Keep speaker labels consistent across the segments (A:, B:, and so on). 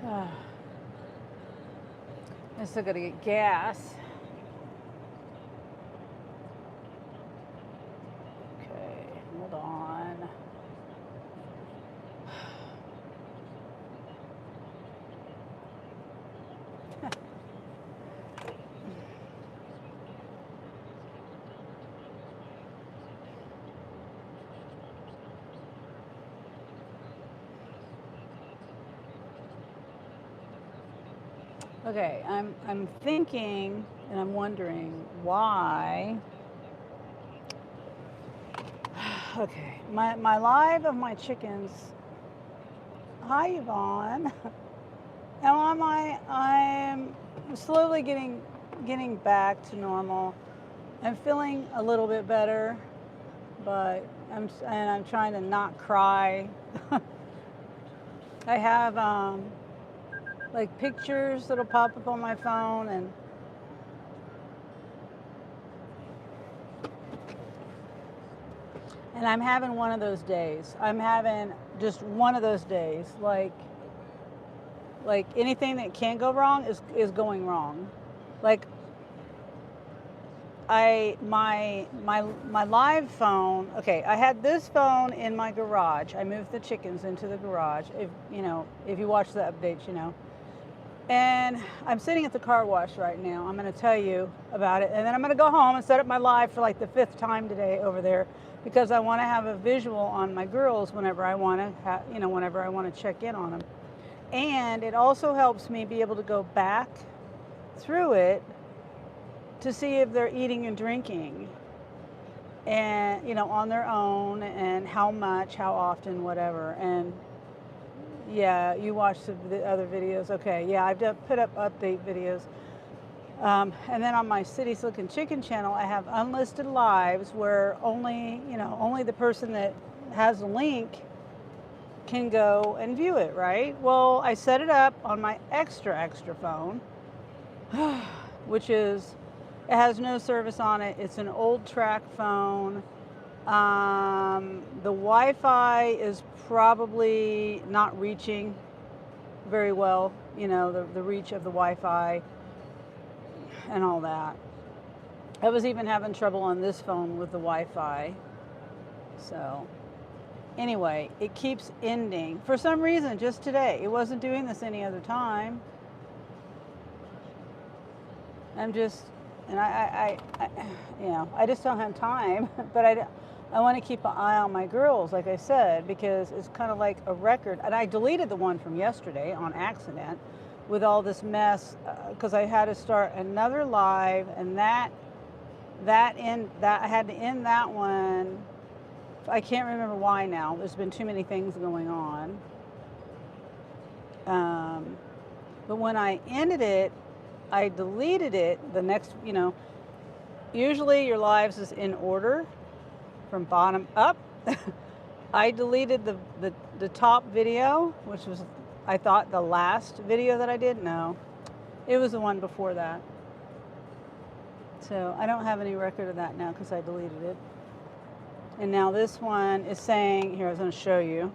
A: I still gotta get gas. Okay, hold on. Okay, I'm thinking and I'm wondering why. Okay, my live of my chickens. Hi Yvonne. How am I? I'm slowly getting back to normal. I'm feeling a little bit better, but I'm trying to not cry. I have like pictures that'll pop up on my phone, and I'm having one of those days. I'm having just one of those days. Like anything that can go wrong is going wrong. Like my live phone. Okay, I had this phone in my garage. I moved the chickens into the garage. If you watch the updates, you know. And I'm sitting at the car wash right now. I'm going to tell you about it, and then I'm going to go home and set up my live for like the 5th time today over there, because I want to have a visual on my girls whenever I want to, whenever I want to check in on them. And it also helps me be able to go back through it to see if they're eating and drinking, and on their own, and how much, how often, whatever. And yeah, you watched the other videos. Okay, yeah, I've put up update videos. And then on my City Slick Chicken channel, I have unlisted lives where only the person that has a link can go and view it, right? Well, I set it up on my extra phone, which it has no service on it. It's an old track phone. The Wi-Fi is probably not reaching very well, the reach of the Wi-Fi and all that. I was even having trouble on this phone with the Wi-Fi. So anyway, it keeps ending. For some reason, just today, it wasn't doing this any other time. I just don't have time, but I want to keep an eye on my girls, like I said, because it's kind of like a record. And I deleted the one from yesterday on accident with all this mess, because I had to start another live, and that I had to end that one. I can't remember why now. There's been too many things going on. But when I ended it, I deleted it the next, usually your lives is in order from bottom up. I deleted the top video, which was, I thought, the last video that I did. No, it was the one before that. So I don't have any record of that now because I deleted it. And now this one is saying, here, I was going to show you.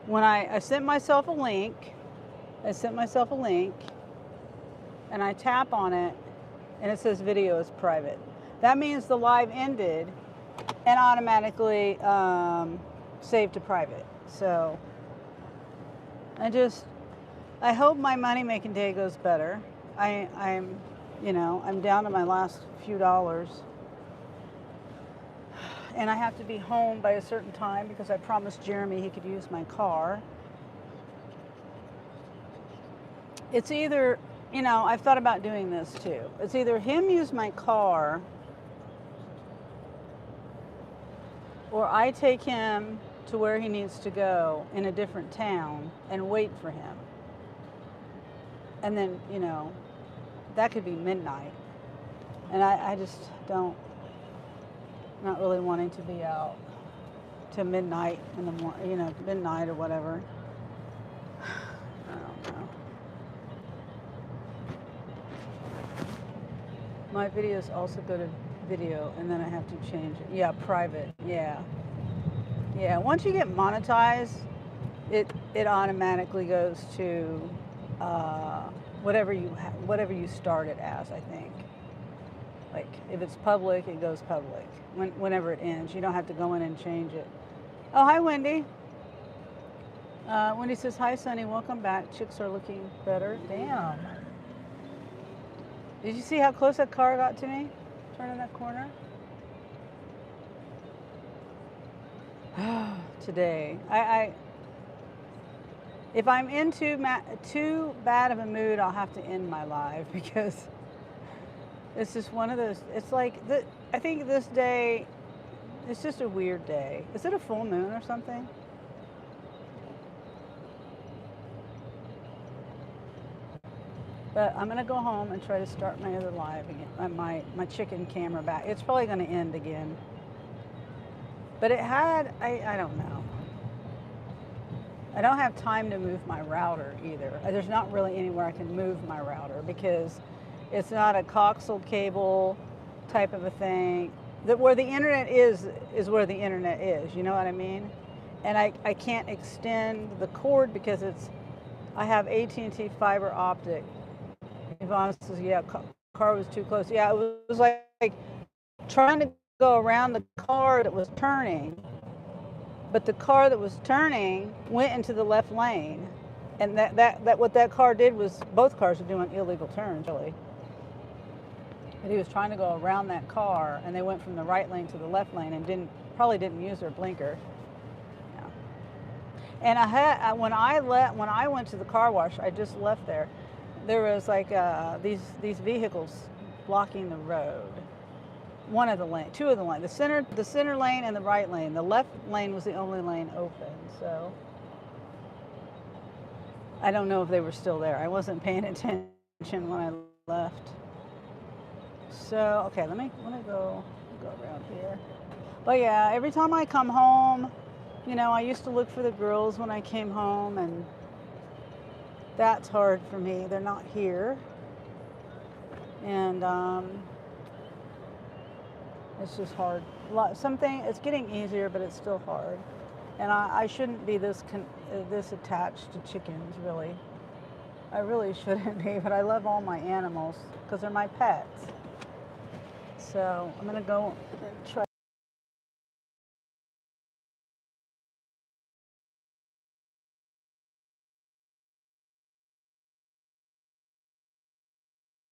A: When I sent myself a link, and I tap on it, and it says video is private. That means the live ended and automatically saved to private. So I hope my money making day goes better. I'm down to my last few dollars, and I have to be home by a certain time because I promised Jeremy he could use my car. It's either, I've thought about doing this too. It's either him use my car, or I take him to where he needs to go in a different town and wait for him. And then, that could be midnight. And I just not really wanting to be out to midnight in the morning, midnight or whatever. I don't know. My videos also go to video, and then I have to change it. Yeah, private. Yeah. Once you get monetized, it automatically goes to whatever you start it as. I think. Like if it's public, it goes public. Whenever it ends, you don't have to go in and change it. Oh, hi, Wendy. Wendy says, hi, Sunny. Welcome back. Chicks are looking better. Damn. Did you see how close that car got to me? Turning that corner. Today, if I'm in too bad of a mood, I'll have to end my live because it's just one of those. It's like I think this day, it's just a weird day. Is it a full moon or something? But I'm gonna go home and try to start my other live again. My chicken camera back. It's probably gonna end again. But it had, I don't know. I don't have time to move my router either. There's not really anywhere I can move my router because it's not a coaxial cable type of a thing. Where the internet is where the internet is, you know what I mean? And I can't extend the cord because I have AT&T fiber optic. Yvonne says, yeah, car was too close. Yeah, it was like trying to go around the car that was turning, but the car that was turning went into the left lane, and that what that car did was both cars were doing illegal turns, really. But he was trying to go around that car, and they went from the right lane to the left lane and probably didn't use their blinker. Yeah. And when I went to the car wash, I just left there. There was like these vehicles blocking the road. One of the lane, two of the lane, the center lane and the right lane. The left lane was the only lane open. So I don't know if they were still there. I wasn't paying attention when I left. So okay, let me go around here. But yeah, every time I come home, I used to look for the girls when I came home, and that's hard for me. They're not here, and it's just hard. It's getting easier, but it's still hard. And I shouldn't be this attached to chickens, really. I really shouldn't be, but I love all my animals because they're my pets. So I'm gonna go and try.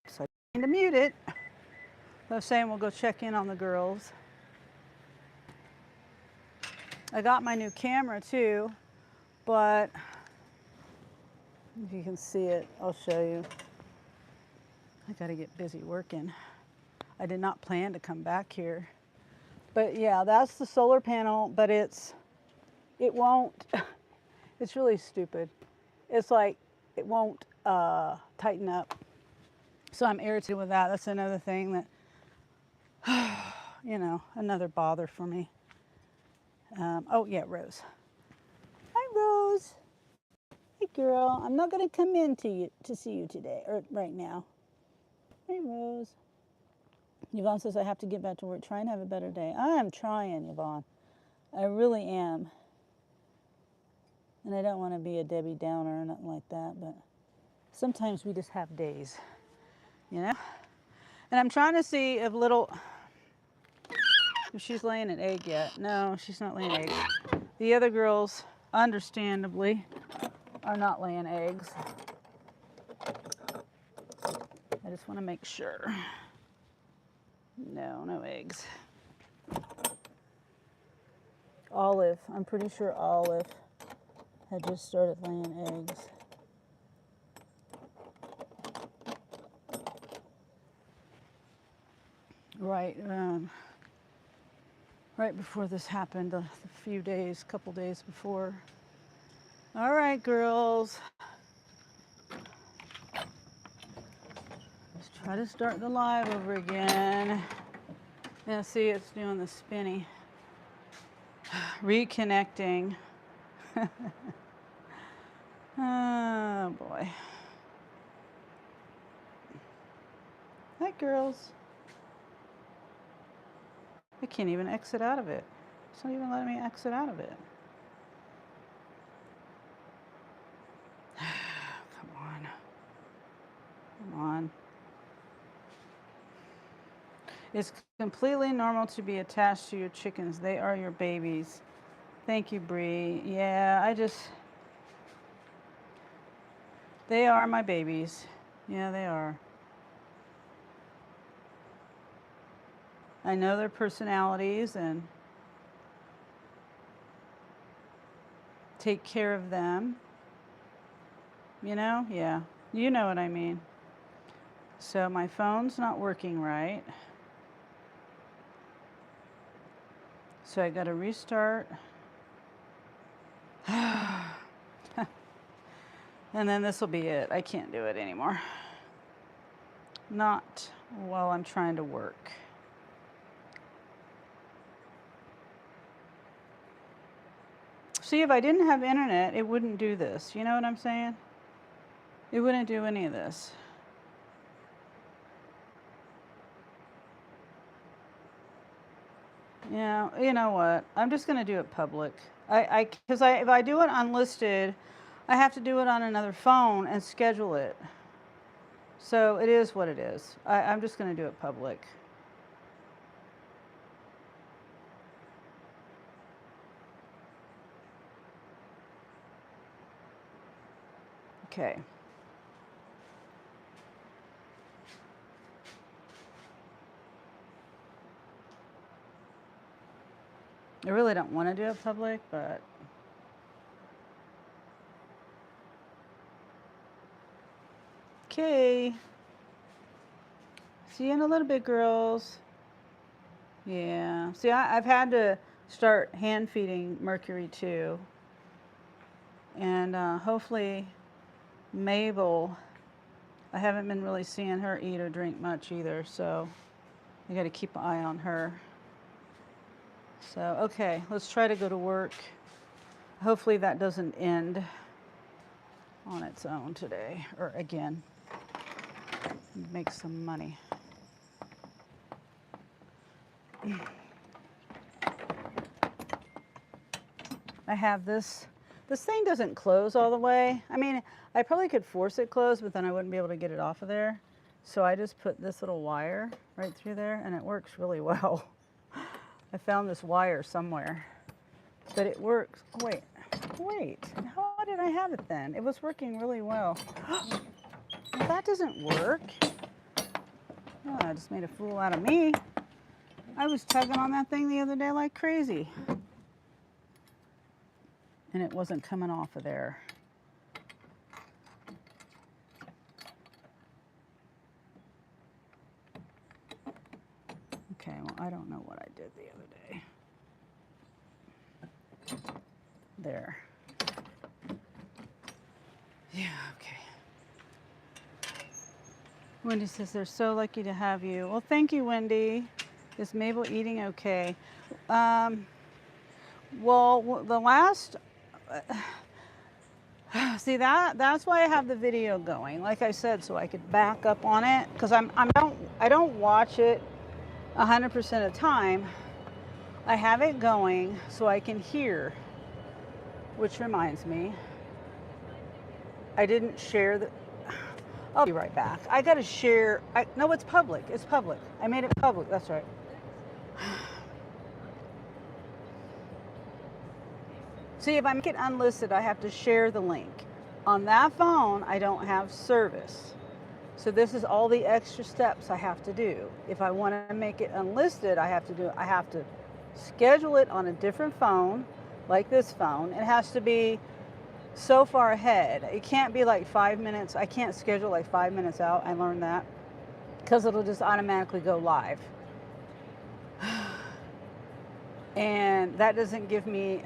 A: So I need to mute it. I was saying we'll go check in on the girls. I got my new camera too, but if you can see it, I'll show you. I gotta get busy working. I did not plan to come back here. But yeah, that's the solar panel, but it won't, it's really stupid. It's like, it won't tighten up. So I'm irritated with that. That's another thing that, another bother for me. Oh yeah, Rose. Hi, Rose. Hey, girl. I'm not gonna come in to see you today or right now. Hey, Rose. Yvonne says I have to get back to work. Try and have a better day. I am trying, Yvonne. I really am. And I don't want to be a Debbie Downer or nothing like that, but sometimes we just have days, And I'm trying to see if she's laying an egg yet. No, she's not laying eggs. The other girls, understandably, are not laying eggs. I just want to make sure. No eggs. Olive, I'm pretty sure Olive had just started laying eggs. Right, right before this happened, a couple days before. All right, girls. Let's try to start the live over again. Yeah, see, it's doing the spinny. Reconnecting. Oh, boy. Hi, girls. I can't even exit out of it. It's not even letting me exit out of it. It's completely normal to be attached to your chickens. They are your babies. Thank you, Bree. Yeah, they are my babies. Yeah, they are. I know their personalities and take care of them. You know? Yeah. You know what I mean. So my phone's not working right. So I got to restart. And then this will be it. I can't do it anymore. Not while I'm trying to work. See, if I didn't have internet, it wouldn't do this. You know what I'm saying? It wouldn't do any of this. Yeah, you know what? I'm just gonna do it public. Because if I do it unlisted, I have to do it on another phone and schedule it. So it is what it is. I'm just gonna do it public. Okay. I really don't want to do it public, but okay. See you in a little bit, girls. Yeah. See, I've had to start hand feeding Mercury too. And hopefully Mabel, I haven't been really seeing her eat or drink much either, so I got to keep an eye on her. So, okay, let's try to go to work. Hopefully that doesn't end on its own today, or again. Make some money. I have this. This thing doesn't close all the way. I mean, I probably could force it closed, but then I wouldn't be able to get it off of there. So I just put this little wire right through there, and it works really well. I found this wire somewhere, but it works. Oh, wait, how did I have it then? It was working really well. Well, that doesn't work. Oh, I just made a fool out of me. I was tugging on that thing the other day like crazy. And it wasn't coming off of there. Okay, well, I don't know what I did the other day. There. Yeah, okay. Wendy says they're so lucky to have you. Well, thank you, Wendy. Is Mabel eating okay? Well, the last... see, that's why I have the video going, like I said, so I could back up on it, because I don't watch it 100% of the time. I have it going so I can hear, which reminds me, I didn't share the... I'll be right back. I gotta share. No, it's public. It's public. I made it public. That's right. See, if I make it unlisted, I have to share the link. On that phone, I don't have service. So this is all the extra steps I have to do. If I want to make it unlisted, I have to schedule it on a different phone, like this phone. It has to be so far ahead. It can't be like 5 minutes. I can't schedule like 5 minutes out. I learned that because it'll just automatically go live. And that doesn't give me,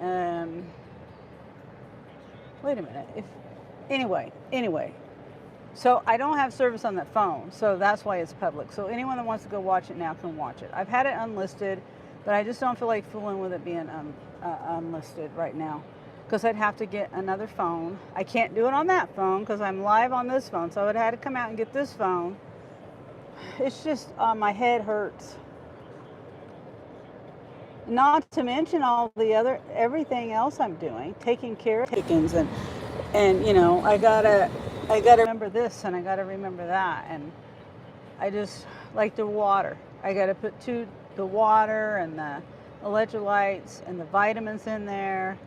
A: wait a minute. Anyway. So I don't have service on that phone. So that's why it's public. So anyone that wants to go watch it now can watch it. I've had it unlisted, but I just don't feel like fooling with it being unlisted right now, because I'd have to get another phone. I can't do it on that phone because I'm live on this phone. So I would have had to come out and get this phone. It's just, my head hurts. Not to mention all the everything else I'm doing, taking care of chickens, and you know, I gotta remember this and I gotta remember that, and I just like the water. I got to put the water and the electrolytes and the vitamins in there.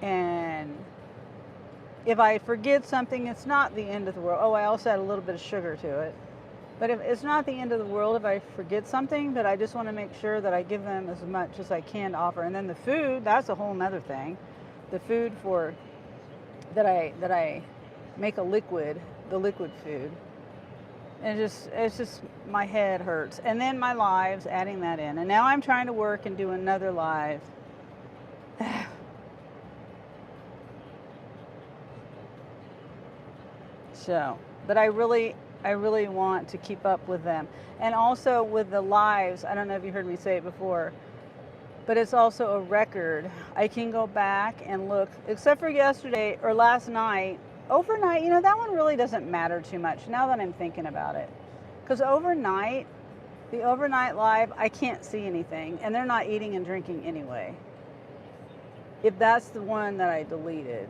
A: And if I forget something, it's not the end of the world. Oh, I also add a little bit of sugar to it. But it's not the end of the world if I forget something, but I just want to make sure that I give them as much as I can to offer. And then the food, that's a whole nother thing. The food that I make a liquid, the liquid food. And it's just my head hurts. And then my lives, adding that in. And now I'm trying to work and do another live. So, but I really want to keep up with them. And also with the lives, I don't know if you heard me say it before, but it's also a record. I can go back and look, except for yesterday or last night. Overnight, that one really doesn't matter too much now that I'm thinking about it. Because the overnight live, I can't see anything, and they're not eating and drinking anyway. If that's the one that I deleted,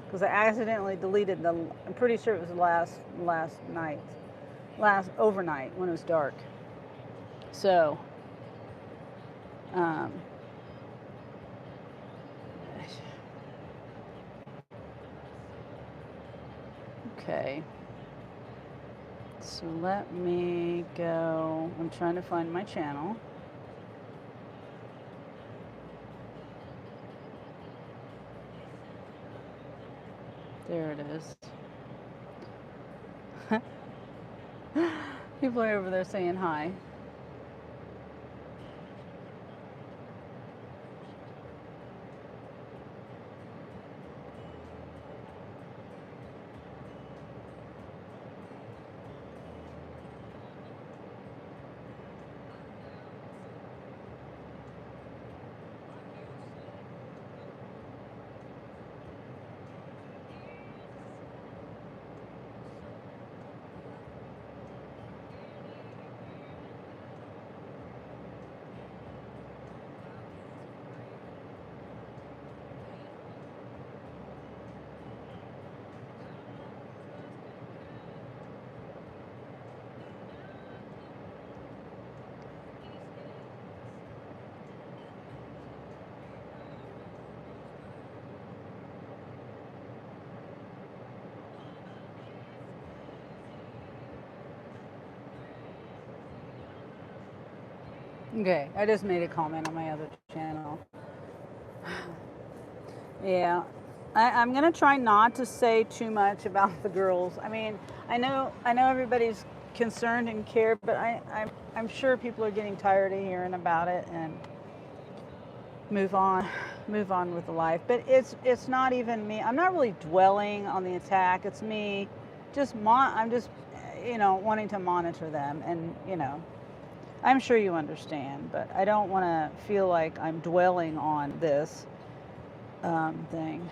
A: because I accidentally deleted I'm pretty sure it was last overnight when it was dark. So, okay. So let me go. I'm trying to find my channel. There it is. People are over there saying hi. Okay, I just made a comment on my other channel. Yeah, I'm gonna try not to say too much about the girls. I mean, I know everybody's concerned and care, but I'm sure people are getting tired of hearing about it and move on with the life. But it's not even me. I'm not really dwelling on the attack. It's me, I'm just wanting to monitor them, and I'm sure you understand, but I don't want to feel like I'm dwelling on this thing.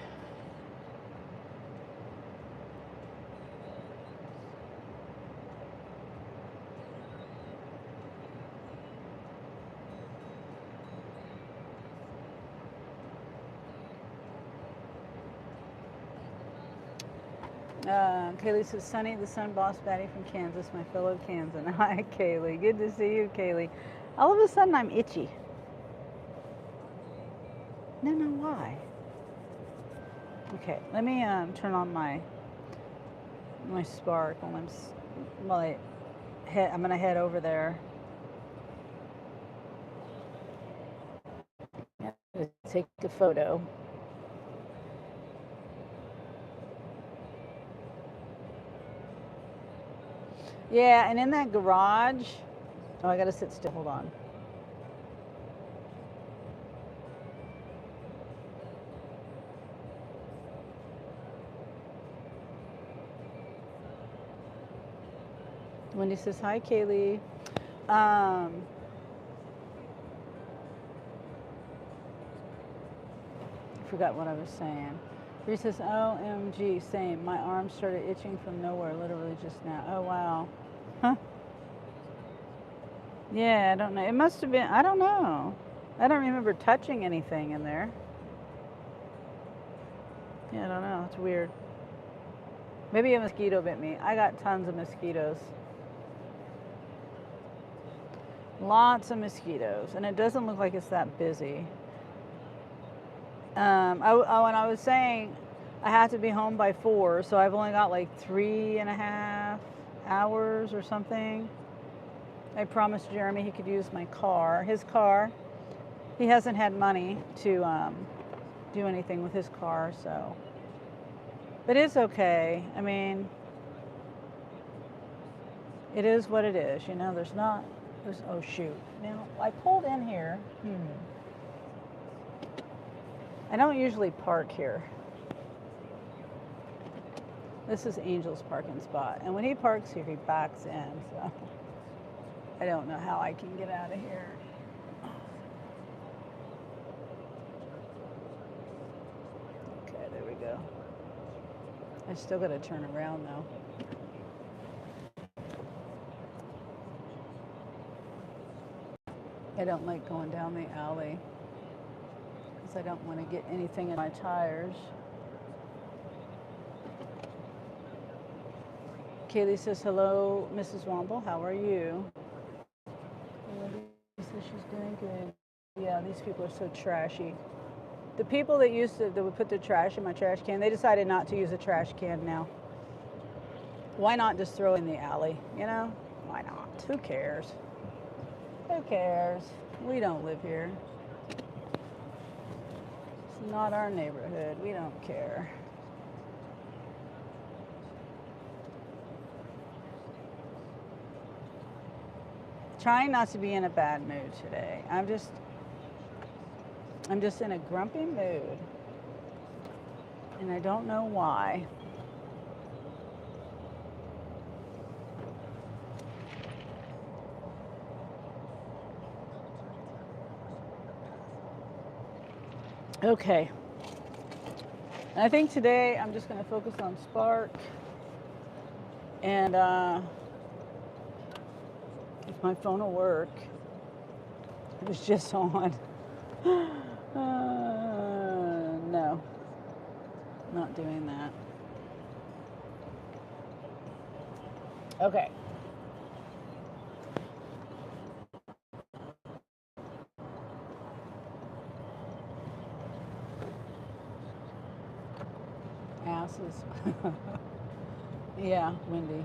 A: Kaylee says, Sunny, the Sun Boss Baddie from Kansas, my fellow Kansan. Hi, Kaylee. Good to see you, Kaylee. All of a sudden, I'm itchy. No, why? Okay, let me turn on my spark while I'm going to head over there. Take a photo. Yeah, and in that garage, oh, I gotta sit still, hold on. Wendy says, hi, Kaylee. Forgot what I was saying. Bree says, OMG, same. My arm started itching from nowhere, literally just now. Oh, wow. Huh? Yeah, I don't know. It must have been, I don't know. I don't remember touching anything in there. Yeah, I don't know. It's weird. Maybe a mosquito bit me. I got tons of mosquitoes. Lots of mosquitoes, and it doesn't look like it's that busy. When I was saying I have to be home by 4, so I've only got like 3.5 hours or something. I promised Jeremy he could use my car. His car, he hasn't had money to do anything with his car, so. But it's okay. I mean, it is what it is. You know, oh shoot. Now, I pulled in here. I don't usually park here. This is Angel's parking spot. And when he parks here, he backs in. So I don't know how I can get out of here. Okay, there we go. I still got to turn around though. I don't like going down the alley because I don't want to get anything in my tires. Kaylee says, hello, Mrs. Womble, how are you? She says she's doing good. Yeah, these people are so trashy. The people that would put their trash in my trash can, they decided not to use a trash can now. Why not just throw it in the alley, you know? Why not? Who cares? Who cares? We don't live here. It's not our neighborhood. We don't care. Trying not to be in a bad mood today. I'm just in a grumpy mood. And I don't know why. Okay. I think today I'm just going to focus on Spark. And if my phone will work. It was just on. No. Not doing that. Okay. Asses. Yeah, windy.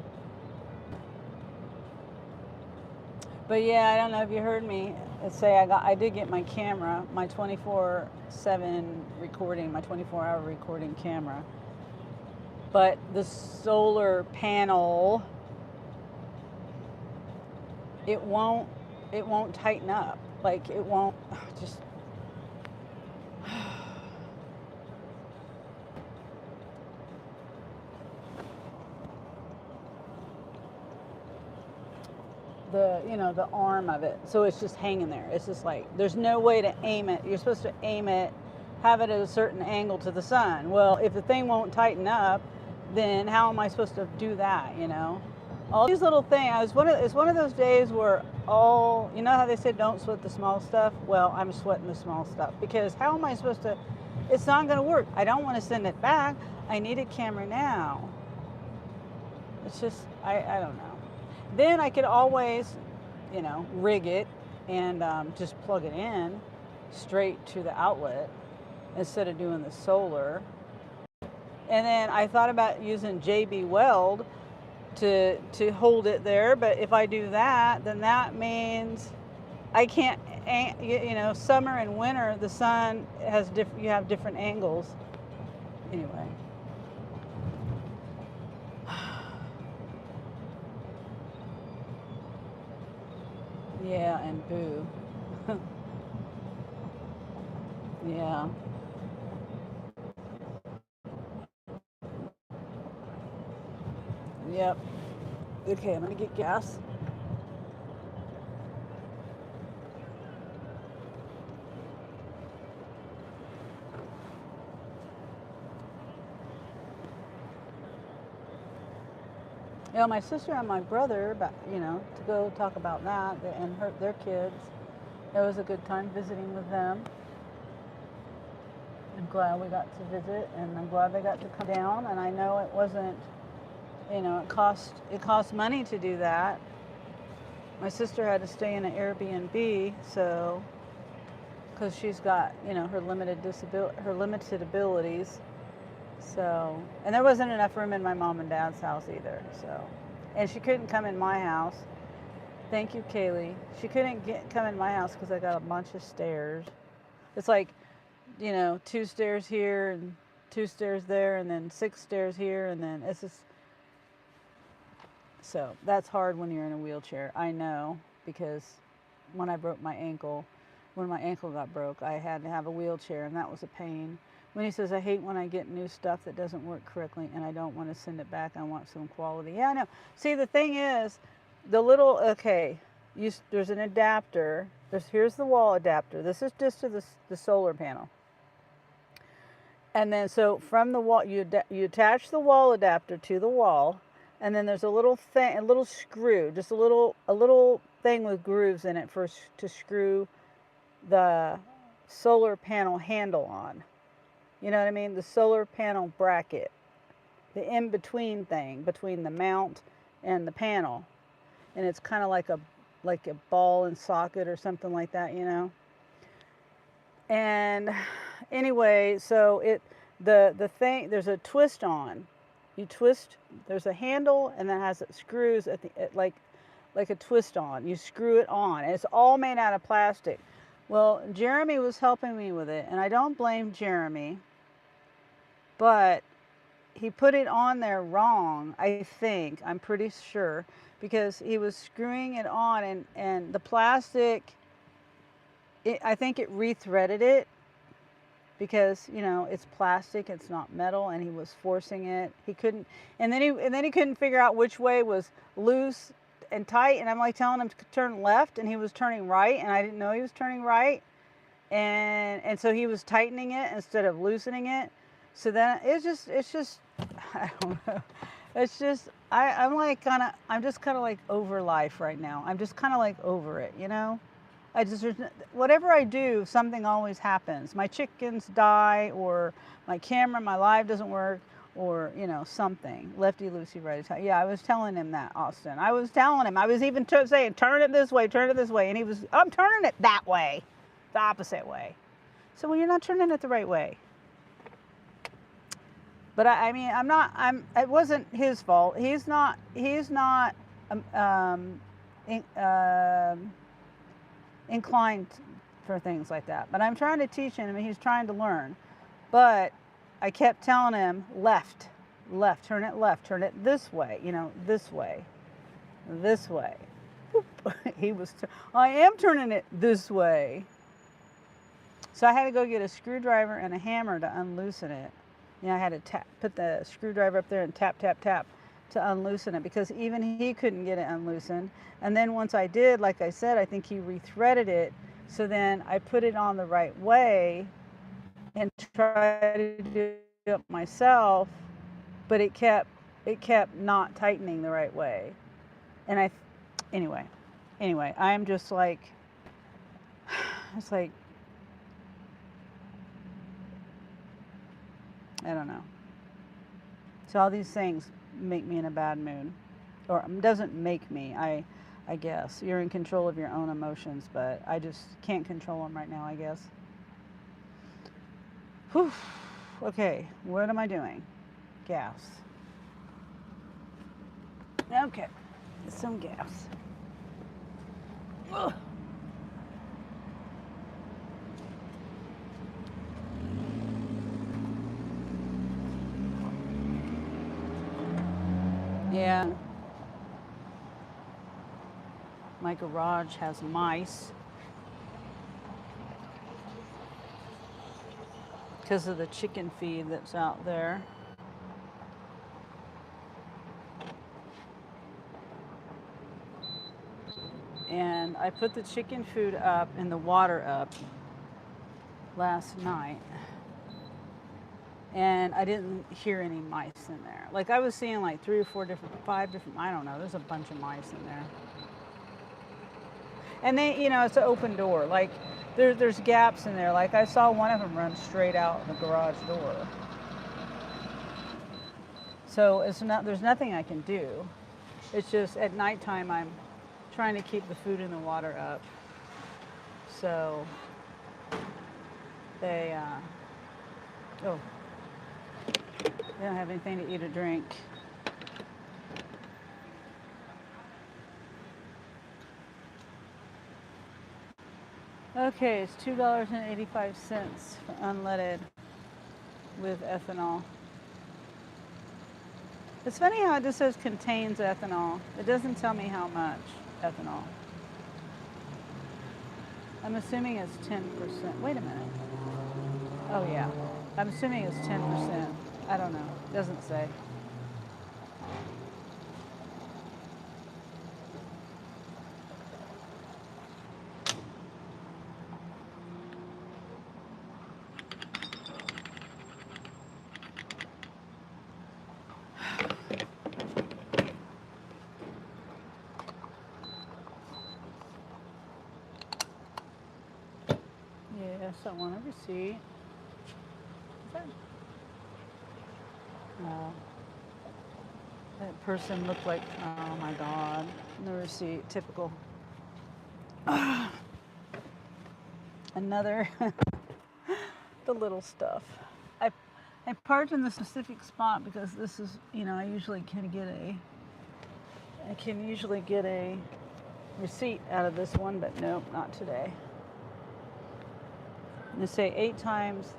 A: But yeah, I don't know if you heard me say I did get my camera, my 24/7 recording, my 24-hour recording camera. But the solar panel, it won't tighten up. Like it won't just the arm of it. So it's just hanging there. It's just like, there's no way to aim it. You're supposed to aim it, have it at a certain angle to the sun. Well, if the thing won't tighten up, then how am I supposed to do that, you know? All these little things, it's one of those days where you know how they said don't sweat the small stuff? Well, I'm sweating the small stuff because how am I supposed to, it's not going to work. I don't want to send it back. I need a camera now. It's just, I don't know. Then I could always, rig it and just plug it in straight to the outlet instead of doing the solar. And then I thought about using JB Weld to hold it there, but if I do that, then that means I can't, summer and winter, the sun has you have different angles. Anyway. Yeah, and boo. Yeah. Yep. Okay, I'm gonna get gas. My sister and my brother, to go talk about that and their kids. It was a good time visiting with them. I'm glad we got to visit, and I'm glad they got to come down. And I know it wasn't, it cost money to do that. My sister had to stay in an Airbnb, so because she's got, you know, her limited abilities. So, and there wasn't enough room in my mom and dad's house either. So, and she couldn't come in my house. Thank you, Kaylee. She couldn't come in my house because I got a bunch of stairs. It's like, you know, 2 stairs here and 2 stairs there, and then 6 stairs here, and then it's just. So that's hard when you're in a wheelchair. I know, because when I broke my ankle, when my ankle got broke, I had to have a wheelchair, and that was a pain. When he says, I hate when I get new stuff that doesn't work correctly and I don't want to send it back, I want some quality. Yeah, I know. See, the thing is, there's an adapter. Here's the wall adapter. This is just to the solar panel. And then, so from the wall, you attach the wall adapter to the wall, and then there's a little screw, just a little thing with grooves in it to screw the solar panel handle on. You know what I mean? The solar panel bracket, the in-between thing between the mount and the panel, and it's kind of like a ball and socket or something like that, you know. And anyway, so the thing, there's a twist on. You twist. There's a handle, and that has screws like a twist on. You screw it on. And it's all made out of plastic. Well, Jeremy was helping me with it, and I don't blame Jeremy. But he put it on there wrong, I think. I'm pretty sure. Because he was screwing it on, and the plastic, I think it rethreaded it. Because, you know, it's plastic, it's not metal, and he was forcing it. He couldn't, and then he couldn't figure out which way was loose and tight. And I'm like telling him to turn left, and he was turning right, and I didn't know he was turning right. And so he was tightening it instead of loosening it. So then it's just, I don't know. It's just, I'm just kind of like over life right now. I'm just kind of like over it, you know? Whatever I do, something always happens. My chickens die, or my live doesn't work, or, you know, something. Lefty loosey, righty tighty. Yeah, I was telling him that, Austin. I was telling him. I was even saying, turn it this way. And he was, I'm turning it that way, the opposite way. So, well, you're not turning it the right way. But I mean, it wasn't his fault. He's not inclined for things like that. But I'm trying to teach him, and he's trying to learn. But I kept telling him, left, turn it left, turn it this way, you know, this way. I am turning it this way. So I had to go get a screwdriver and a hammer to unloosen it. You know, I had to put the screwdriver up there and tap to unloosen it, because even he couldn't get it unloosened. And then once I did, like I said, I think he rethreaded it. So then I put it on the right way and tried to do it myself, but it kept not tightening the right way. And anyway, I'm just like, it's like, I don't know. So all these things make me in a bad mood, or doesn't make me. I guess you're in control of your own emotions, but I just can't control them right now, I guess. Whew. Okay, what am I doing? Gas. Okay, some gas. Ugh. Yeah. My garage has mice because of the chicken feed that's out there. And I put the chicken food up and the water up last night. And I didn't hear any mice in there. Like, I was seeing like 3 or 4 different, 5 different, I don't know, there's a bunch of mice in there. And they, you know, it's an open door. Like, there's gaps in there. Like, I saw one of them run straight out the garage door. So there's nothing I can do. It's just at nighttime trying to keep the food and the water up. So they, oh, they don't have anything to eat or drink. Okay, it's $2.85 for unleaded with ethanol. It's funny how it just says contains ethanol. It doesn't tell me how much ethanol. I'm assuming it's 10%. Wait a minute. Oh yeah, I'm assuming it's 10%. I don't know, it doesn't say. Yes, I want a receipt. No. That person looked like, oh my God, no receipt, typical. Another, the little stuff. I parked in the specific spot because this is, I usually can usually get a receipt out of this one, but nope, not today. They say 8 times,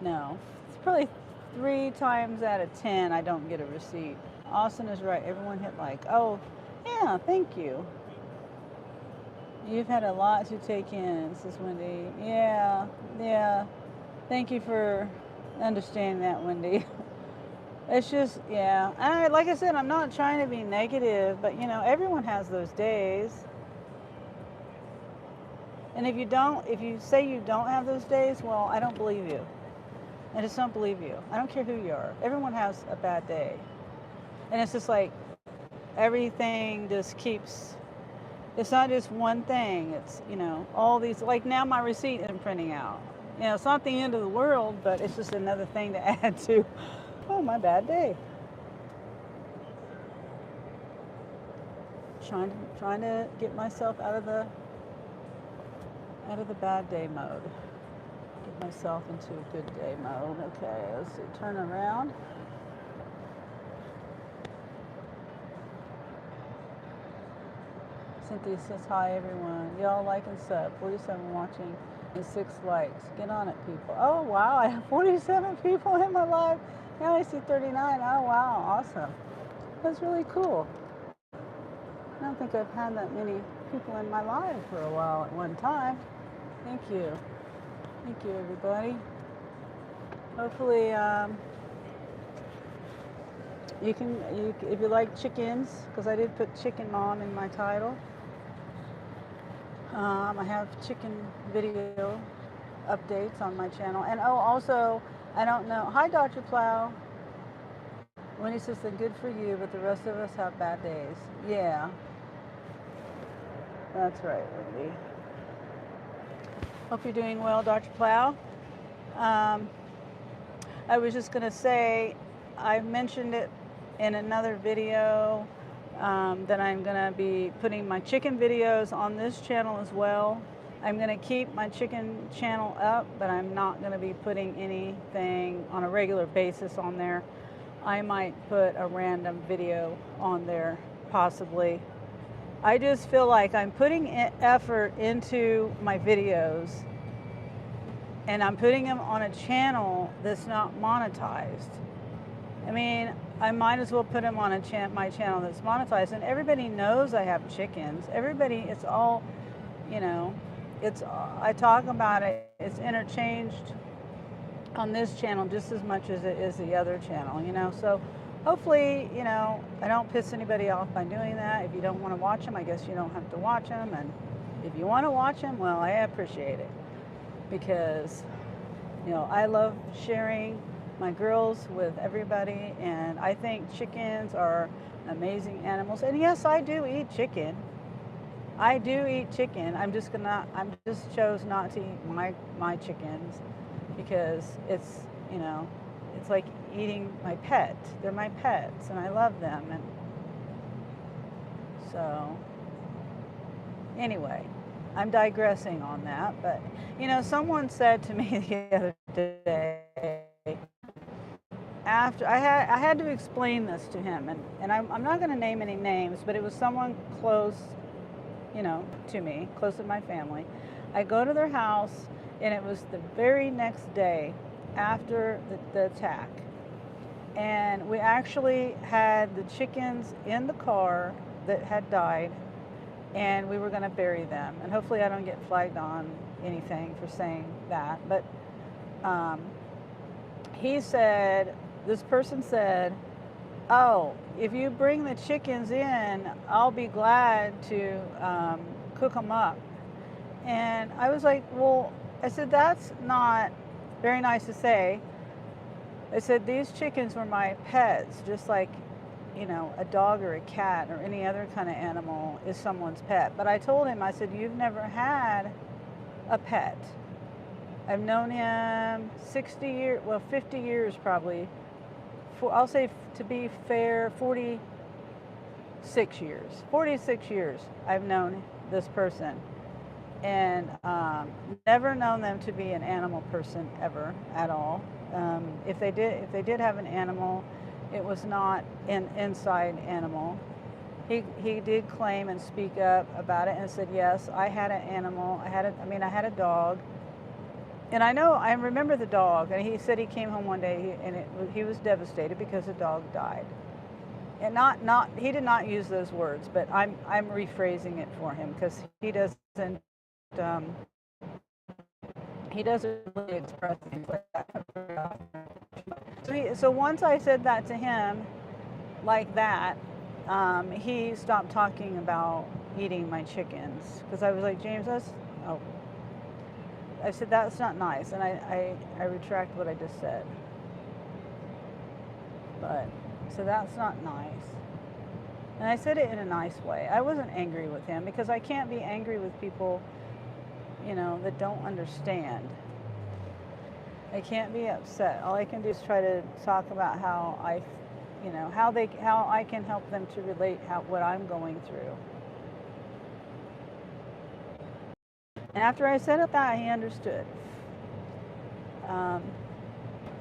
A: no, it's probably 3 times out of 10 I don't get a receipt. Austin is right, everyone hit like. Oh, yeah, thank you. You've had a lot to take in, says Wendy. Yeah. Thank you for understanding that, Wendy. It's just, yeah. And like I said, I'm not trying to be negative, but everyone has those days. And if you say you don't have those days, well, I don't believe you. I just don't believe you. I don't care who you are. Everyone has a bad day. And it's just like everything just keeps, it's not just one thing. It's, all these, like now my receipt isn't printing out. It's not the end of the world, but it's just another thing to add to, oh, my bad day. Trying to get myself out of the bad day mode. Get myself into a good day mode. Okay, let's see, turn around. Cynthia says, hi everyone. Y'all like and sub. 47 watching and 6 likes. Get on it, people. Oh, wow, I have 47 people in my live. Now I see 39. Oh, wow, awesome. That's really cool. I don't think I've had that many people in my live for a while at one time. Thank you. Thank you, everybody. Hopefully, if you like chickens, because I did put Chicken Mom in my title. I have chicken video updates on my channel. And also, I don't know. Hi, Dr. Plow. Wendy says they're good for you, but the rest of us have bad days. Yeah. That's right, Wendy. Hope you're doing well, Dr. Plow. I was just going to say, I mentioned it in another video that I'm going to be putting my chicken videos on this channel as well. I'm going to keep my chicken channel up, but I'm not going to be putting anything on a regular basis on there. I might put a random video on there, possibly. I just feel like I'm putting effort into my videos, and I'm putting them on a channel that's not monetized. I mean, I might as well put them on my channel that's monetized, and everybody knows I have chickens. It's all, I talk about it, it's interchanged on this channel just as much as it is the other channel, so hopefully, I don't piss anybody off by doing that. If you don't want to watch them, I guess you don't have to watch them, and if you want to watch them, well, I appreciate it, because I love sharing my girls with everybody, and I think chickens are amazing animals. And yes, I do eat chicken. I do eat chicken. I'm just chose not to eat my chickens, because it's it's like eating my pet. They're my pets, and I love them. And So anyway, I'm digressing on that, but someone said to me the other day, after I had to explain this to him, and I'm not going to name any names, but it was someone close, to me, close to my family. I go to their house, and it was the very next day after the attack, and we actually had the chickens in the car that had died, and we were going to bury them. And hopefully I don't get flagged on anything for saying that, but this person said, oh, if you bring the chickens in, I'll be glad to cook them up. And I was like, well, I said, that's not very nice to say. I said, these chickens were my pets, just like, a dog or a cat or any other kind of animal is someone's pet. But I told him, I said, you've never had a pet. I've known him 50 years probably. I'll say, to be fair, 46 years. 46 years I've known this person. And never known them to be an animal person ever at all. If they did have an animal, it was not an inside animal. He did claim and speak up about it and said, yes, I had an animal. I had a dog. And I remember the dog, and he said he came home one day and he was devastated because the dog died. And he did not use those words, but I'm rephrasing it for him because he doesn't really express things like that. So once I said that to him like that, he stopped talking about eating my chickens, because I was like, James, I said, that's not nice, and I retract what I just said. But, so that's not nice. And I said it in a nice way. I wasn't angry with him, because I can't be angry with people, that don't understand. I can't be upset. All I can do is try to talk about how I can help them to relate what I'm going through. And after I said that, he understood.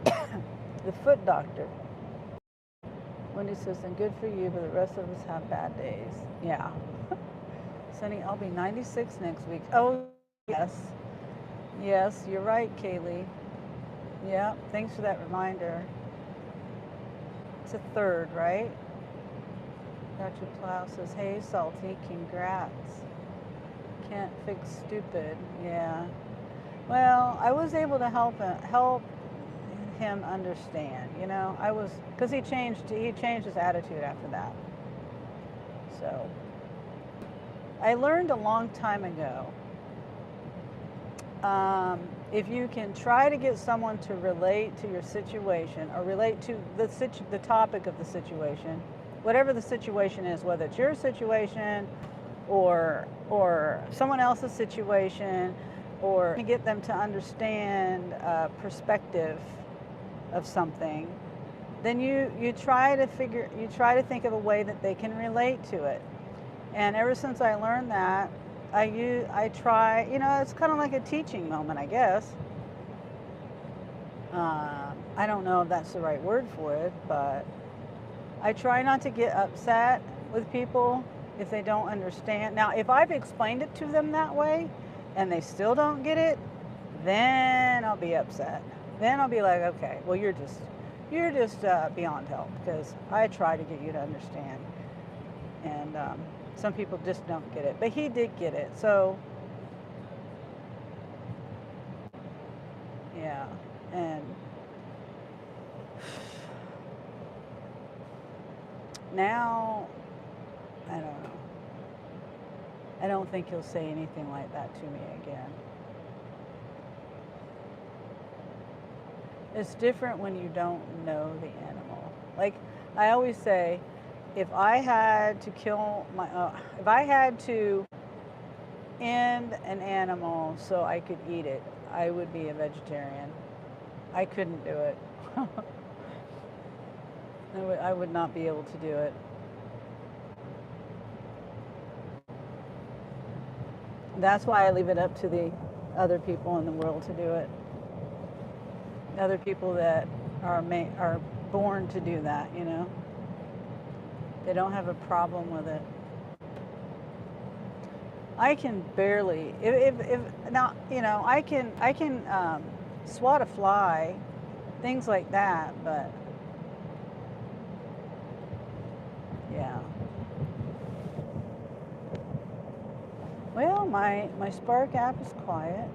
A: The foot doctor. Wendy says, and good for you, but the rest of us have bad days. Yeah. Sunny, I'll be 96 next week. Oh, yes. Yes, you're right, Kaylee. Yeah, thanks for that reminder. It's a third, right? Dr. Plow says, hey, Salty, congrats. Can't fix stupid. Yeah. Well, I was able to help him understand, because he changed his attitude after that. So I learned a long time ago, if you can try to get someone to relate to your situation, or relate to the topic of the situation, whatever the situation is, whether it's your situation or someone else's situation, or to get them to understand perspective of something, then you try to think of a way that they can relate to it. And ever since I learned that, I try, it's kind of like a teaching moment, I guess. I don't know if that's the right word for it, but I try not to get upset with people if they don't understand. Now, if I've explained it to them that way and they still don't get it, then I'll be upset. Then I'll be like, okay, well, you're just beyond help, because I try to get you to understand. And some people just don't get it. But he did get it. So, yeah. And now, I don't know. I don't think he'll say anything like that to me again. It's different when you don't know the animal. Like I always say, if I had to end an animal so I could eat it, I would be a vegetarian. I couldn't do it. I would not be able to do it. That's why I leave it up to the other people in the world to do it. Other people that are born to do that, you know. They don't have a problem with it. I can barely, if now, you know, I can swat a fly, things like that, but yeah. Well, my Spark app is quiet.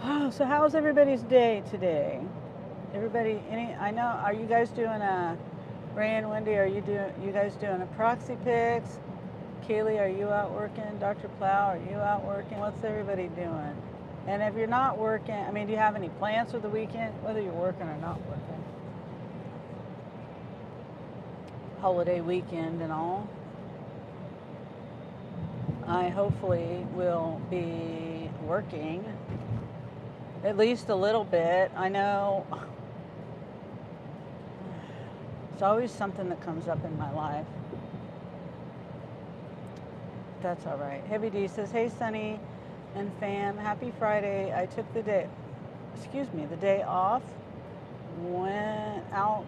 A: Oh, so how's everybody's day today? Everybody, I know, are you guys doing Ray and Wendy, you guys doing a proxy picks? Kaylee, are you out working? Dr. Plow, are you out working? What's everybody doing? And if you're not working, I mean, do you have any plans for the weekend? Whether you're working or not working? Holiday weekend and all. I hopefully will be working at least a little bit. I know it's always something that comes up in my life. That's all right. Heavy D says, hey, Sunny and fam, happy Friday. I took the day off, went out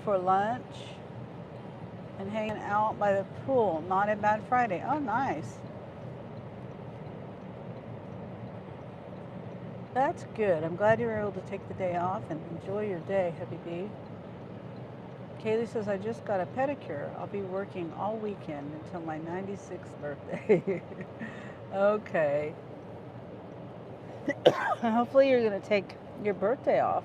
A: for lunch and hanging out by the pool. Not a bad Friday. Oh, nice. That's good. I'm glad you were able to take the day off and enjoy your day, Heavy B. Kaylee says, I just got a pedicure. I'll be working all weekend until my 96th birthday. Okay. Hopefully you're going to take your birthday off.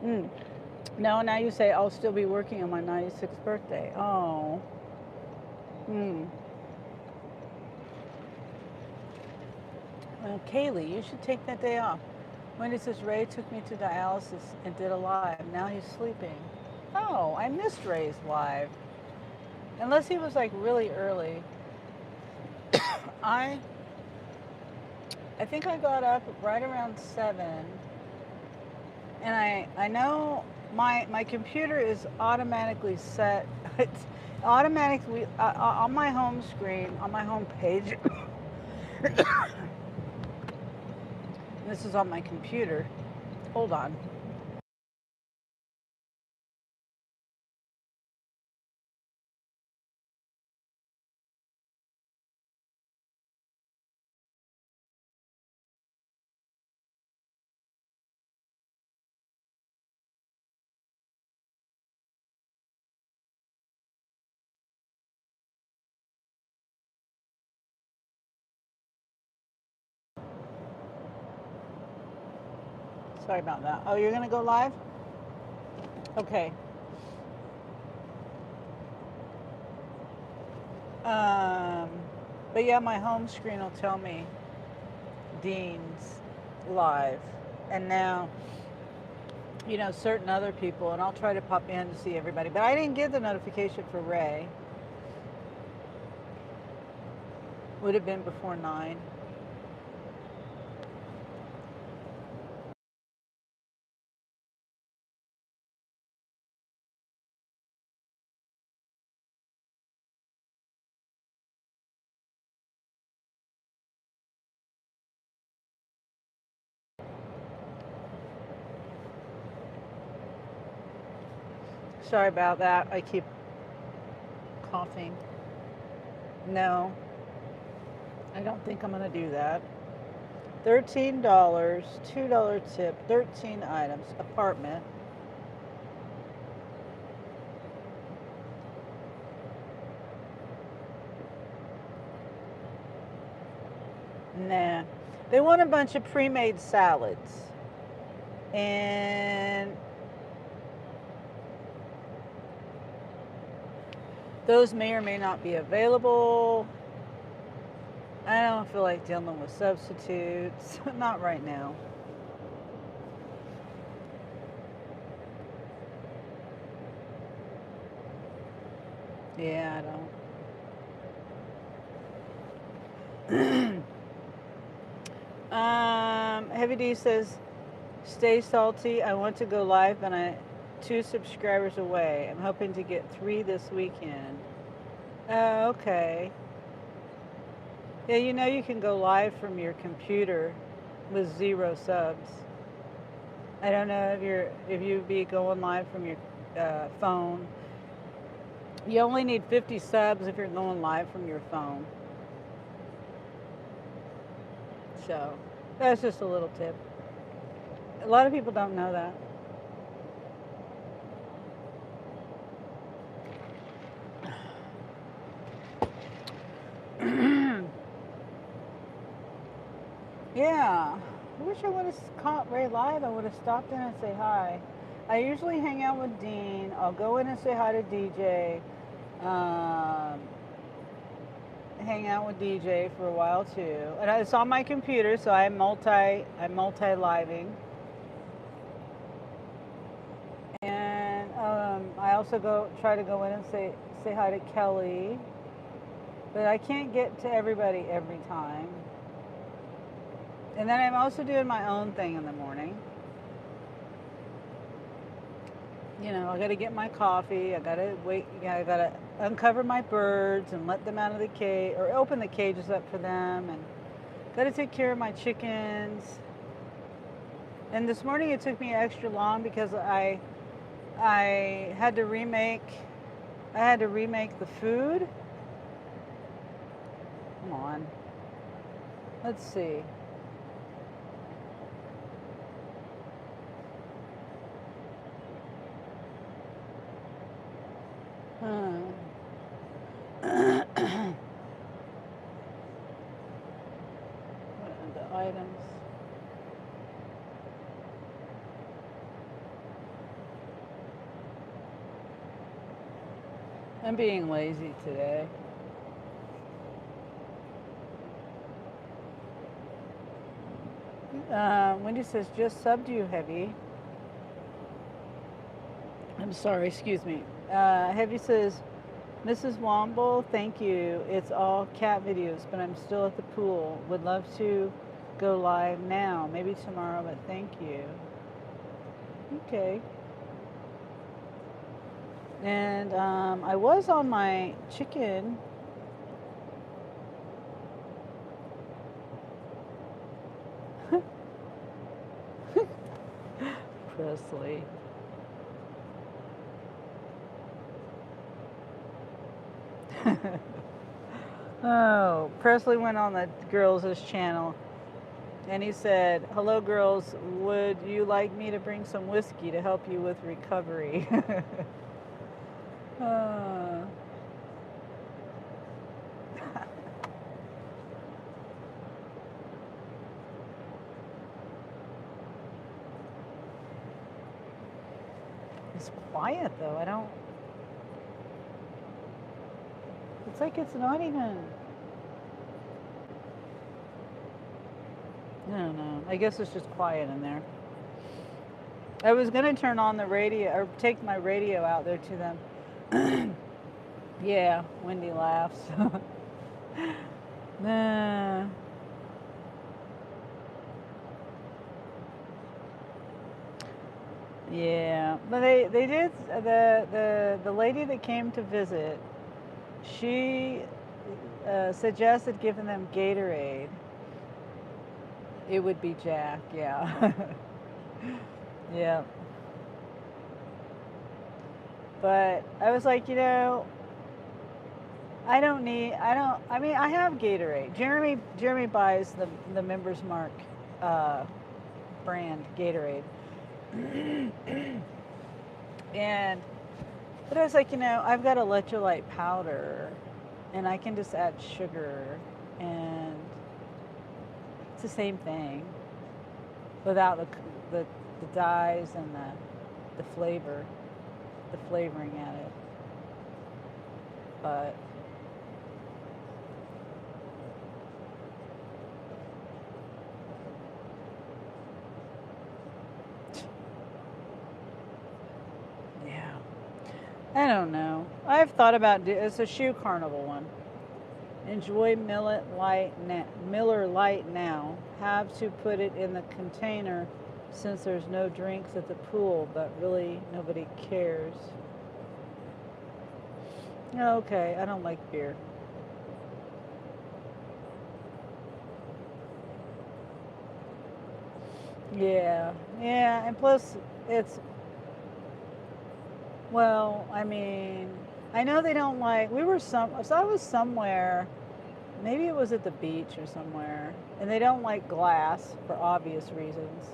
A: No, now you say, I'll still be working on my 96th birthday. Oh. Well, Kaylee, you should take that day off. Wendy says, Ray took me to dialysis and did a live. Now he's sleeping. Oh, I missed Ray's live. Unless he was like really early. I think I got up right around 7. And I know my computer is automatically set. It's automatically on my home screen, on my home page. This is on my computer. Hold on. Sorry about that. Oh, you're gonna go live? Okay. But yeah, my home screen will tell me Dean's live. And now, you know, certain other people, and I'll try to pop in to see everybody. But I didn't get the notification for Ray. Would have been before 9. Sorry about that. I keep coughing. No, I don't think I'm going to do that. $13, $2 tip, 13 items, apartment. Nah. They want a bunch of pre-made salads. And those may or may not be available. I don't feel like dealing with substitutes. Not right now. Yeah, I don't. Heavy D says, stay salty. I want to go live, but I'm 2 subscribers away. I'm hoping to get 3 this weekend. Oh, okay. Yeah, you know you can go live from your computer with 0 subs. I don't know if you'd be going live from your phone. You only need 50 subs if you're going live from your phone. So that's just a little tip. A lot of people don't know that. Yeah. I wish I would have caught Ray live. I would have stopped in and say hi. I usually hang out with Dean. I'll go in and say hi to DJ. Hang out with DJ for a while too. And it's on my computer, so I'm multi-living. And I also try to go in and say hi to Kelly. But I can't get to everybody every time. And then I'm also doing my own thing in the morning. You know, I got to get my coffee. I got to wait. I got to uncover my birds and let them out of the cage, or open the cages up for them, and got to take care of my chickens. And this morning it took me extra long because I had to remake the food. Come on. Let's see. The items. I'm being lazy today. Wendy says, just subbed you, Heavy. I'm sorry, excuse me. Heavy says, Mrs. Womble, thank you. It's all cat videos, but I'm still at the pool. Would love to go live now. Maybe tomorrow, but thank you. Okay. And I was on my chicken. Presley. Oh, Presley went on the girls' channel and he said, hello girls, would you like me to bring some whiskey to help you with recovery? It's quiet though. It's like it's not even. I don't know. I guess it's just quiet in there. I was gonna turn on the radio or take my radio out there to them. Yeah, Wendy laughs. Nah. Yeah, but they did the lady that came to visit. She suggested giving them Gatorade. It would be Jack, yeah. Yeah. But I was like, you know, I mean, I have Gatorade. Jeremy buys the Members Mark brand Gatorade. But I was like, you know, I've got electrolyte powder and I can just add sugar and it's the same thing without the dyes and the flavoring added. But I don't know. I've thought about it's a shoe carnival one. Enjoy Miller Lite now. Have to put it in the container since there's no drinks at the pool, but really nobody cares. Okay, I don't like beer. Yeah, yeah, and plus it's, well, I mean, I know they don't like, so I was somewhere, maybe it was at the beach or somewhere, and they don't like glass for obvious reasons.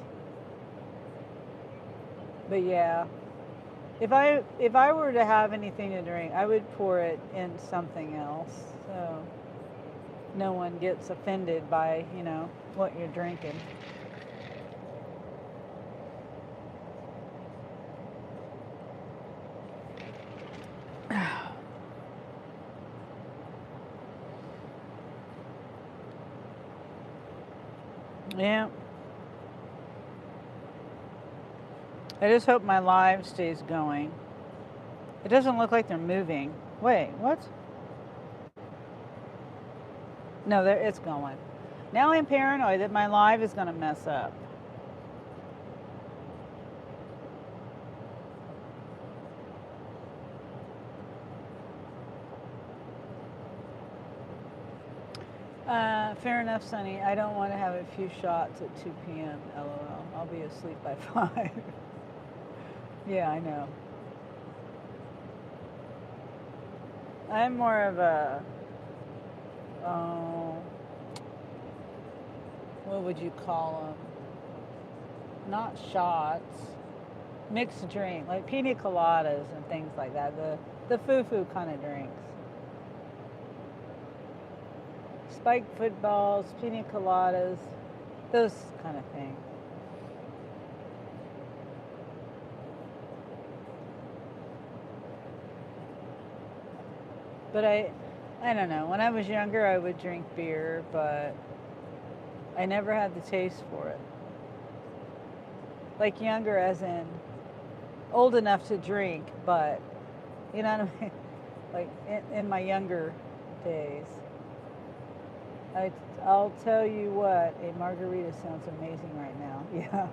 A: But yeah, if I were to have anything to drink, I would pour it in something else, so no one gets offended by, what you're drinking. Yeah. I just hope my live stays going. It doesn't look like they're moving. Wait, what? No, it's going. Now I'm paranoid that my live is going to mess up. Fair enough, Sunny. I don't want to have a few shots at 2 p.m. LOL. I'll be asleep by 5. Yeah, I know. I'm more of a, oh, what would you call them? Not shots, mixed drink, like pina coladas and things like that. The foo-foo kind of drinks. Spiked footballs, pina coladas, those kind of things. But I don't know. When I was younger, I would drink beer, but I never had the taste for it. Like younger, as in old enough to drink, but you know what I mean? Like in my younger days. I'll tell you what, a margarita sounds amazing right now. Yeah.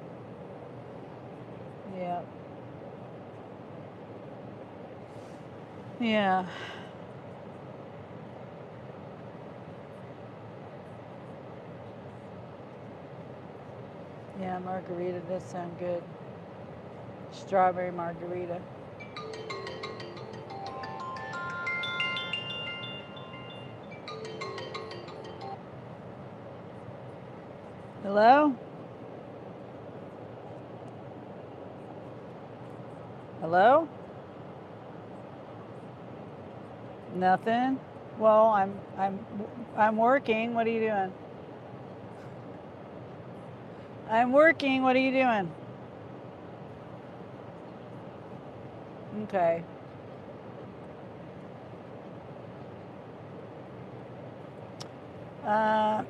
A: Yeah. Yeah. Yeah, margarita does sound good. Strawberry margarita. Hello? Hello? Nothing. Well, I'm working. What are you doing? I'm working. What are you doing? Okay. Uh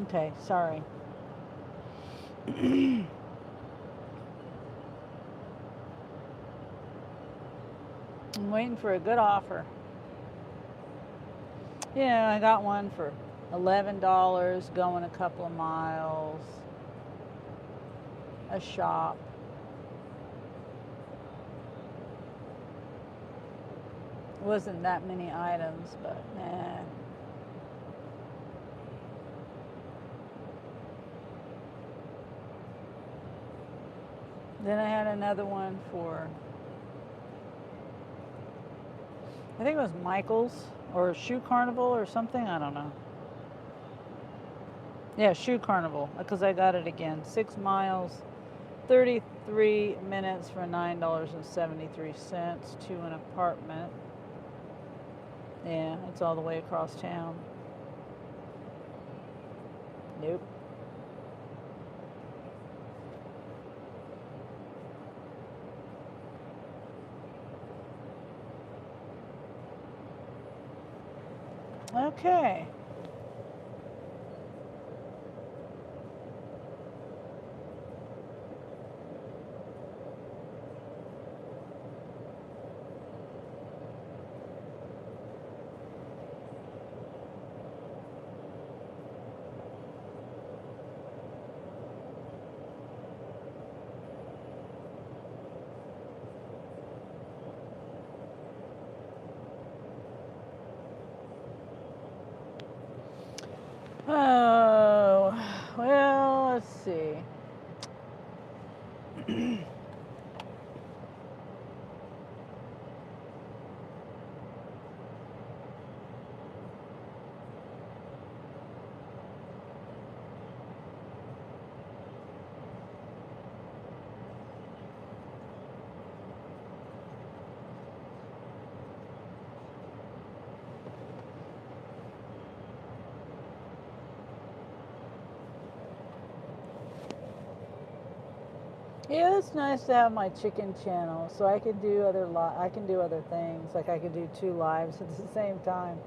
A: Okay, sorry. I'm waiting for a good offer. Yeah, I got one for $11, going a couple of miles, a shop. It wasn't that many items, but nah. Then I had another one for, I think it was Michael's or Shoe Carnival or something. I don't know. Yeah, Shoe Carnival, because I got it again. 6 miles, 33 minutes for $9.73 to an apartment. Yeah, it's all the way across town. Nope. Okay. Oh, well, let's see. Yeah, it's nice to have my chicken channel, so I can do I can do other things. Like I can do 2 lives at the same time.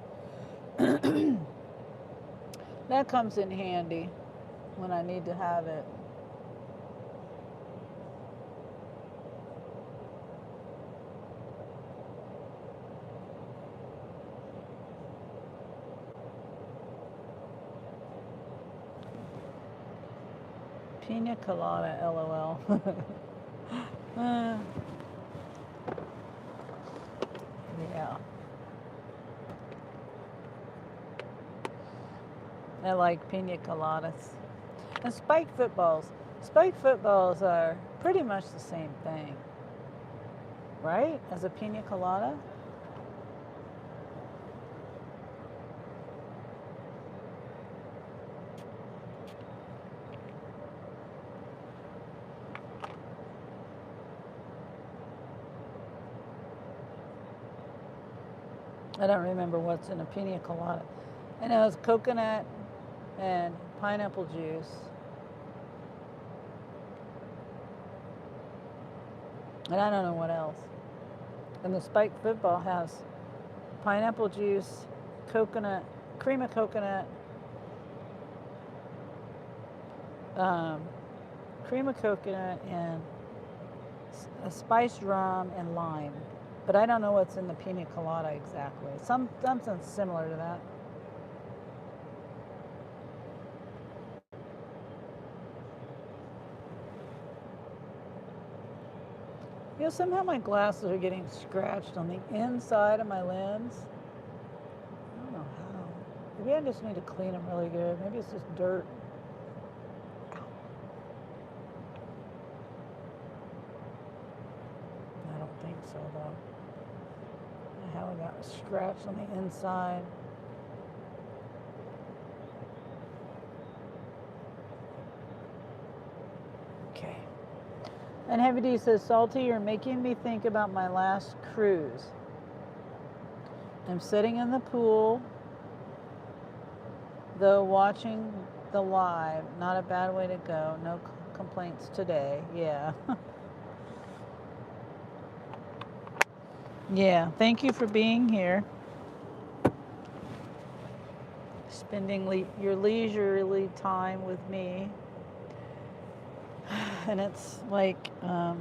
A: That comes in handy when I need to have it. Pina colada, LOL. uh, yeah. I like pina coladas. And spiked footballs. Spiked footballs are pretty much the same thing, right? As a pina colada. I don't remember what's in a pina colada. I know it's coconut and pineapple juice. And I don't know what else. And the spiked football has pineapple juice, coconut, cream of coconut, um, cream of coconut, and a spiced rum and lime. But I don't know what's in the pina colada exactly. Something similar to that. You know, somehow my glasses are getting scratched on the inside of my lens. I don't know how. Maybe I just need to clean them really good. Maybe it's just dirt. I don't think so, though. How I got a scratch on the inside. Okay. And Heavy D says, Salty, you're making me think about my last cruise. I'm sitting in the pool, though, watching the live. Not a bad way to go. No complaints today. Yeah. Yeah. Thank you for being here. spending your leisurely time with me. And it's like, oh,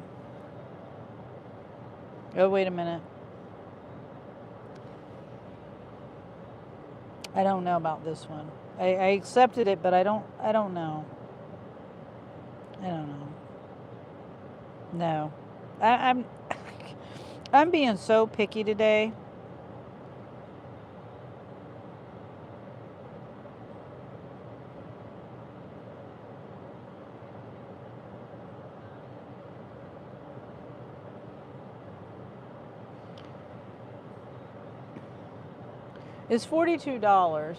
A: wait a minute. I don't know about this one. I accepted it, but I don't know. I don't know. No. I'm I'm being so picky today. It's $42,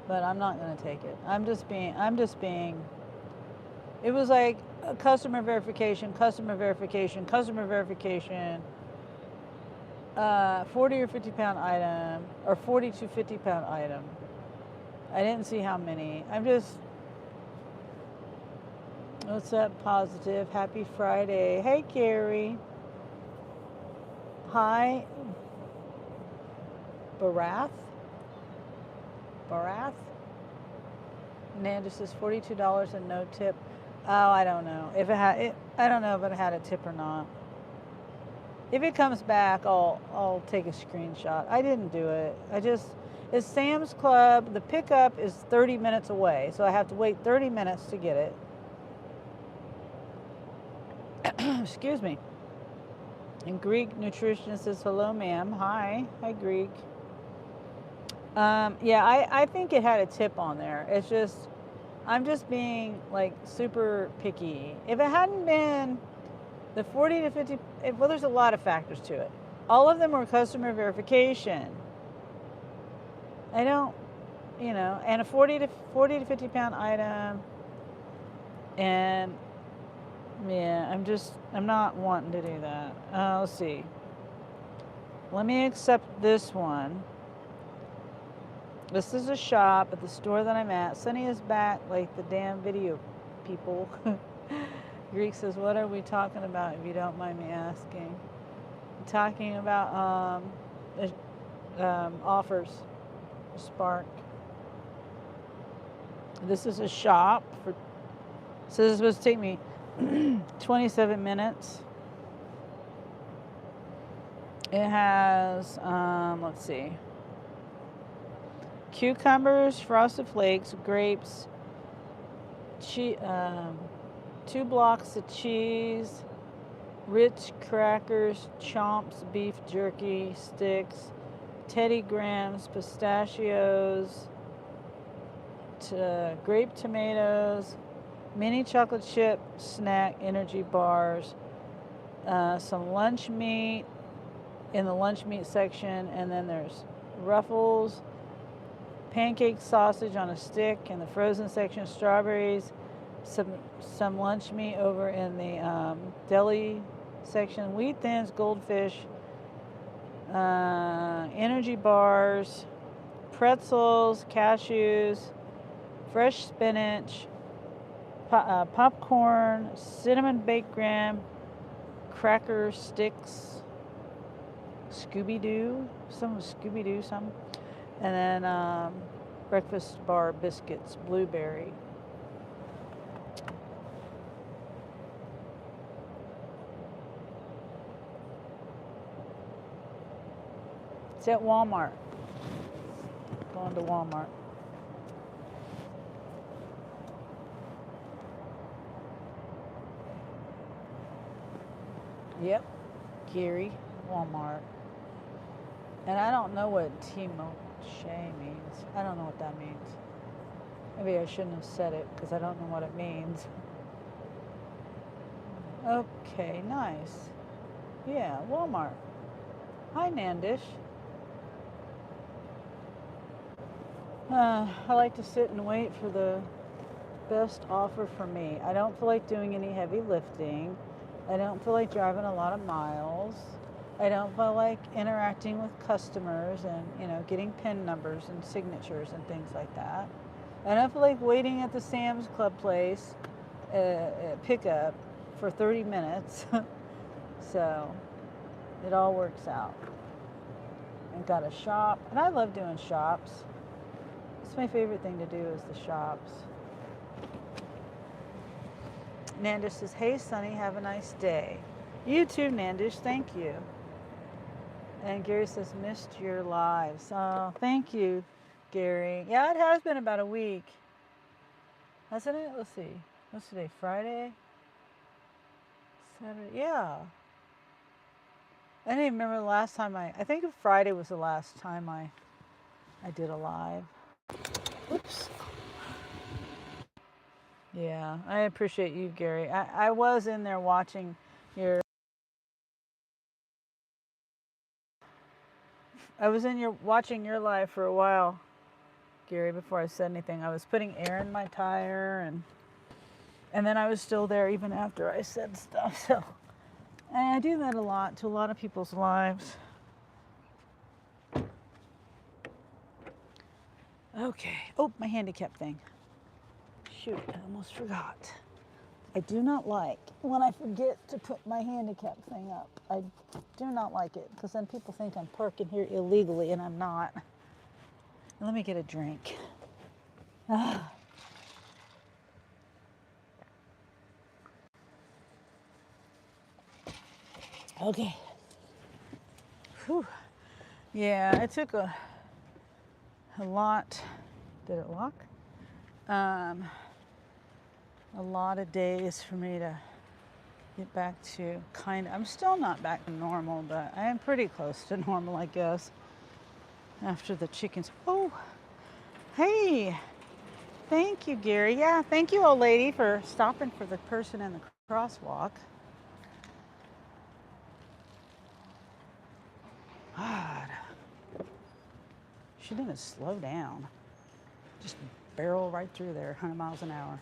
A: but I'm not going to take it. I'm just being, it was like a customer verification, 40 or 50 pound item, or 40 to 50 pound item. I didn't see how many. What's up, Positive? Happy Friday. Hey, Carrie. Hi, Barath. Nanda says $42 and no tip. Oh, I don't know if I don't know if it had a tip or not. If it comes back, I'll take a screenshot. I didn't do it. It's Sam's Club. The pickup is 30 minutes away, so I have to wait 30 minutes to get it. Excuse me. And Greek nutritionist says hello, ma'am. Hi, Greek. Yeah, I think it had a tip on there. It's just, I'm just being like super picky. If it hadn't been the 40 to 50, well, there's a lot of factors to it. All of them were customer verification. I don't, and a 40 to 50 pound item. And yeah, I'm not wanting to do that. Let's see. Let me accept this one. This is a shop at the store that I'm at. Sunny is back like the damn video people. Greek says, what are we talking about, if you don't mind me asking? I'm talking about offers. Spark. This is a shop. So this is supposed to take me 27 minutes. It has, let's see. Cucumbers, frosted flakes, grapes, 2 blocks of cheese, Ritz crackers, chomps, beef jerky, sticks, Teddy Grahams, pistachios, grape tomatoes, mini chocolate chip snack energy bars, some lunch meat in the lunch meat section, and then there's Ruffles, pancake sausage on a stick in the frozen section, strawberries, some lunch meat over in the deli section, wheat thins, goldfish, energy bars, pretzels, cashews, fresh spinach, popcorn, cinnamon baked graham, cracker sticks, Scooby-Doo, some. And then breakfast bar biscuits, blueberry. It's at Walmart. Going to Walmart. Yep, Gary, Walmart. And I don't know what Timoche means. I don't know what that means. Maybe I shouldn't have said it because I don't know what it means. Okay, nice. Yeah, Walmart. Hi, Nandish. I like to sit and wait for the best offer for me. I don't feel like doing any heavy lifting. I don't feel like driving a lot of miles. I don't feel like interacting with customers and, getting PIN numbers and signatures and things like that. I don't feel like waiting at the Sam's Club place pickup for 30 minutes. So it all works out. I got a shop, and I love doing shops. It's my favorite thing to do is the shops. Nandish says, hey, Sunny, have a nice day. You too, Nandish. Thank you. And Gary says, missed your lives. Oh, thank you, Gary. Yeah, it has been about a week. Hasn't it? Let's see. What's today? Friday? Saturday? Yeah. I didn't even remember the last time I think Friday was the last time I did a live. Oops. Yeah, I appreciate you, Gary. I was in there watching your... I was watching your live for a while, Gary, before I said anything. I was putting air in my tire, and then I was still there even after I said stuff. So and I do that a lot to a lot of people's lives. Okay. Oh, my handicap thing. Shoot, I almost forgot. I do not like when I forget to put my handicap thing up. I do not like it because then people think I'm parking here illegally and I'm not. Let me get a drink. Okay. Whew. Yeah, it took a lot. Did it lock? A lot of days for me to get back to I'm still not back to normal, but I am pretty close to normal, I guess, after the chickens. Oh, hey, thank you, Gary. Yeah, thank you, old lady, for stopping for the person in the crosswalk. God, she didn't slow down. Just barrel right through there, 100 miles an hour.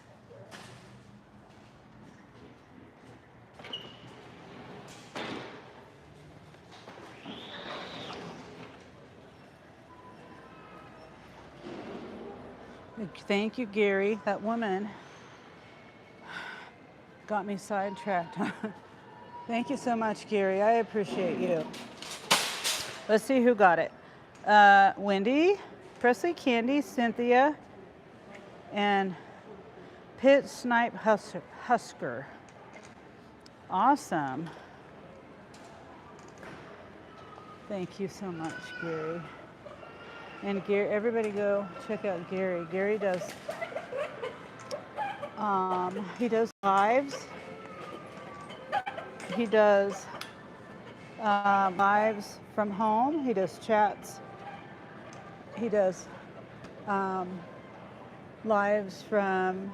A: Thank you, Gary. That woman got me sidetracked. Thank you so much, Gary. I appreciate you. Let's see who got it. Wendy, Presley Candy, Cynthia, and Pit Snipe Husker. Awesome. Thank you so much, Gary. And Gary, everybody go check out Gary. Gary does, he does lives. He does lives from home. He does chats. He does lives from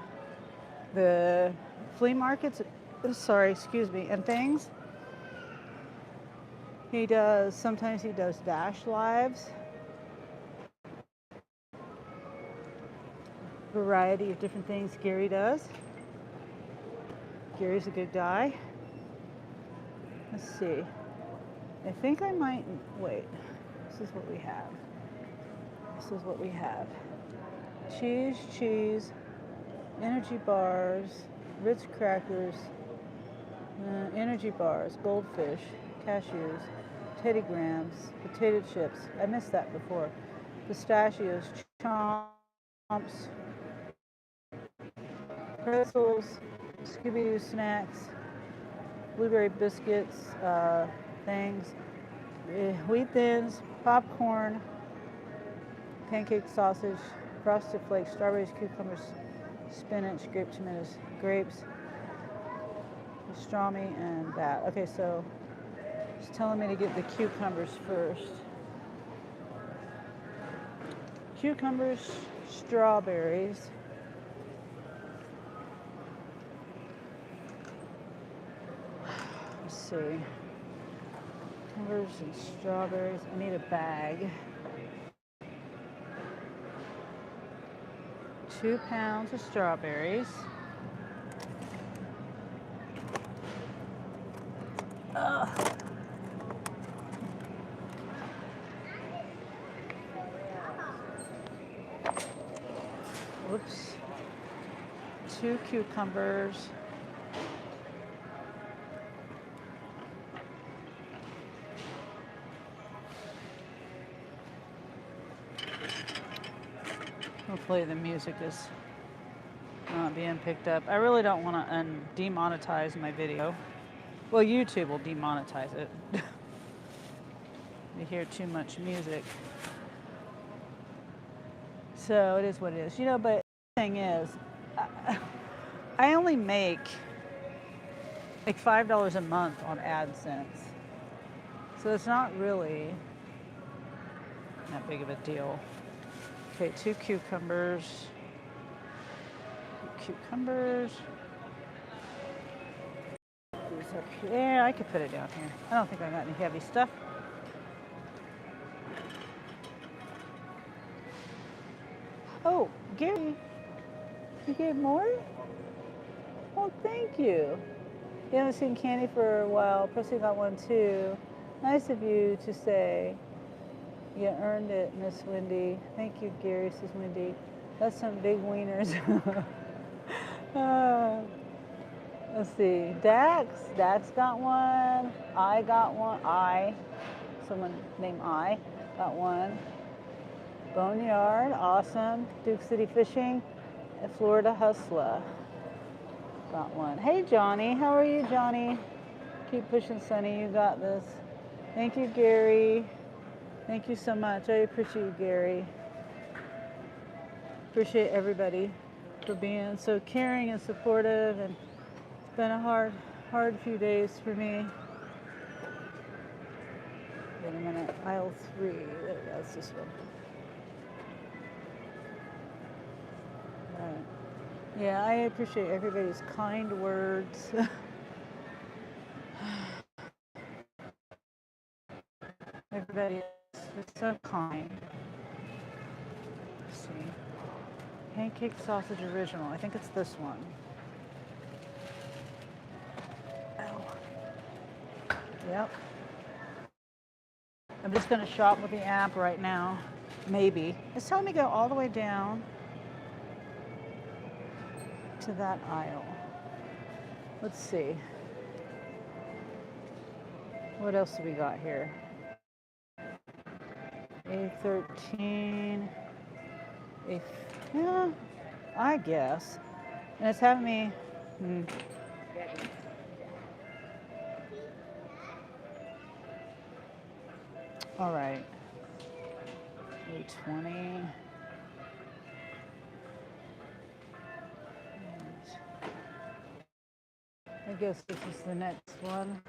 A: the flea markets. And things. Sometimes he does dash lives. Variety of different things Gary does. Gary's a good guy. Let's see. I think I might, wait. This is what we have. Cheese, energy bars, Ritz crackers, energy bars, goldfish, cashews, Teddy Grahams, potato chips. I missed that before. Pistachios, chomps, pretzels, Scooby-Doo snacks, blueberry biscuits, things, wheat thins, popcorn, pancake sausage, frosted flakes, strawberries, cucumbers, spinach, grape tomatoes, grapes, pastrami, and that. Okay, so it's telling me to get the cucumbers first. Cucumbers, strawberries. Let's see. Cucumbers and strawberries. I need a bag. 2 pounds of strawberries. Whoops. 2 cucumbers. Hopefully the music is not being picked up. I really don't want to demonetize my video. Well, YouTube will demonetize it. You hear too much music. So it is what it is. You know, but the thing is, I only make like $5 a month on AdSense. So it's not really that big of a deal. Okay, 2 cucumbers. Cucumbers. Yeah, I could put it down here. I don't think I got any heavy stuff. Oh, Gary, you gave more? Oh, thank you. You haven't seen candy for a while. Presley got one too. Nice of you to say. You earned it, Miss Wendy. Thank you, Gary, says Wendy. That's some big wieners. Let's see. Dax got one. I got one. Someone named I got one. Boneyard, awesome. Duke City Fishing, Florida Hustler got one. Hey, Johnny. How are you, Johnny? Keep pushing, Sunny. You got this. Thank you, Gary. Thank you so much. I appreciate you, Gary. Appreciate everybody for being so caring and supportive, and it's been a hard few days for me. Wait a minute, aisle 3, that's this one. Right. Yeah, I appreciate everybody's kind words. Everybody is so kind. Let's see. Pancake sausage original. I think it's this one. Ow. Yep. I'm just going to shop with the app right now. Maybe. It's telling me to go all the way down to that aisle. Let's see. What else do we got here? A13. Yeah, I guess. And it's having me. All right. A20. I guess this is the next one.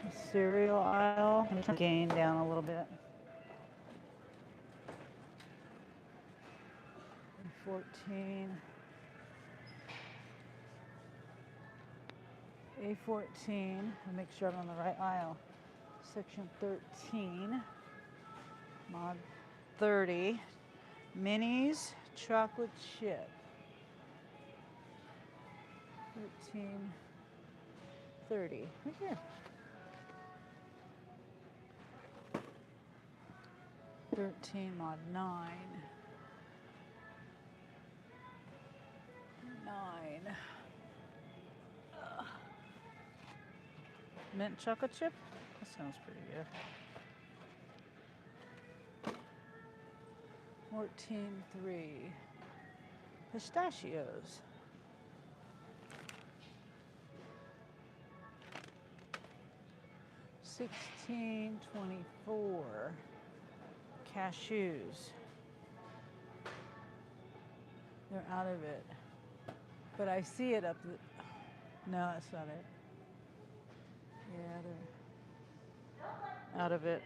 A: The cereal aisle. I'm just gain down a little bit. 14. A14. I'll make sure I'm on the right aisle. Section 13. Mod 30. Minis chocolate chip. 1330. Right here. 13 mod 9. 9. Mint chocolate chip? That sounds pretty good. 14.3. Pistachios. 16.24. Cashews. They're out of it. But I see it up. No, that's not it. Yeah, they're out of it.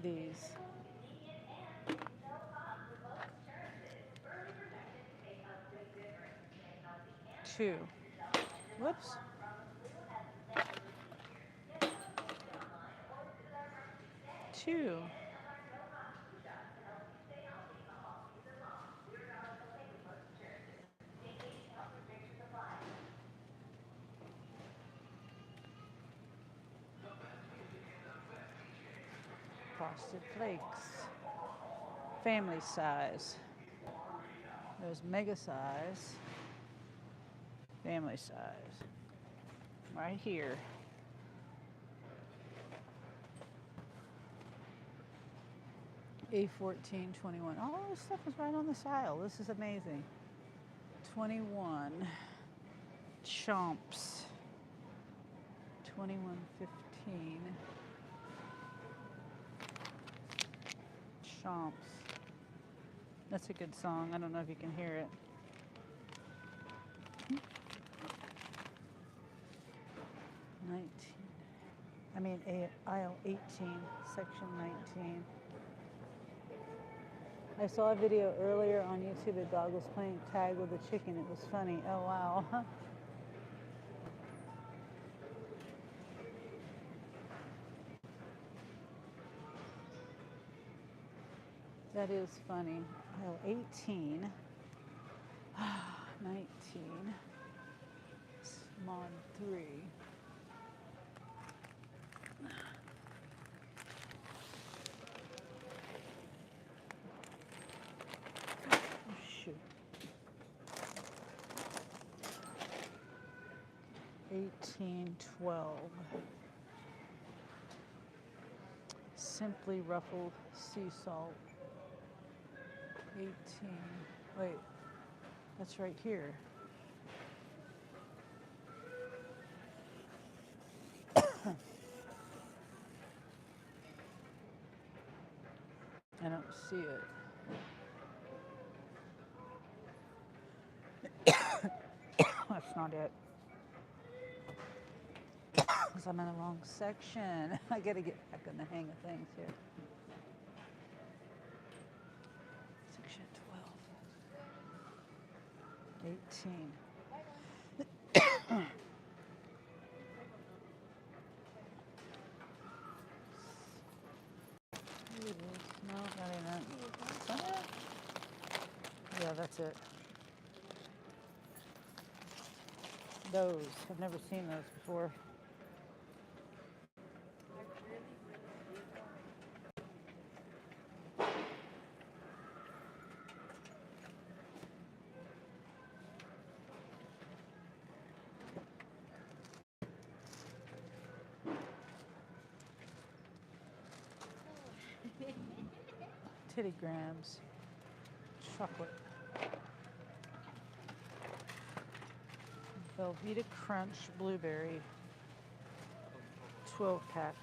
A: These. Two. Whoops. Two. Frosted Flakes. Family size. There's mega size. Family size. Right here. A1421. All this stuff is right on this aisle. This is amazing. 21. Chomps. 2115. Chomps. That's a good song. I don't know if you can hear it. 19. Aisle 18, section 19. I saw a video earlier on YouTube. A dog was playing tag with a chicken. It was funny. Oh, wow. That is funny. Aisle 18. 19. Mod 3. Shoot. 1812. Simply ruffled sea salt. 18. Wait, that's right here. I don't see it. That's not it. Because I'm in the wrong section. I gotta get back in the hang of things here. Section 12. 18. No, that ain't it. Is that it? Yeah, that's it. Those. I've never seen those before. Titty grams. Chocolate. Velveeta Crunch Blueberry. 12 pack.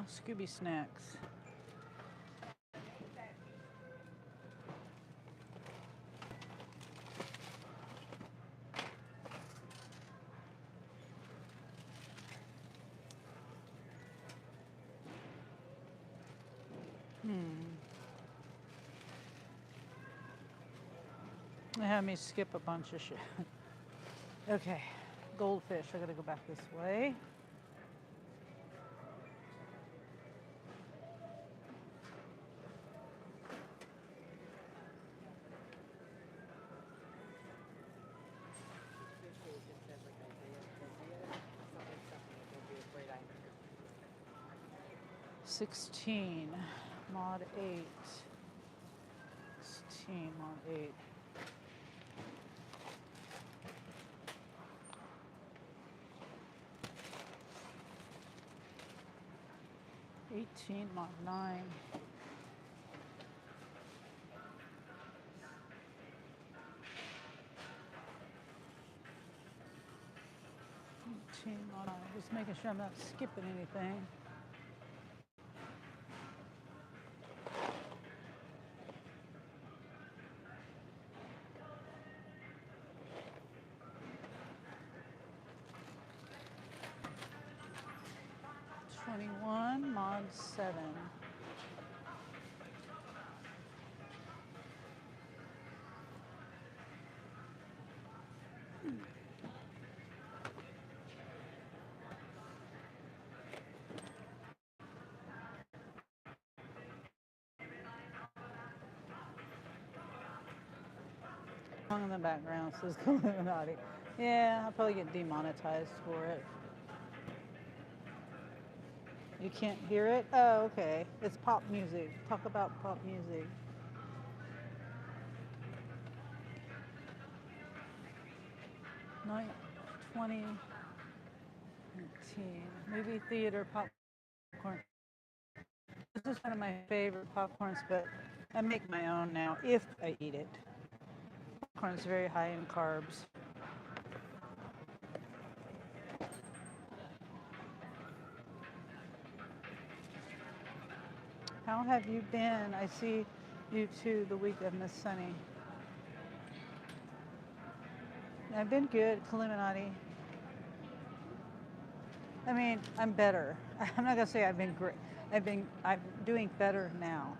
A: Scooby Snacks. They had me skip a bunch of shit. Okay, goldfish. I gotta go back this way. $16, mod 8. 16, mod 8. $18, mod 9. Just making sure I'm not skipping anything. $21, mod 7. In the background says Illuminati. Yeah, I'll probably get demonetized for it. You can't hear it? Oh, okay. It's pop music. Talk about pop music. 2019. Movie theater popcorn. This is one of my favorite popcorns, but I make my own now if I eat it. Popcorn is very high in carbs. How have you been? I see you too the week of Miss Sunny. I've been good, Illuminati. I mean, I'm better. I'm not gonna say I've been great. I'm doing better now.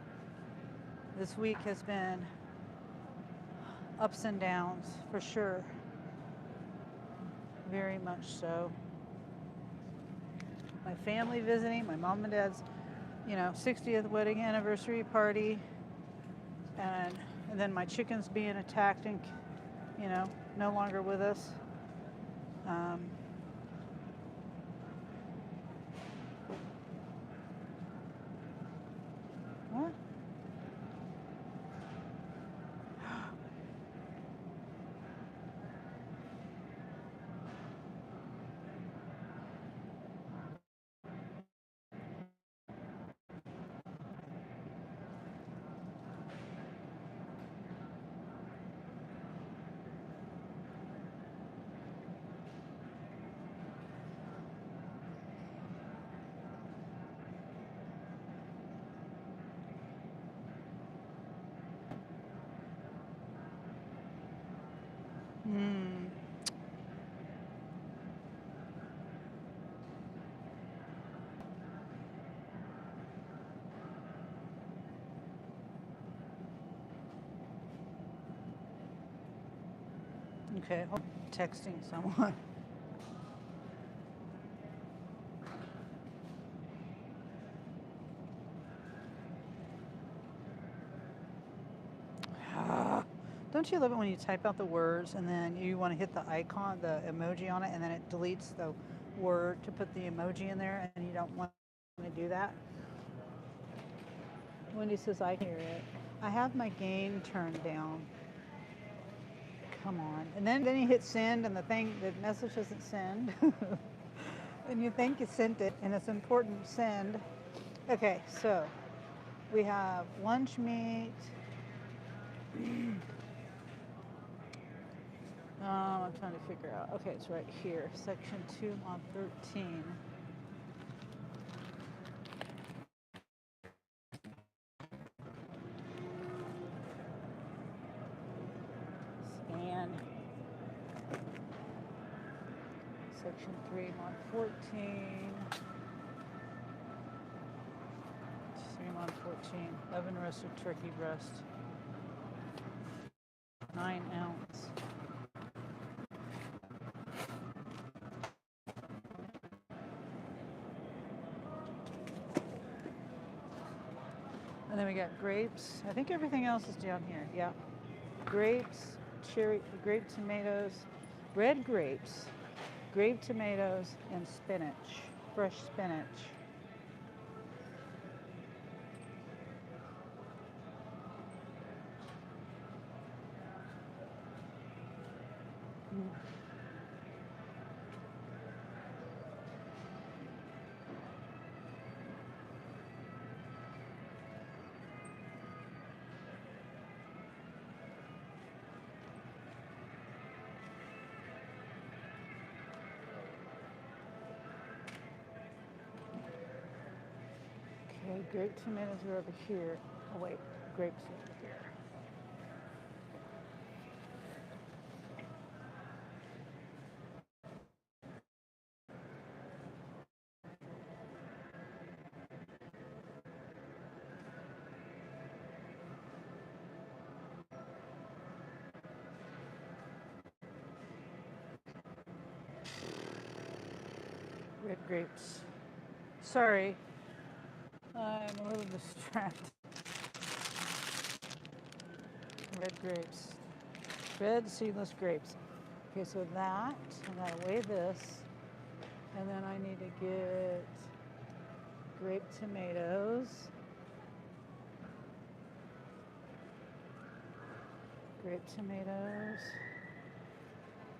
A: This week has been ups and downs for sure. Very much so. My family visiting, my mom and dad's, 60th wedding anniversary party, and then my chickens being attacked and, no longer with us. What? Hmm. Okay, I'm texting someone. Don't you love it when you type out the words and then you want to hit the icon, the emoji on it, and then it deletes the word to put the emoji in there, and you don't want to do that? Wendy says, I hear it. I have my gain turned down. Come on. And then you hit send, and the message doesn't send. And you think you sent it, and it's important to send. Okay, so we have lunch meat. I'm trying to figure out. Okay, it's right here. Section 2 on 13. Scan. Section 3 on 14. 3 on 14. Oven roasted turkey breast. 9 ounce. And then we got grapes. I think everything else is down here. Yeah. Grapes, grape tomatoes, red grapes, grape tomatoes, and spinach, fresh spinach. Okay, grape tomatoes are over here. Oh wait, grapes are over here. Red grapes. Sorry, I'm a little distracted. Red grapes. Red seedless grapes. Okay, so that, I gotta weigh this, and then I need to get Grape tomatoes. Grape tomatoes.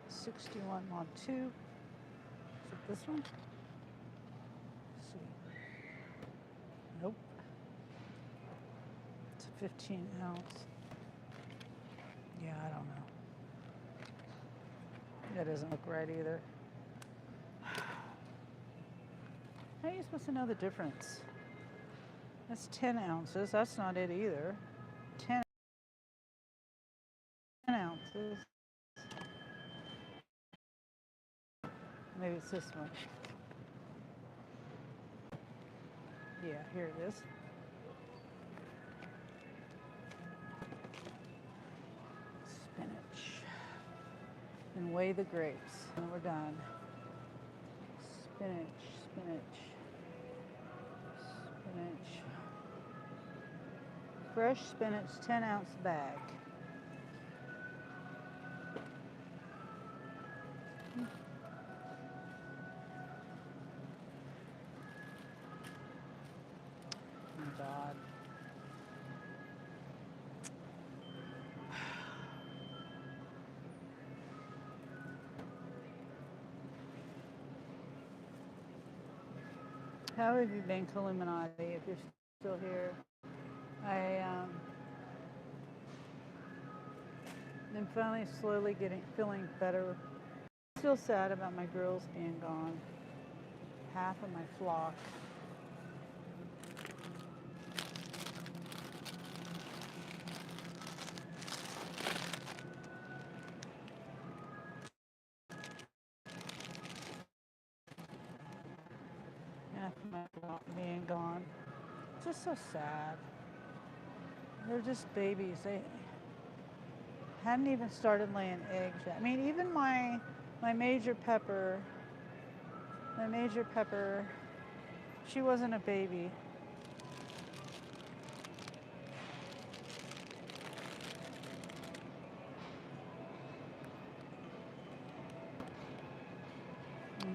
A: 61 mod 2. Is it this one? Let's see. Nope. It's a 15 ounce. Yeah, I don't know. That doesn't look right either. How are you supposed to know the difference? That's 10 ounces. That's not it either. 10 ounces. Maybe it's this one. Yeah, here it is. Spinach. And weigh the grapes. And we're done. Spinach, spinach, spinach. Fresh spinach, 10 ounce bag. Oh God. How have you been, Illuminati, if you're still here? I'm finally slowly feeling better. Still sad about my girls being gone. Half of my flock. Half of my flock being gone. It's just so sad. They're just babies. They hadn't even started laying eggs yet. I mean, even my Major Pepper, she wasn't a baby.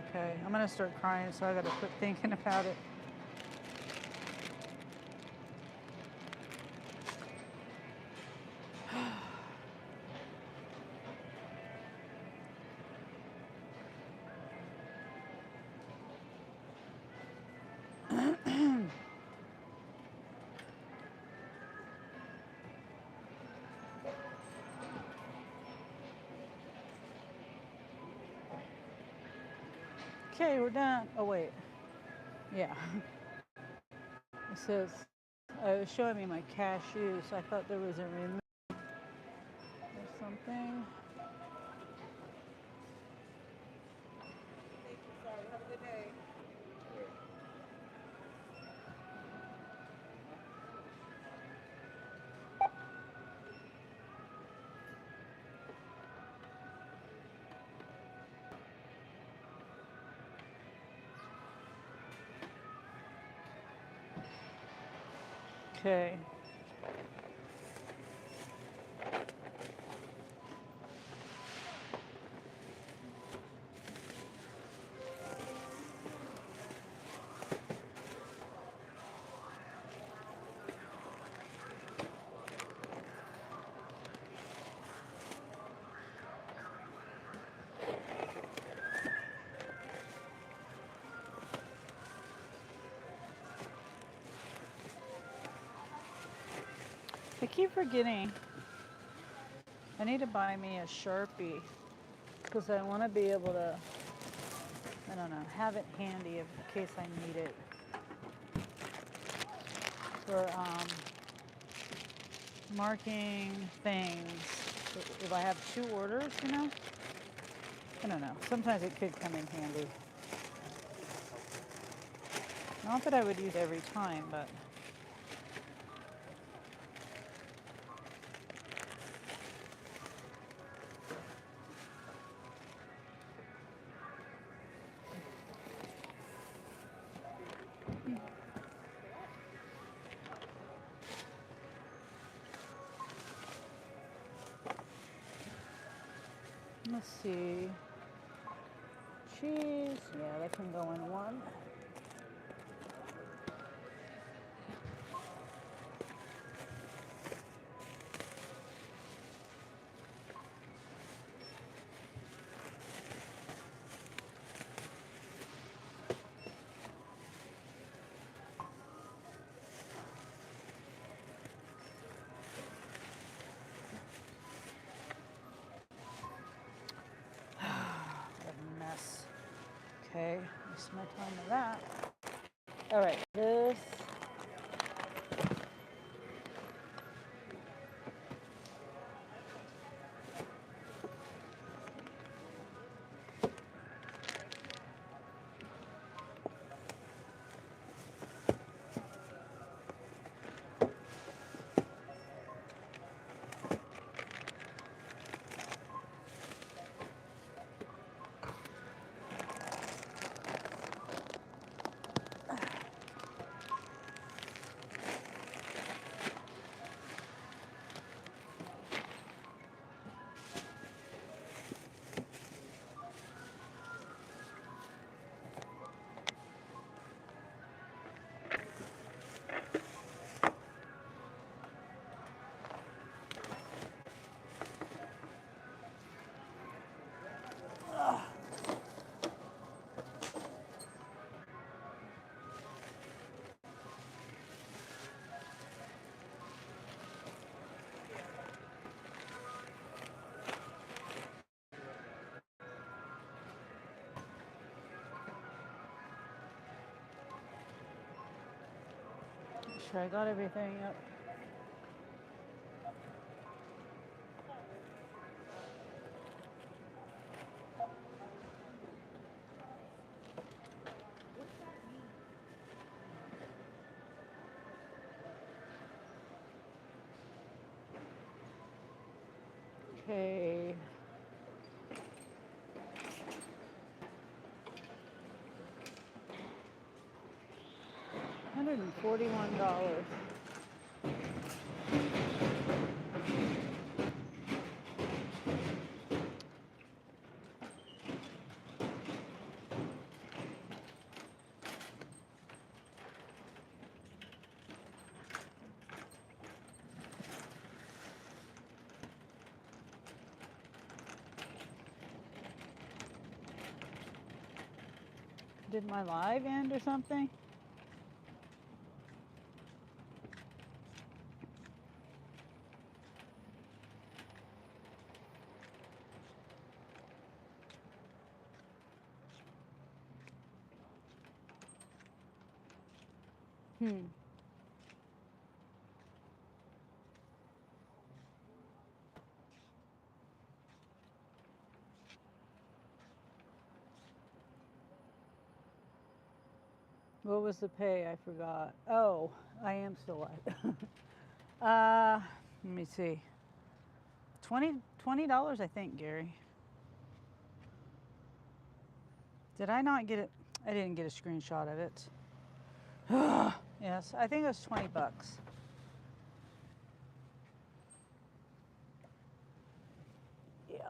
A: Okay, I'm gonna start crying, so I gotta quit thinking about it. Okay, we're done. Oh wait, yeah. It says, it was showing me my cashews, so I thought there was a remove or something. Thank you, sorry. Have a good day. Okay. I keep forgetting. I need to buy me a Sharpie because I want to be able to, I don't know, have it handy in case I need it for marking things. If I have 2 orders, you know? I don't know. Sometimes it could come in handy. Not that I would use every time, but let's see. Cheese, yeah, that can go in one. Okay, waste my time with that. All right, this. Sure, I got everything up. Okay. $141. Did my live end or something? What was the pay? I forgot. Oh, I am still live. Let me see. $20, I think, Gary. Did I not get it? I didn't get a screenshot of it. Yes, I think it was 20 bucks. Yeah.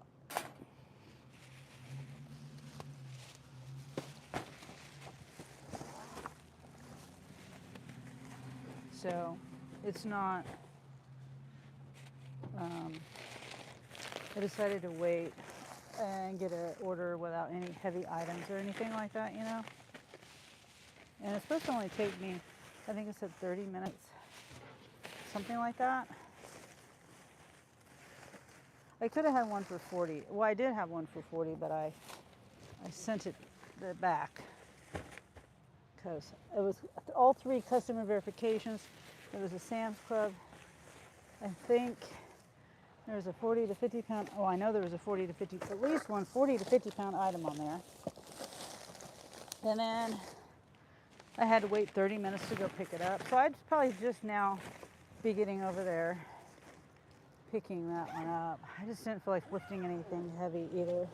A: So it's not, I decided to wait and get an order without any heavy items or anything like that, you know? And it's supposed to only take me, I think it said 30 minutes, something like that. I could have had one for 40. Well, I did have one for 40, but I sent it back because it was all 3 customer verifications. It was a Sam's Club. I think there was a 40 to 50 pound. Oh, I know there was a 40 to 50, at least one 40 to 50 pound item on there. And then I had to wait 30 minutes to go pick it up. So I'd probably just now be getting over there, picking that one up. I just didn't feel like lifting anything heavy either.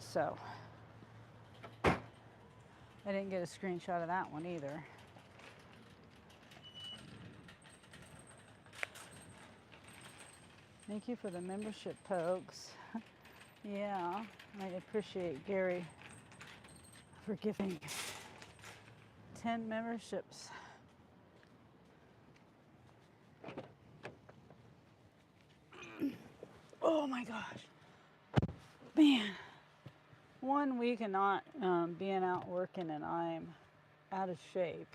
A: So I didn't get a screenshot of that one either. Thank you for the membership, folks. Yeah, I appreciate Gary for giving 10 memberships. Oh my gosh. Man, 1 week and not being out working and I'm out of shape.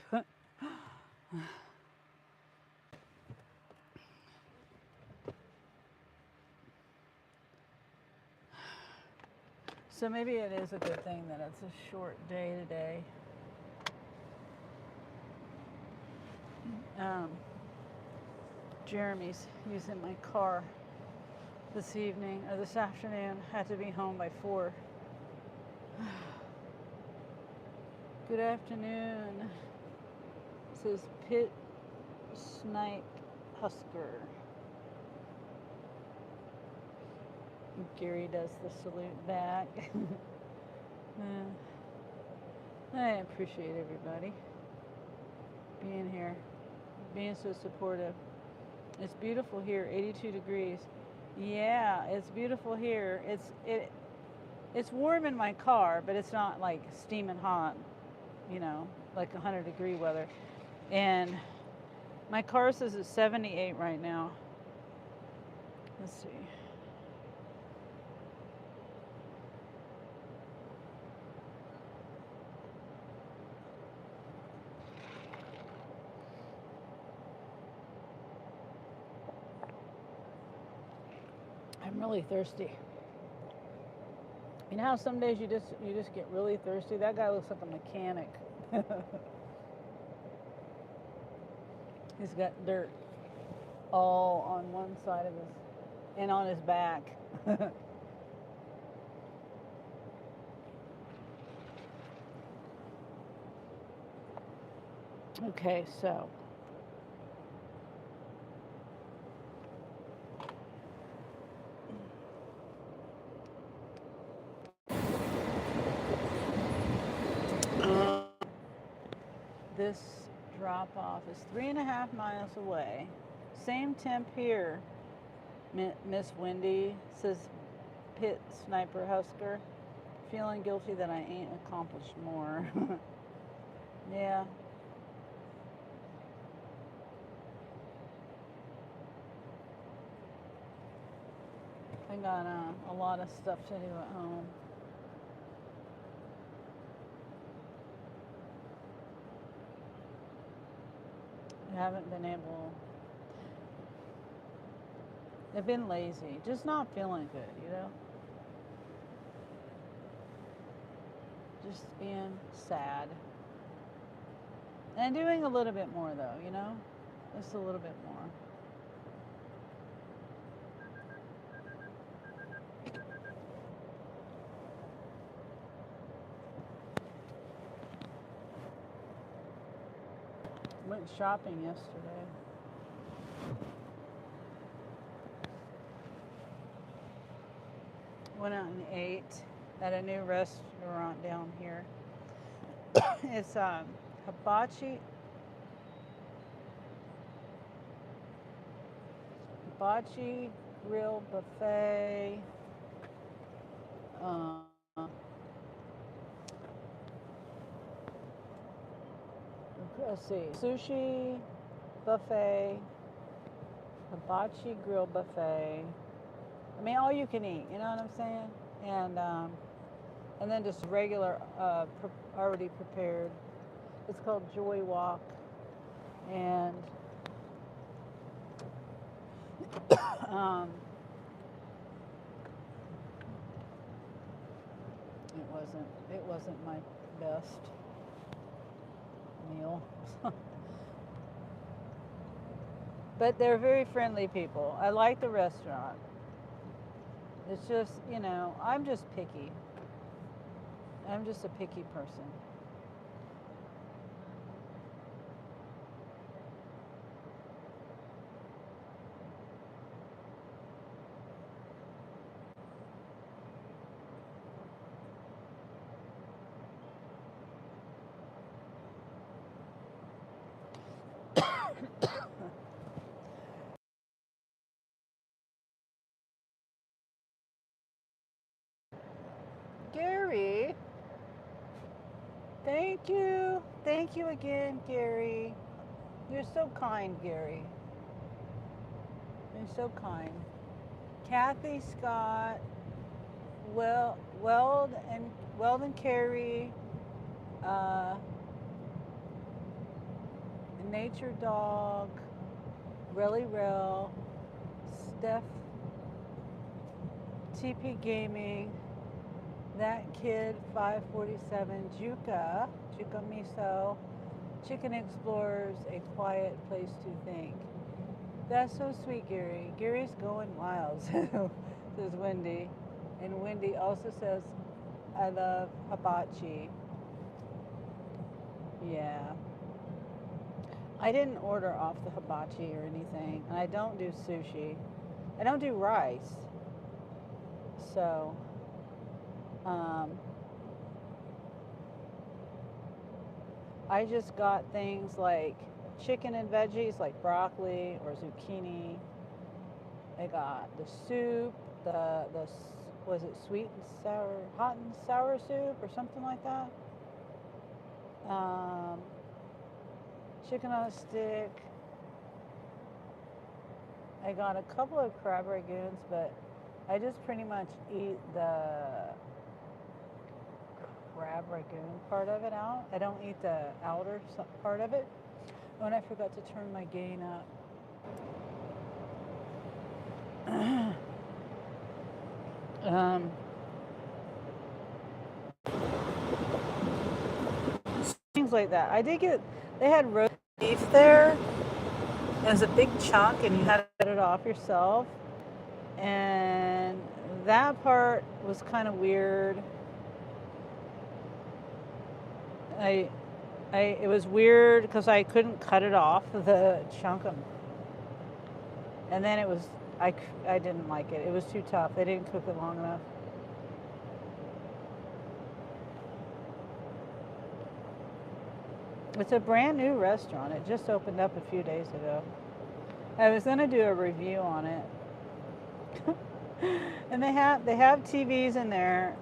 A: So maybe it is a good thing that it's a short day today. Jeremy's using my car this evening or this afternoon. Had to be home by 4. Good afternoon. It says Pit Snipe Husker. Gary does the salute back. I appreciate everybody being here, being so supportive. It's beautiful here, 82 degrees. Yeah, it's beautiful here. It's warm in my car, but it's not like steaming hot, like 100-degree weather. And my car says it's 78 right now. Let's see. I'm really thirsty. You know how some days you just get really thirsty? That guy looks like a mechanic. He's got dirt all on one side of his and on his back. Okay, so this drop off is 3.5 miles away. Same temp here. Miss Wendy says Pit Sniper Husker. Feeling guilty that I ain't accomplished more. Yeah. I got a lot of stuff to do at home. I haven't been able. I've been lazy, just not feeling good, Just being sad. And doing a little bit more though, Just a little bit more. Went shopping yesterday. Went out and ate at a new restaurant down here. It's hibachi grill buffet. Let's see, sushi buffet, hibachi grill buffet. I mean, all you can eat. You know what I'm saying? And then just regular, already prepared. It's called Joy Walk, and it wasn't my best meal. But they're very friendly people. I like the restaurant. It's just, I'm just picky. I'm just a picky person. Gary, thank you. Thank you again, Gary. You're so kind, Gary. You're so kind. Kathy, Scott, Weld and Carrie, Nature Dog, Relly Rel, Steph, TP Gaming, That Kid 547, Juka Miso, Chicken Explorers, a quiet place to think. That's so sweet, Gary. Gary's going wild, says Wendy. And Wendy also says, I love hibachi. Yeah. I didn't order off the hibachi or anything. And I don't do sushi. I don't do rice. So, I just got things like chicken and veggies, like broccoli or zucchini. I got the soup, the was it sweet and sour, hot and sour soup or something like that. Um, Chicken on a stick. I got a couple of crab ragoons, but I just pretty much eat the crab ragoon part of it out. I don't eat the outer part of it. Oh, and I forgot to turn my gain up. Things like that. I did get, they had roast beef there. It was a big chunk and you had to cut it off yourself. And that part was kind of weird. It was weird because I couldn't cut it off the chunk of, and then it was, I didn't like it. It was too tough. They didn't cook it long enough. It's a brand new restaurant. It just opened up a few days ago. I was going to do a review on it. And they have TVs in there.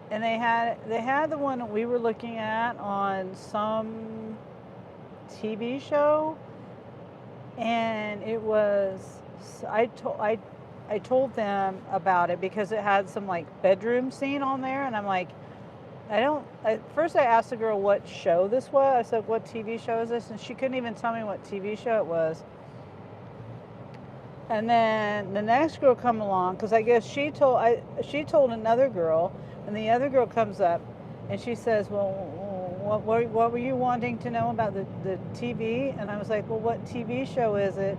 A: And they had the one we were looking at on some TV show, and it was, I told them about it because it had some like bedroom scene on there, and I'm like, at first I asked the girl what show this was. I said, what TV show is this? And she couldn't even tell me what TV show it was. And then the next girl come along, because I guess she told another girl, and the other girl comes up, and she says, well, what were you wanting to know about the TV? And I was like, well, what TV show is it?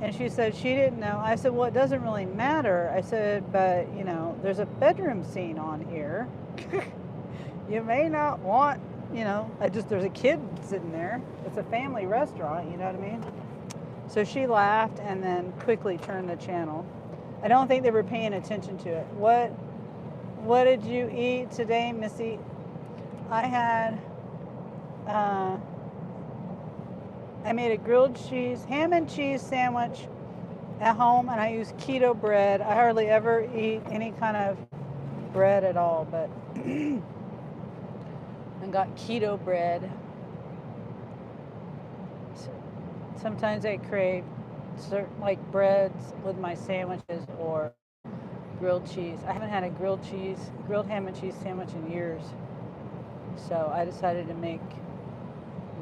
A: And she said she didn't know. I said, well, it doesn't really matter. I said, but, you know, there's a bedroom scene on here. You may not want, you know, there's a kid sitting there. It's a family restaurant, you know what I mean? So she laughed and then quickly turned the channel. I don't think they were paying attention to it. What did you eat today, Missy? I had, I made a grilled cheese, ham and cheese sandwich at home, and I use keto bread. I hardly ever eat any kind of bread at all, but I got keto bread. Sometimes I crave certain like breads with my sandwiches or grilled cheese. I haven't had a grilled ham and cheese sandwich in years. So I decided to make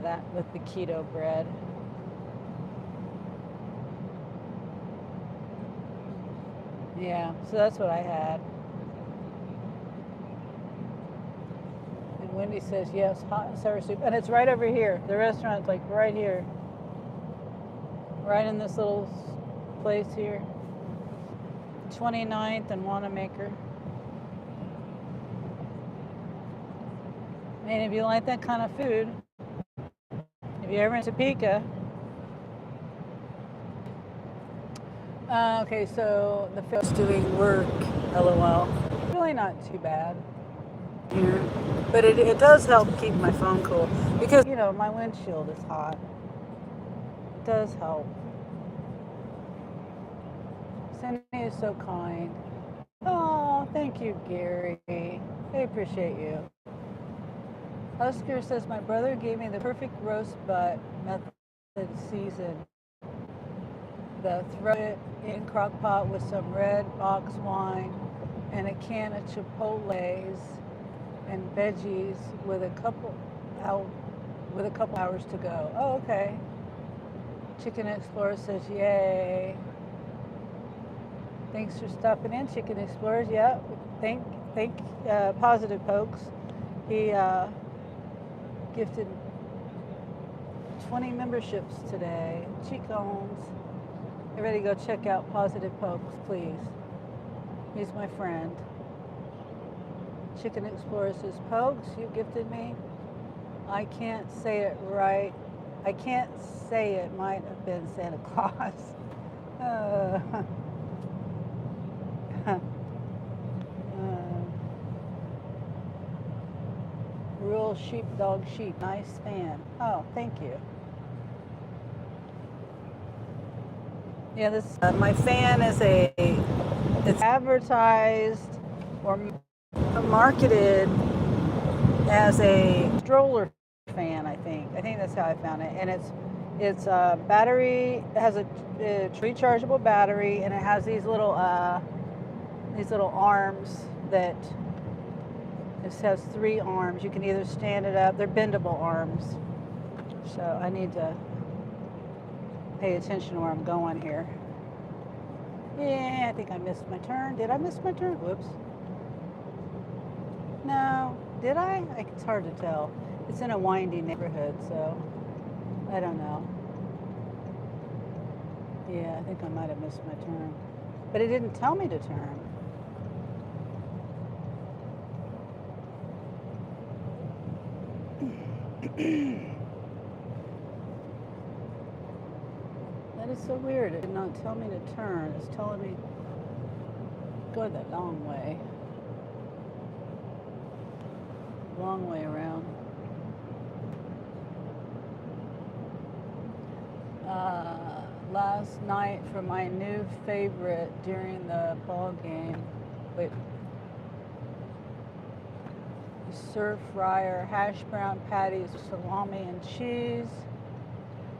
A: that with the keto bread. Yeah, so that's what I had. And Wendy says, yes, hot and sour soup. And it's right over here. The restaurant's like right here. Right in this little place here. 29th and Wanamaker. I mean, if you like that kind of food, if you're ever in Topeka. Okay, so the film's doing work, LOL. Really not too bad here, but it does help keep my phone cool because, you know, my windshield is hot. It does help. Cindy is so kind. Oh, thank you, Gary. I appreciate you. Oscar says, my brother gave me the perfect roast butt method season. Throw it in crock pot with some red box wine and a can of chipotles and veggies with a couple hours to go. Oh, okay. Chicken Explorer says, yay. Thanks for stopping in, Chicken Explorers. Yeah, thank Positive Pokes. He gifted 20 memberships today. Chicones. Everybody go check out Positive Pokes, please. He's my friend. Chicken Explorer says, Pokes, you gifted me. I can't say it right. I can't say it. Might have been Santa Claus. Real sheepdog sheep. Nice fan. Oh, thank you. Yeah, this my fan is it's advertised or marketed as a stroller fan. I think that's how I found it, and it's a battery. It has a rechargeable battery, and it has these little arms that. This has 3 arms. You can either stand it up. They're bendable arms. So I need to pay attention to where I'm going here. Yeah, I think I missed my turn. Did I miss my turn? Whoops. No. Did I? It's hard to tell. It's in a windy neighborhood, so I don't know. Yeah, I think I might have missed my turn. But it didn't tell me to turn. That is so weird. It did not tell me to turn. It's telling me go the long way. Long way around. Last night for my new favorite during the ball game. Wait. Stir fryer, hash brown patties, salami and cheese.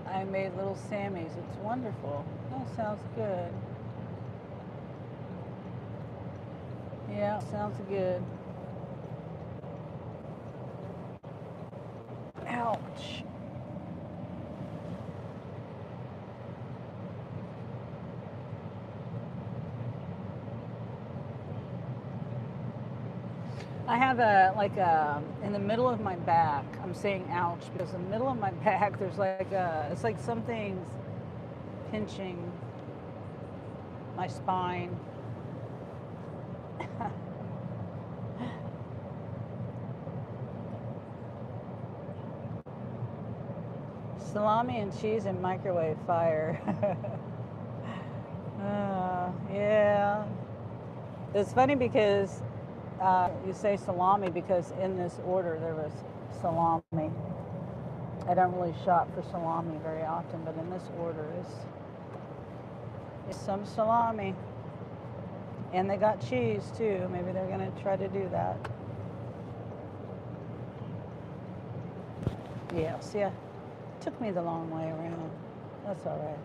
A: I made little Sammys. It's wonderful. That sounds good. Yeah, sounds good. Ouch. I have in the middle of my back, I'm saying ouch because in the middle of my back there's it's like something's pinching my spine. Salami and cheese in microwave fire. Yeah. It's funny because you say salami because in this order there was salami. I don't really shop for salami very often, but in this order is some salami. And they got cheese too. Maybe they're going to try to do that. Yeah, see, it took me the long way around. That's all right.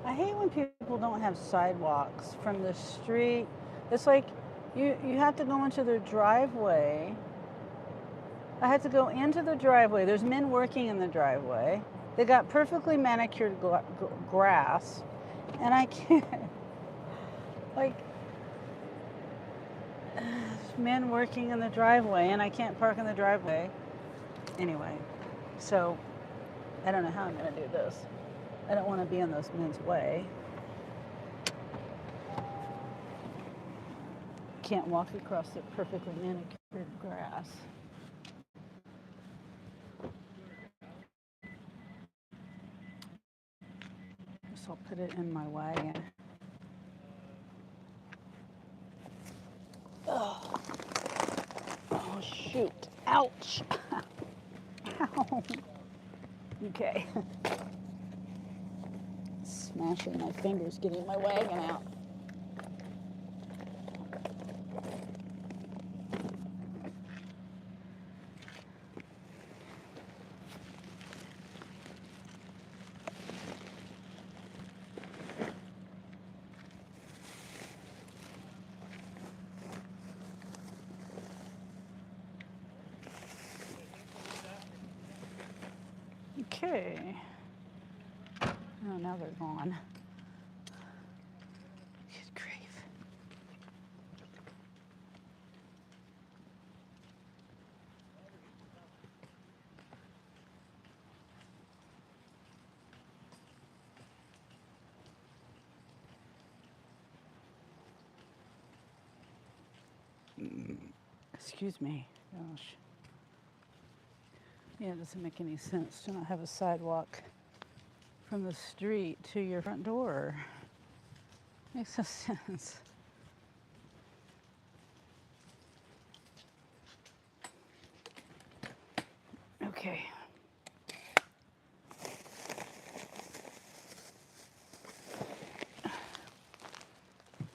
A: I hate when people don't have sidewalks from the street. It's like you have to go into their driveway. I had to go into the driveway. There's men working in the driveway. They got perfectly manicured grass, and I can't. Like, there's men working in the driveway, and I can't park in the driveway. Anyway, so I don't know how I'm going to do this. I don't want to be in those men's way. Can't walk across the perfectly manicured grass. So I'll put it in my wagon. Oh, oh shoot. Ouch. Ow. Okay. Smashing my fingers, getting my wagon out. Okay. Oh, now they're gone. Good grief. Excuse me. Gosh. Yeah, it doesn't make any sense to not have a sidewalk from the street to your front door. Makes no sense. Okay.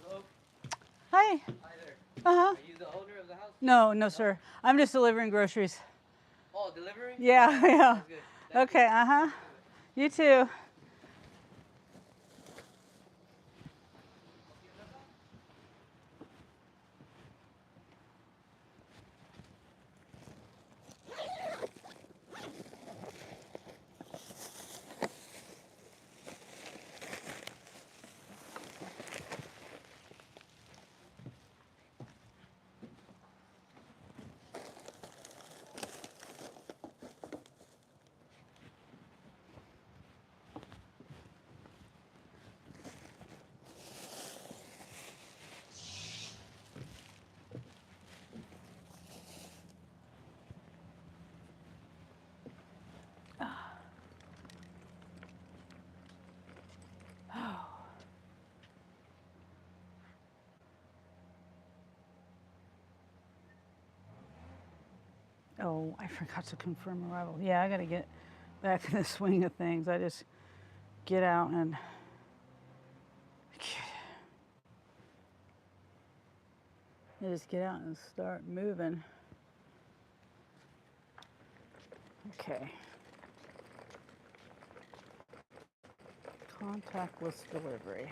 B: Hello?
A: Hi.
B: Hi there.
A: Uh-huh.
B: Are you the owner of the house?
A: No, sir. I'm just delivering groceries.
B: Oh, delivery?
A: Yeah,
B: Oh,
A: yeah.
B: That's good. Thank
A: Okay,
B: you.
A: uh-huh.
B: Do it.
A: You too. Oh, I forgot to confirm arrival. Yeah, I got to get back in the swing of things. I just get out and start moving. Okay. Contactless delivery.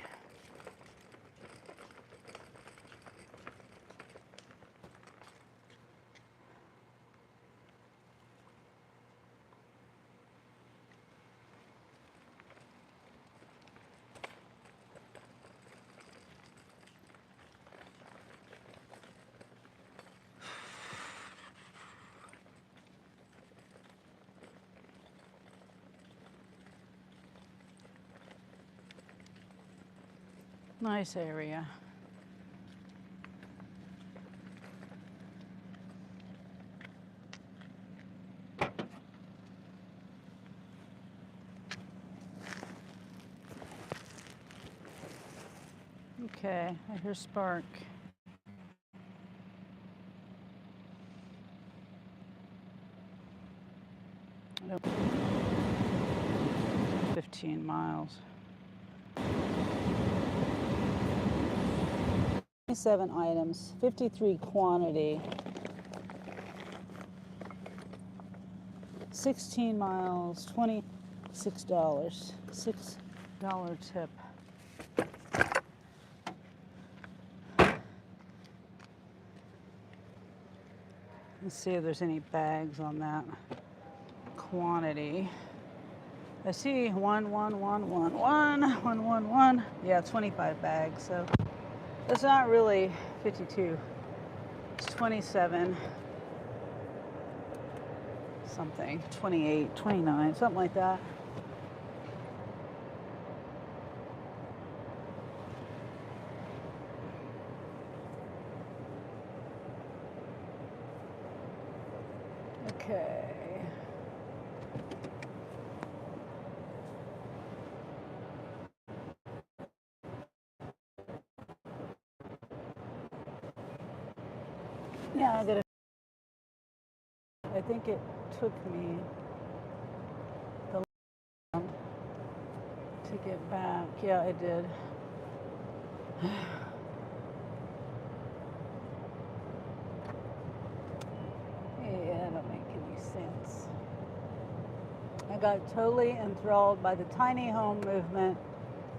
A: Nice area. Okay, I hear Spark. Nope. 15 miles. 27 items, 53 quantity. 16 miles, $26. $6 tip. Let's see if there's any bags on that quantity. I see 1. Yeah, 25 bags. So it's not really 52. It's 27 something, 28, 29, something like that. Okay. Yeah, I think it took me the long to get back. Yeah, it did. Yeah, that don't make any sense. I got totally enthralled by the tiny home movement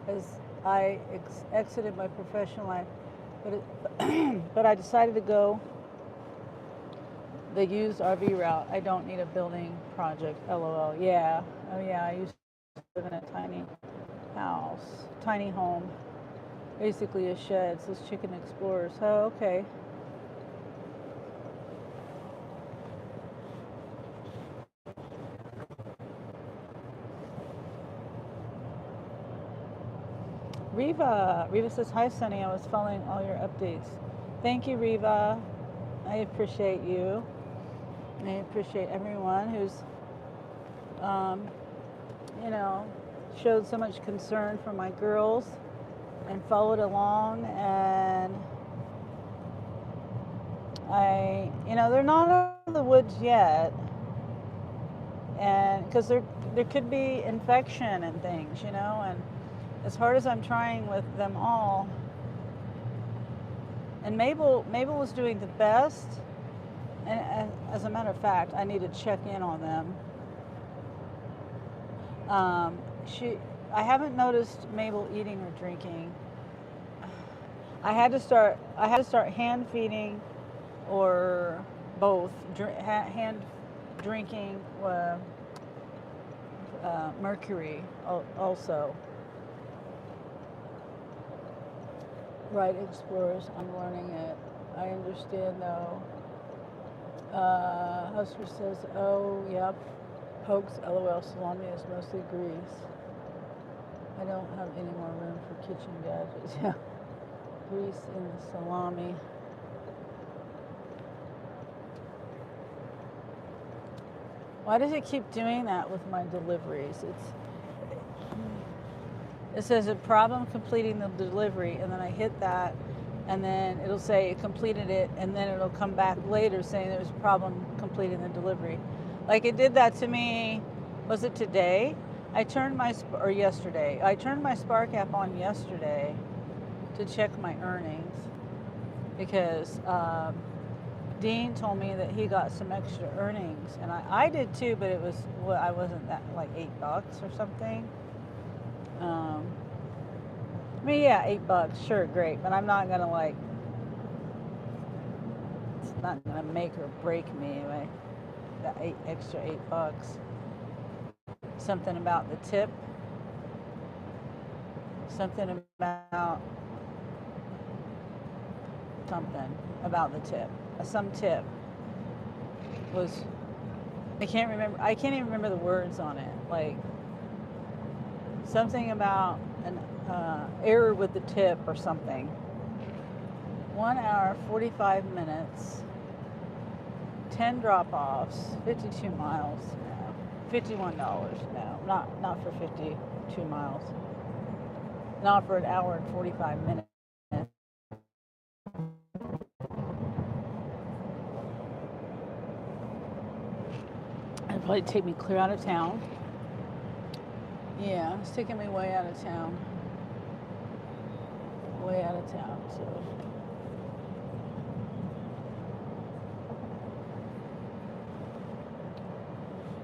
A: as I exited my professional life, but I decided to go the used RV route. I don't need a building project, LOL. Yeah, Oh yeah, I used to live in a tiny house, tiny home, basically a shed. It says Chicken Explorers. Oh, okay. Riva says, hi, Sunny. I was following all your updates. Thank you, Riva. I appreciate you. I appreciate everyone who's, um, you know, showed so much concern for my girls and followed along. And they're not out of the woods yet. And because there could be infection and things, and as hard as I'm trying with them all, and Mabel was doing the best. And as a matter of fact, I need to check in on them. I haven't noticed Mabel eating or drinking. I had to start hand feeding, or both, hand drinking mercury also. Right, Explorers, I'm learning it. I understand though. Husker says, oh, yep, pokes, LOL, salami is mostly grease. I don't have any more room for kitchen gadgets. Yeah, grease in the salami. Why does it keep doing that with my deliveries? It says a problem completing the delivery, and then I hit that, and then it'll say it completed it, and then it'll come back later saying there was a problem completing the delivery. Like it did that to me, was it today? Yesterday. I turned my Spark app on yesterday to check my earnings because Dean told me that he got some extra earnings, and I did too, but it was, I wasn't that, like $8 or something. Yeah, $8, sure, great, but I'm not gonna it's not gonna make or break me, like that extra $8. Something about the tip. Something about the tip. Some tip was, I can't even remember the words on it. Like something about an error with the tip or something. 1 hour, 45 minutes, 10 drop-offs, 52 miles, no. $51, no, not for 52 miles. Not for an hour and 45 minutes. It'd probably take me clear out of town. Yeah, it's taking me way out of town. Way out of town, so.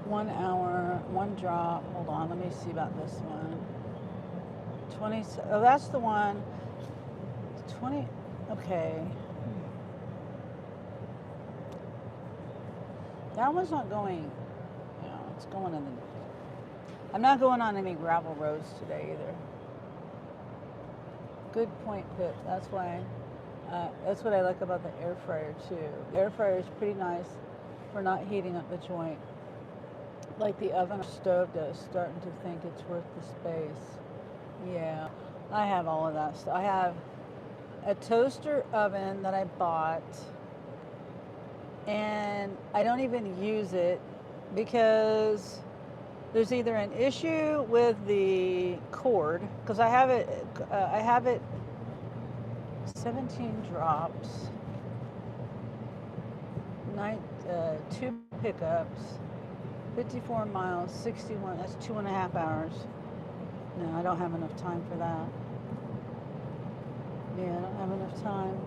A: 1 hour, 1 drop. Hold on, let me see about this one. 20, oh, that's the one. 20, okay. That one's not going, it's going in the, I'm not going on any gravel roads today either. Good point, Pip. That's why, that's what I like about the air fryer too. The air fryer is pretty nice for not heating up the joint like the oven or stove does. Starting to think it's worth the space. Yeah, I have all of that stuff. I have a toaster oven that I bought, and I don't even use it because there's either an issue with the cord, because I have it 17 drops, 2 pickups, 54 miles, 61, that's 2.5 hours. No, I don't have enough time for that. Yeah, I don't have enough time.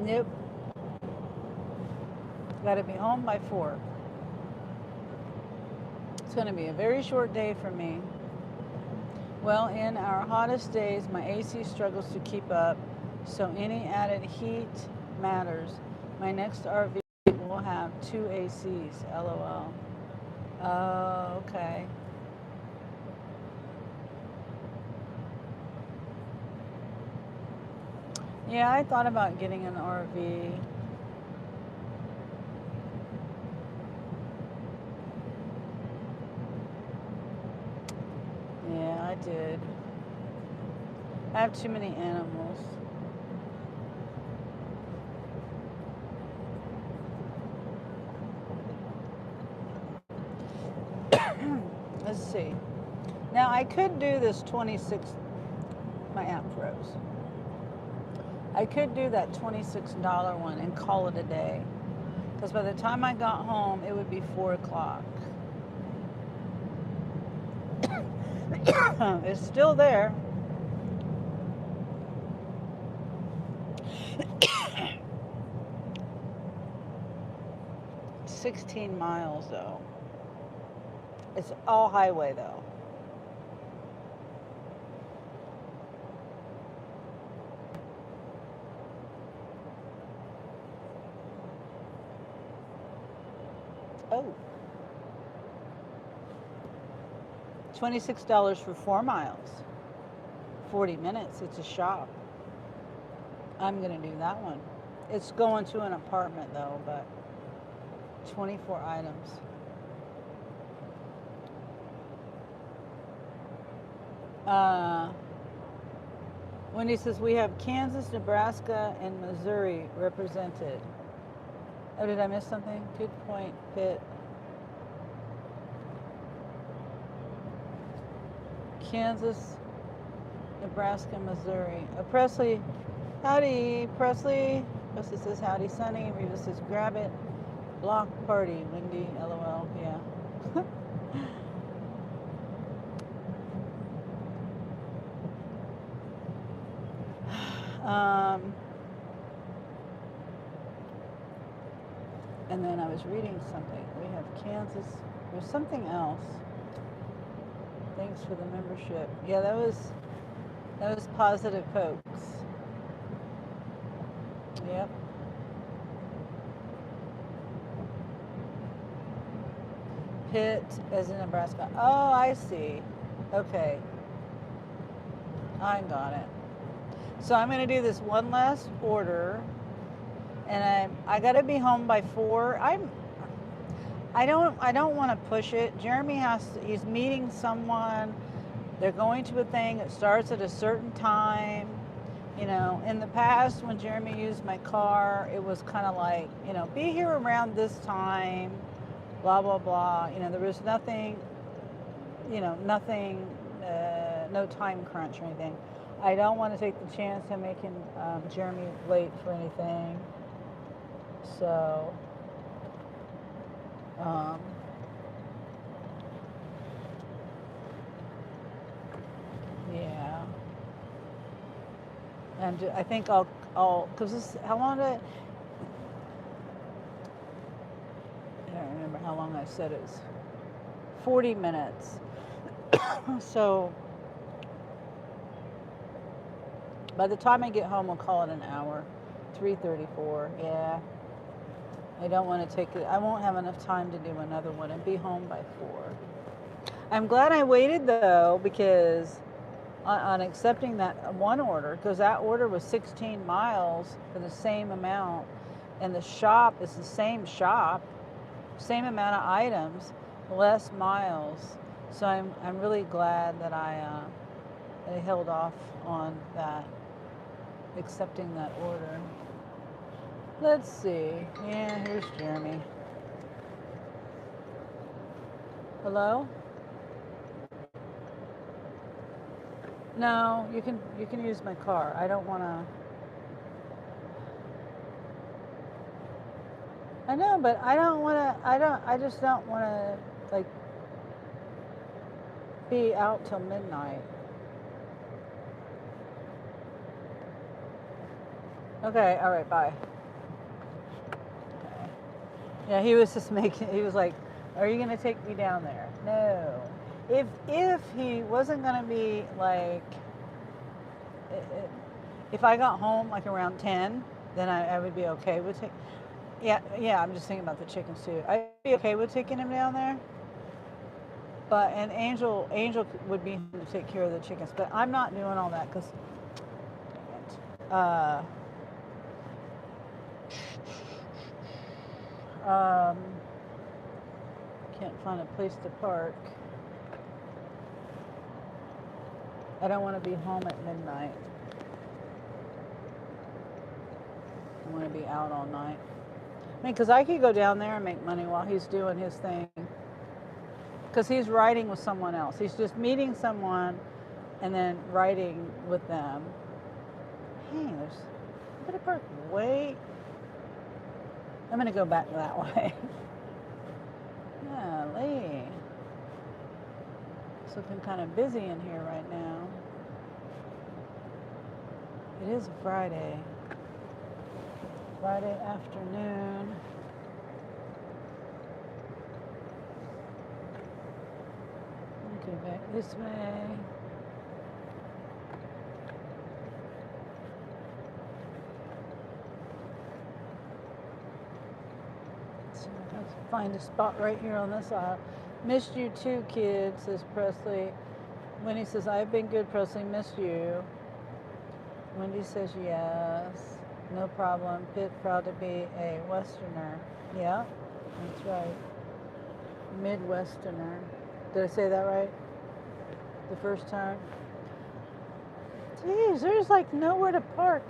A: Nope. Got to be home by 4. It's going to be a very short day for me. Well, in our hottest days, my AC struggles to keep up. So any added heat matters. My next RV will have 2 ACs. LOL. Oh, okay. Yeah, I thought about getting an RV. Yeah, I did. I have too many animals. Let's see. Now I could do this 26. My app froze. I could do that $26 one and call it a day. Because by the time I got home, it would be 4 o'clock. It's still there. $16 miles though. It's all highway though. Oh. $26 for 4 miles. 40 minutes. It's a shop. I'm going to do that one. It's going to an apartment though, but 24 items. Wendy says we have Kansas, Nebraska, and Missouri represented. Oh, did I miss something? Good point, Pitt. Kansas, Nebraska, Missouri. Presley, howdy, Presley. Presley says howdy, Sunny. Rita says grab it. Block party, Wendy, LOL, yeah. And then I was reading something. We have Kansas. There's something else. Thanks for the membership. Yeah, that was Positive Pokes. Yep. Pitt as in Nebraska. Oh, I see. Okay. I got it. So I'm going to do this one last order, and I got to be home by 4. I don't want to push it. Jeremy he's meeting someone. They're going to a thing. It starts at a certain time. You know, in the past when Jeremy used my car, it was kind of like, you know, be here around this time, blah, blah, blah. You know, there was nothing, no time crunch or anything. I don't want to take the chance of making Jeremy late for anything. So, yeah. And I think I'll, because this, how long did I don't remember how long I said it was. 40 minutes. So, by the time I get home, I'll call it an hour. 3:34, yeah. I don't want to take it. I won't have enough time to do another one and be home by 4. I'm glad I waited though, because on accepting that one order, because that order was 16 miles for the same amount, and the shop is the same shop, same amount of items, less miles. So I'm really glad that I held off on that, accepting that order. Let's see. Yeah, here's Jeremy. Hello? No, you can use my car. I don't want to. I know, but I don't want to. I just don't want to like be out till midnight. Okay, all right, bye. Okay. Yeah, he was just making. He was like, "Are you gonna take me down there?" No. If he wasn't gonna be like, If I got home like around 10, then I would be okay with taking. Yeah, I'm just thinking about the chickens too. I'd be okay with taking him down there. But and Angel would be home to take care of the chickens. But I'm not doing all that because uh, um, can't find a place to park. I don't want to be home at midnight. I want to be out all night. I mean, because I could go down there and make money while he's doing his thing. Because he's riding with someone else. He's just meeting someone and then riding with them. Hey, I better park way. I'm going to go back that way. Golly. It's looking kind of busy in here right now. It is a Friday. Friday afternoon. Okay, back this way. So let's find a spot right here on this aisle. Missed you too, kid, says Presley. Winnie says, I've been good, Presley, missed you. Wendy says yes. No problem. Pitt, proud to be a Westerner. Yeah, that's right. Midwesterner. Did I say that right? The first time? Jeez, there's like nowhere to park.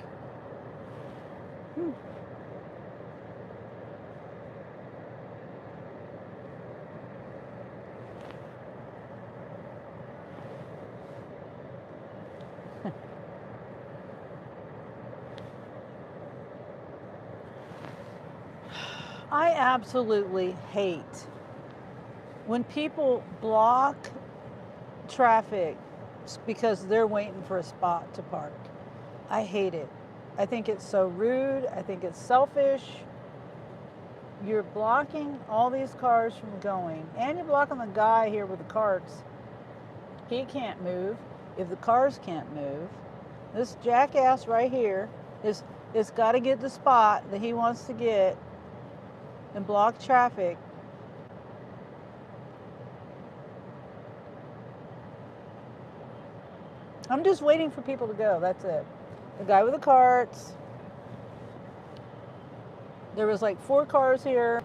A: I absolutely hate when people block traffic because they're waiting for a spot to park. I hate it. I think it's so rude. I think it's selfish. You're blocking all these cars from going, and you're blocking the guy here with the carts. He can't move if the cars can't move. This jackass right here is got to get the spot that he wants to get and block traffic. I'm just waiting for people to go. That's it. The guy with the carts. There was like 4 cars here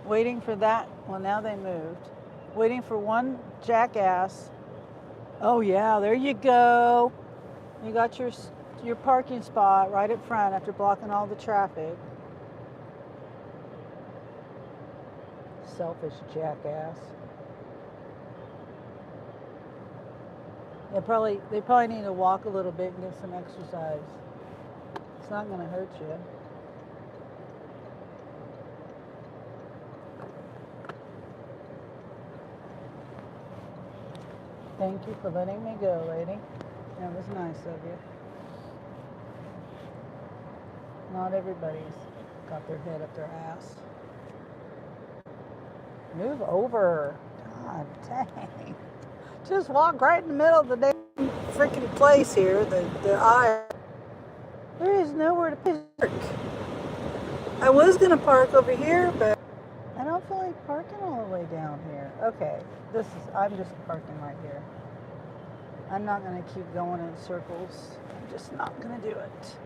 A: waiting for that. Well, now they moved. Waiting for one jackass. Oh yeah, there you go. You got your parking spot right up front after blocking all the traffic. Selfish jackass. They probably need to walk a little bit and get some exercise. It's not going to hurt you. Thank you for letting me go, lady. That was nice of you. Not everybody's got their head up their ass. Move over. God dang. Just walk right in the middle of the damn freaking place here, the aisle. There is nowhere to park. I was going to park over here, but I don't feel like parking all the way down here. Okay, I'm just parking right here. I'm not going to keep going in circles. I'm just not going to do it.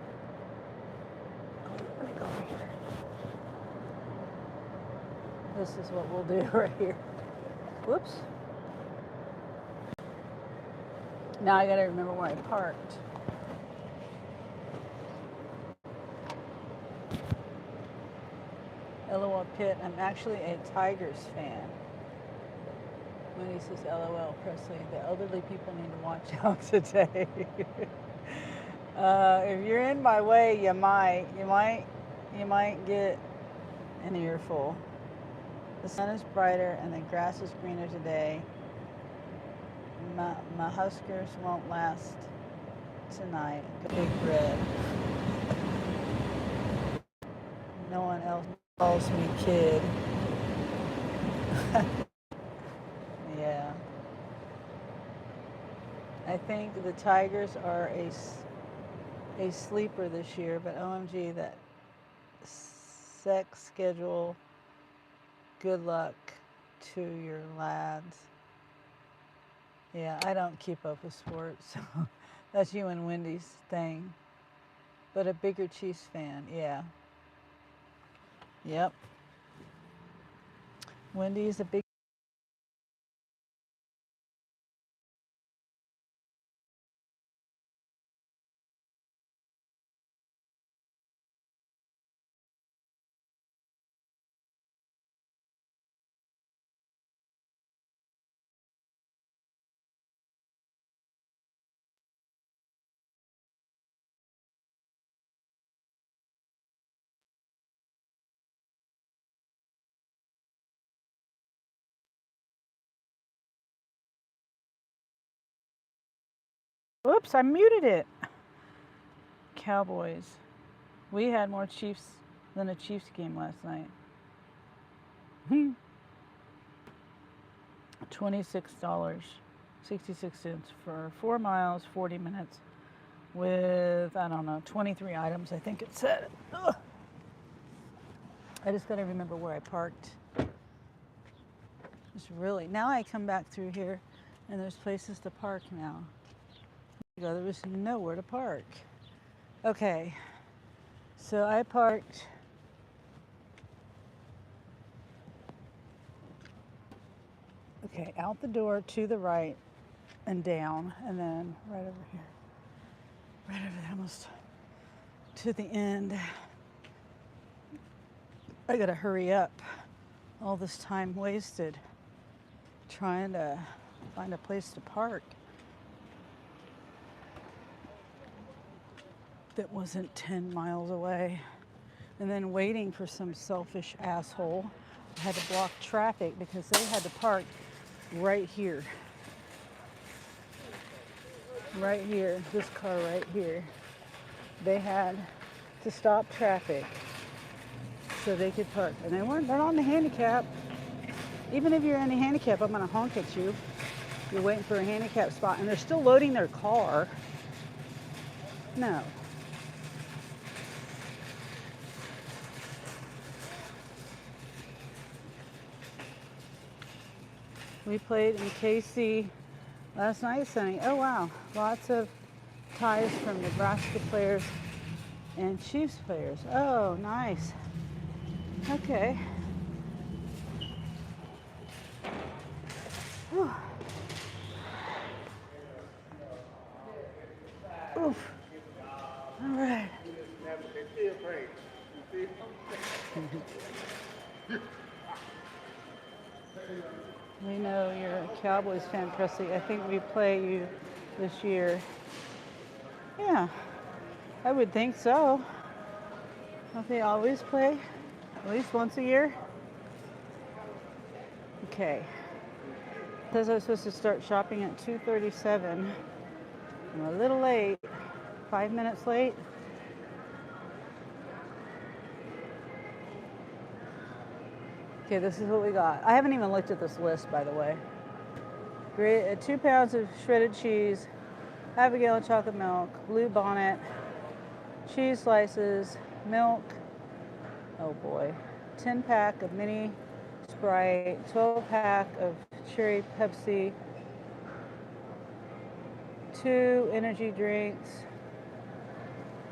A: Let me go over here. This is what we'll do right here. Whoops. Now I gotta remember where I parked. LOL Pitt, I'm actually a Tigers fan. When he says LOL Presley, the elderly people need to watch out today. If you're in my way, you might get an earful. The sun is brighter and the grass is greener today. My Huskers won't last tonight. Big red. No one else calls me kid. Yeah. I think the Tigers are a sleeper this year, but OMG, that sex schedule. Good luck to your lads. Yeah, I don't keep up with sports. That's you and Wendy's thing. But a bigger Chiefs fan, yeah. Yep. Wendy's a big. Oops, I muted it. Cowboys. We had more Chiefs than a Chiefs game last night. $26.66 for 4 miles, 40 minutes with, I don't know, 23 items, I think it said. Ugh. I just got to remember where I parked. It's really, now I come back through here and there's places to park now. There was nowhere to park. Okay, so I parked. Okay, out the door to the right and down, and then right over here. Right over there, almost to the end. I gotta hurry up. All this time wasted trying to find a place to park that wasn't 10 miles away. And then waiting for some selfish asshole. I had to block traffic because they had to park right here. Right here, this car right here. They had to stop traffic so they could park. And they're not on the handicap. Even if you're in a handicap, I'm gonna honk at you. You're waiting for a handicap spot and they're still loading their car. No. We played in KC last night, Sunny. Oh wow, lots of ties from Nebraska players and Chiefs players. Oh, nice. Okay. Whew. Oof. All right. We know you're a Cowboys fan, Presley. I think we play you this year. Yeah, I would think so. Don't they always play? At least once a year? Okay. It says I was supposed to start shopping at 2:37. I'm a little late. 5 minutes late. Okay, this is what we got. I haven't even looked at this list, by the way. 2 pounds of shredded cheese, half a gallon chocolate milk, blue bonnet, cheese slices, milk. Oh boy. 10 pack of mini Sprite, 12 pack of cherry Pepsi, 2 energy drinks,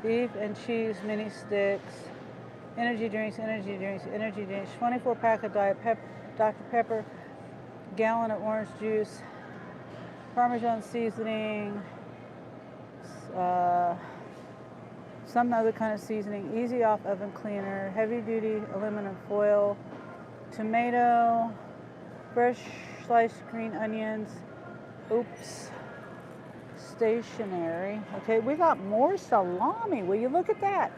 A: beef and cheese mini sticks, energy drinks, 24 pack of Dr. Pepper, gallon of orange juice, Parmesan seasoning, some other kind of seasoning, easy off oven cleaner, heavy duty aluminum foil, tomato, fresh sliced green onions, oops, stationery. Okay, we got more salami. Will you look at that?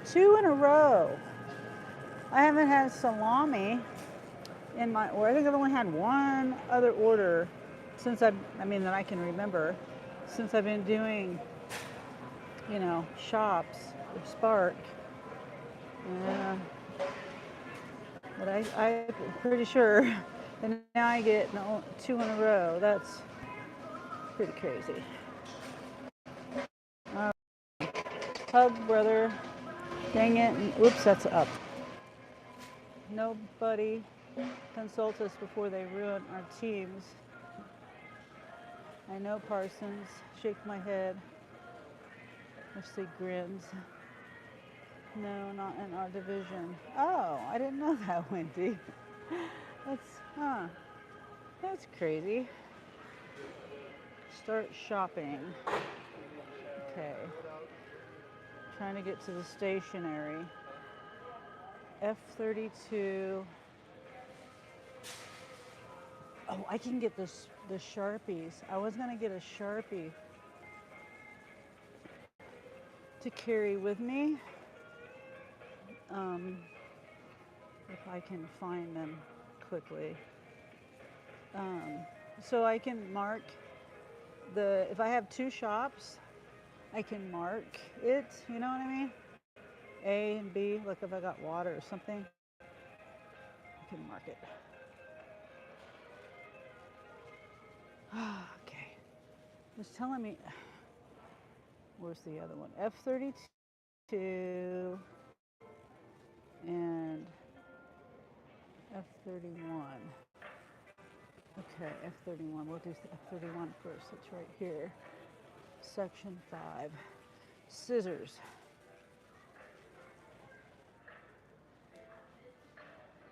A: 2 in a row. I haven't had salami in my order. I think I've only had one other order since that I can remember, since I've been doing, shops with Spark. But I'm pretty sure. And now I get 2 in a row. That's pretty crazy. Hug, brother. Dang it. Oops, that's up. Nobody consults us before they ruin our teams. I know, Parsons. Shake my head. Mostly grins. No, not in our division. Oh, I didn't know that, Wendy. That's crazy. Start shopping. Okay. Trying to get to the stationery. F32. Oh, I can get the Sharpies. I was gonna get a Sharpie to carry with me. If I can find them quickly. So I can mark if I have two shops, I can mark it, you know what I mean? A and B, like if I got water or something, I can mark it. Okay. It's telling me, where's the other one? F32 and F31. Okay, F31. We'll do F31 first. It's right here. Section 5. Scissors.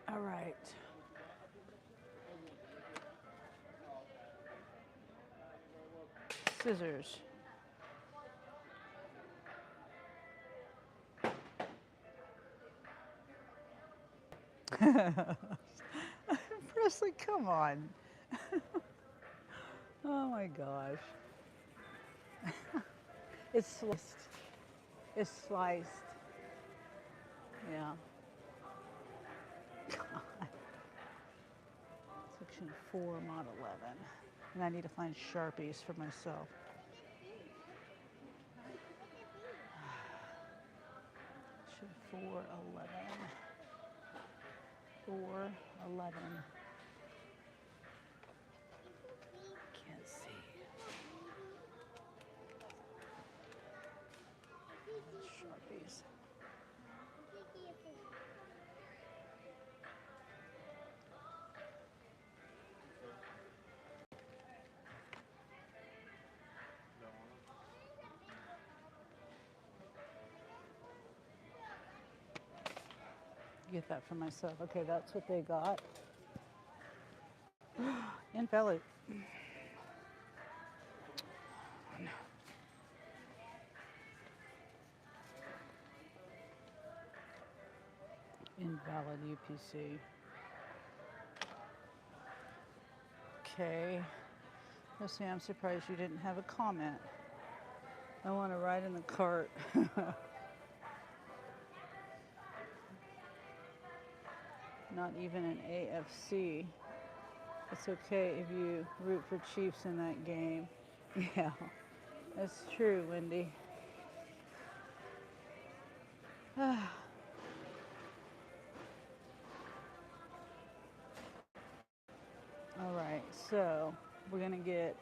A: All right. Scissors. Presley, come on. Oh my gosh. It's sliced. It's sliced. Yeah. God. Section 4, mod 11. And I need to find Sharpies for myself. Section 411. 411. Can't see. Sharpies. Get that for myself. Okay, that's what they got. Invalid. Invalid UPC. Okay. Let's see, I'm surprised you didn't have a comment. I want to ride in the cart. Not even an AFC. It's okay if you root for Chiefs in that game. Yeah, that's true, Wendy. All right, so we're gonna get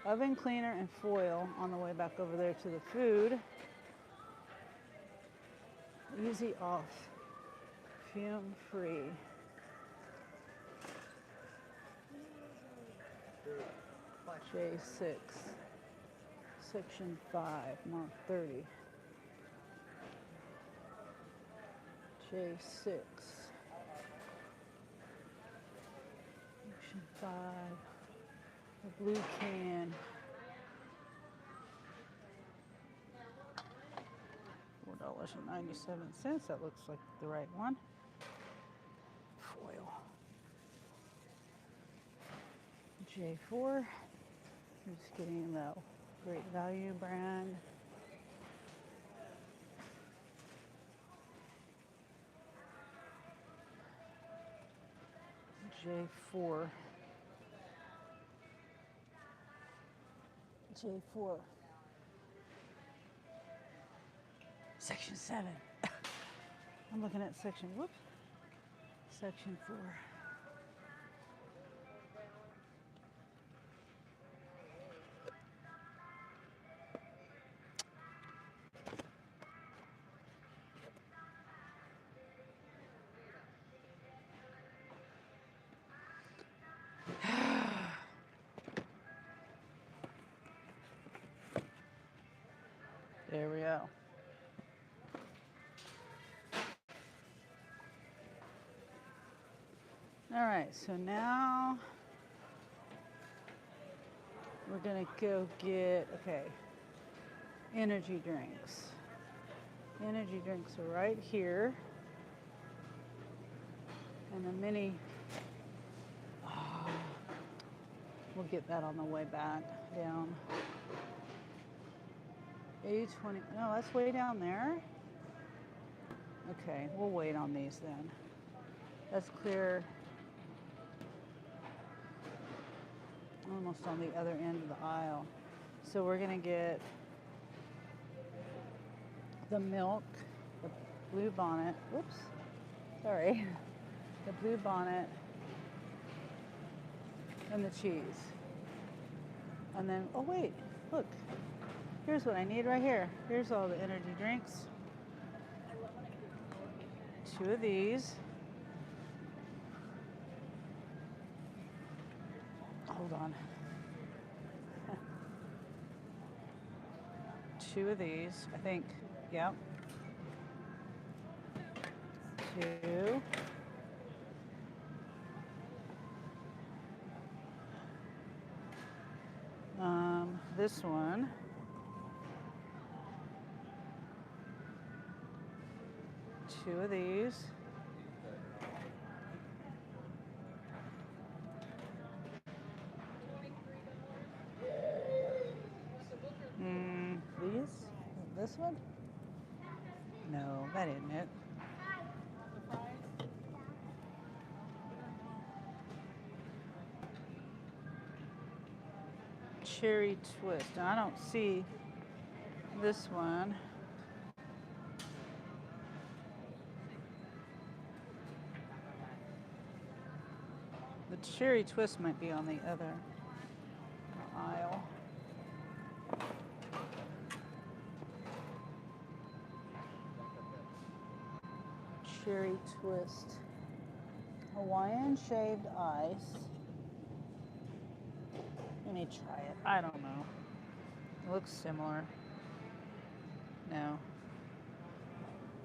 A: oven cleaner and foil on the way back over there to the food. Easy off, fume free. J6, section 5, mark 30. J6, section 5, the blue can. $4.97, that looks like the right one. Foil. J4, just getting the Great Value brand. J4. J4. Section 7. I'm looking at section, whoops. Section 4. All right, so now we're gonna go get, okay, energy drinks. Energy drinks are right here. And the mini, oh, we'll get that on the way back down. A20, no, that's way down there. Okay, we'll wait on these then. That's clear. Almost on the other end of the aisle. So we're gonna get the milk, the blue bonnet, whoops, sorry, the blue bonnet, and the cheese. And then, oh wait, look, here's what I need right here. Here's all the energy drinks. 2 of these. Hold on. 2 of these, I think. Yep. 2. This one. 2 of these. These? This one? No, that isn't it. Cherry twist. I don't see this one. The cherry twist might be on the other aisle. Cherry twist. Hawaiian shaved ice. Let me try it. I don't know. It looks similar. No.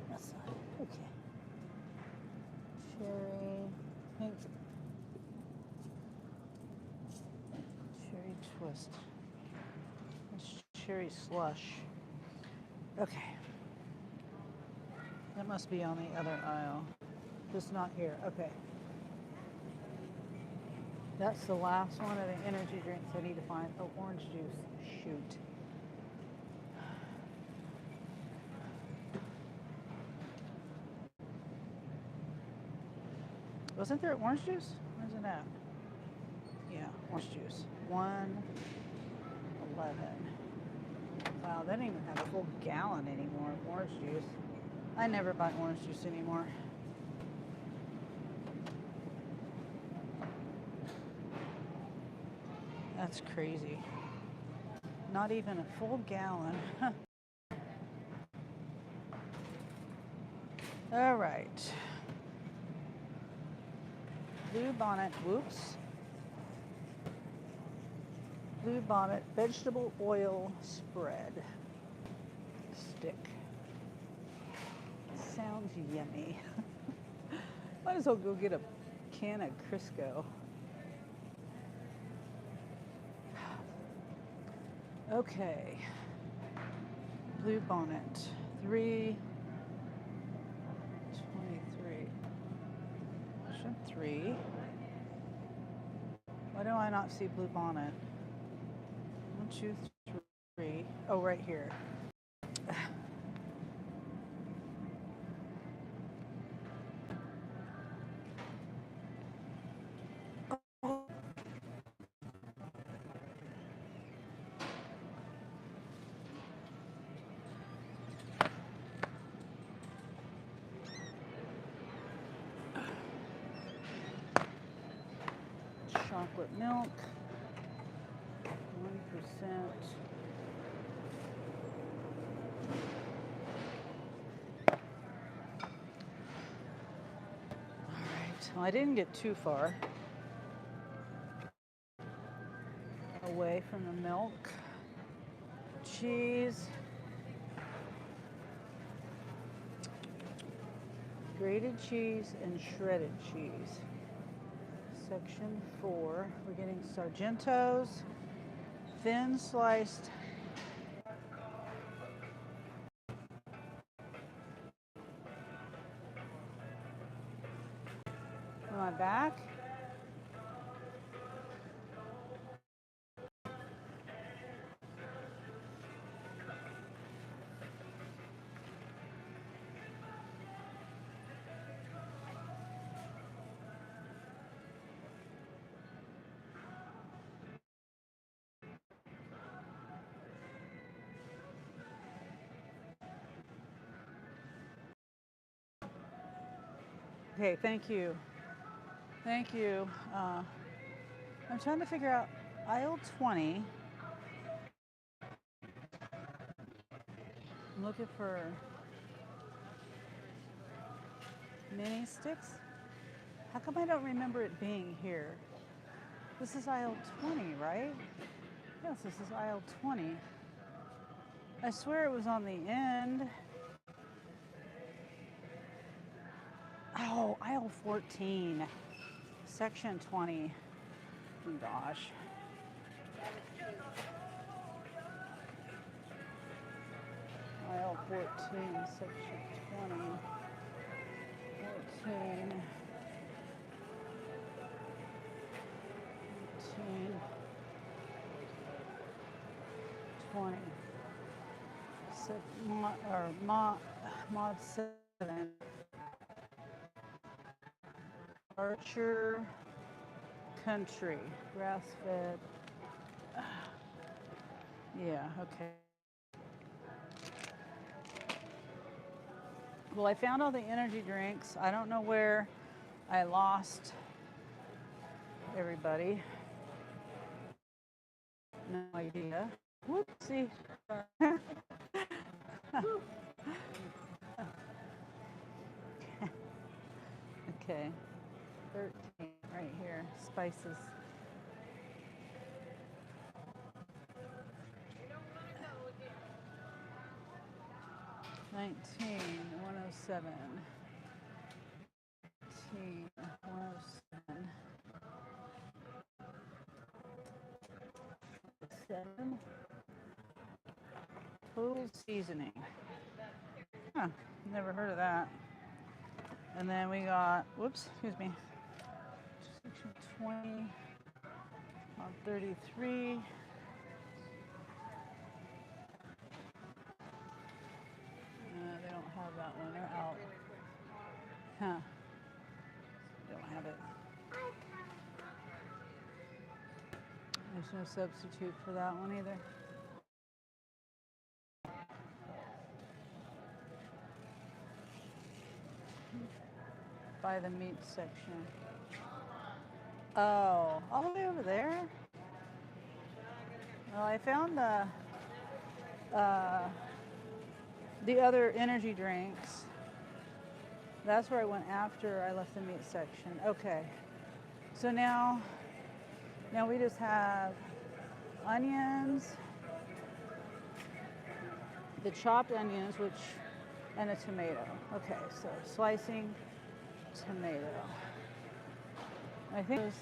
A: That's not it. Okay. Cherry pink. Cherry twist. It's cherry slush. Okay. That must be on the other aisle. Just not here. Okay. That's the last one of the energy drinks I need to find. Oh, orange juice. Shoot. Wasn't there orange juice? Where's it at? Yeah, orange juice. 1.11. Wow, they don't even have a full gallon anymore of orange juice. I never buy orange juice anymore. That's crazy. Not even a full gallon. All right. Blue bonnet, whoops. Blue bonnet vegetable oil spread. Stick. Sounds yummy. Might as well go get a can of Crisco. Okay. Blue bonnet, 3.23. Option 3. Why do I not see blue bonnet? 1, 2, 3. Oh, right here. Chocolate milk, 1%. All right, well, I didn't get too far away from the milk. Cheese, grated cheese and shredded cheese. Section 4. We're getting Sargentos, thin sliced. Am I back? Okay, thank you. Thank you. I'm trying to figure out aisle 20. I'm looking for mini sticks. How come I don't remember it being here? This is aisle 20, right? Yes, this is aisle 20. I swear it was on the end. Oh, aisle 14, section 20. Oh, gosh. Aisle 14, section 20. 14. 14. 20. Mod 7. Archer Country, grass fed. Yeah, okay. Well, I found all the energy drinks. I don't know where I lost everybody. No idea. Whoopsie. Okay. 13 right here. Spices. $19.107. $19.107. 7. Total seasoning. Huh. Never heard of that. And then we got, whoops, excuse me. Section 20 on 33. They don't have that one. They're out. Huh. Don't have it. There's no substitute for that one either. By the meat section. Oh, all the way over there? Well, I found the other energy drinks. That's where I went after I left the meat section. Okay. So now we just have onions, the chopped onions, and a tomato. Okay, so slicing tomato. I think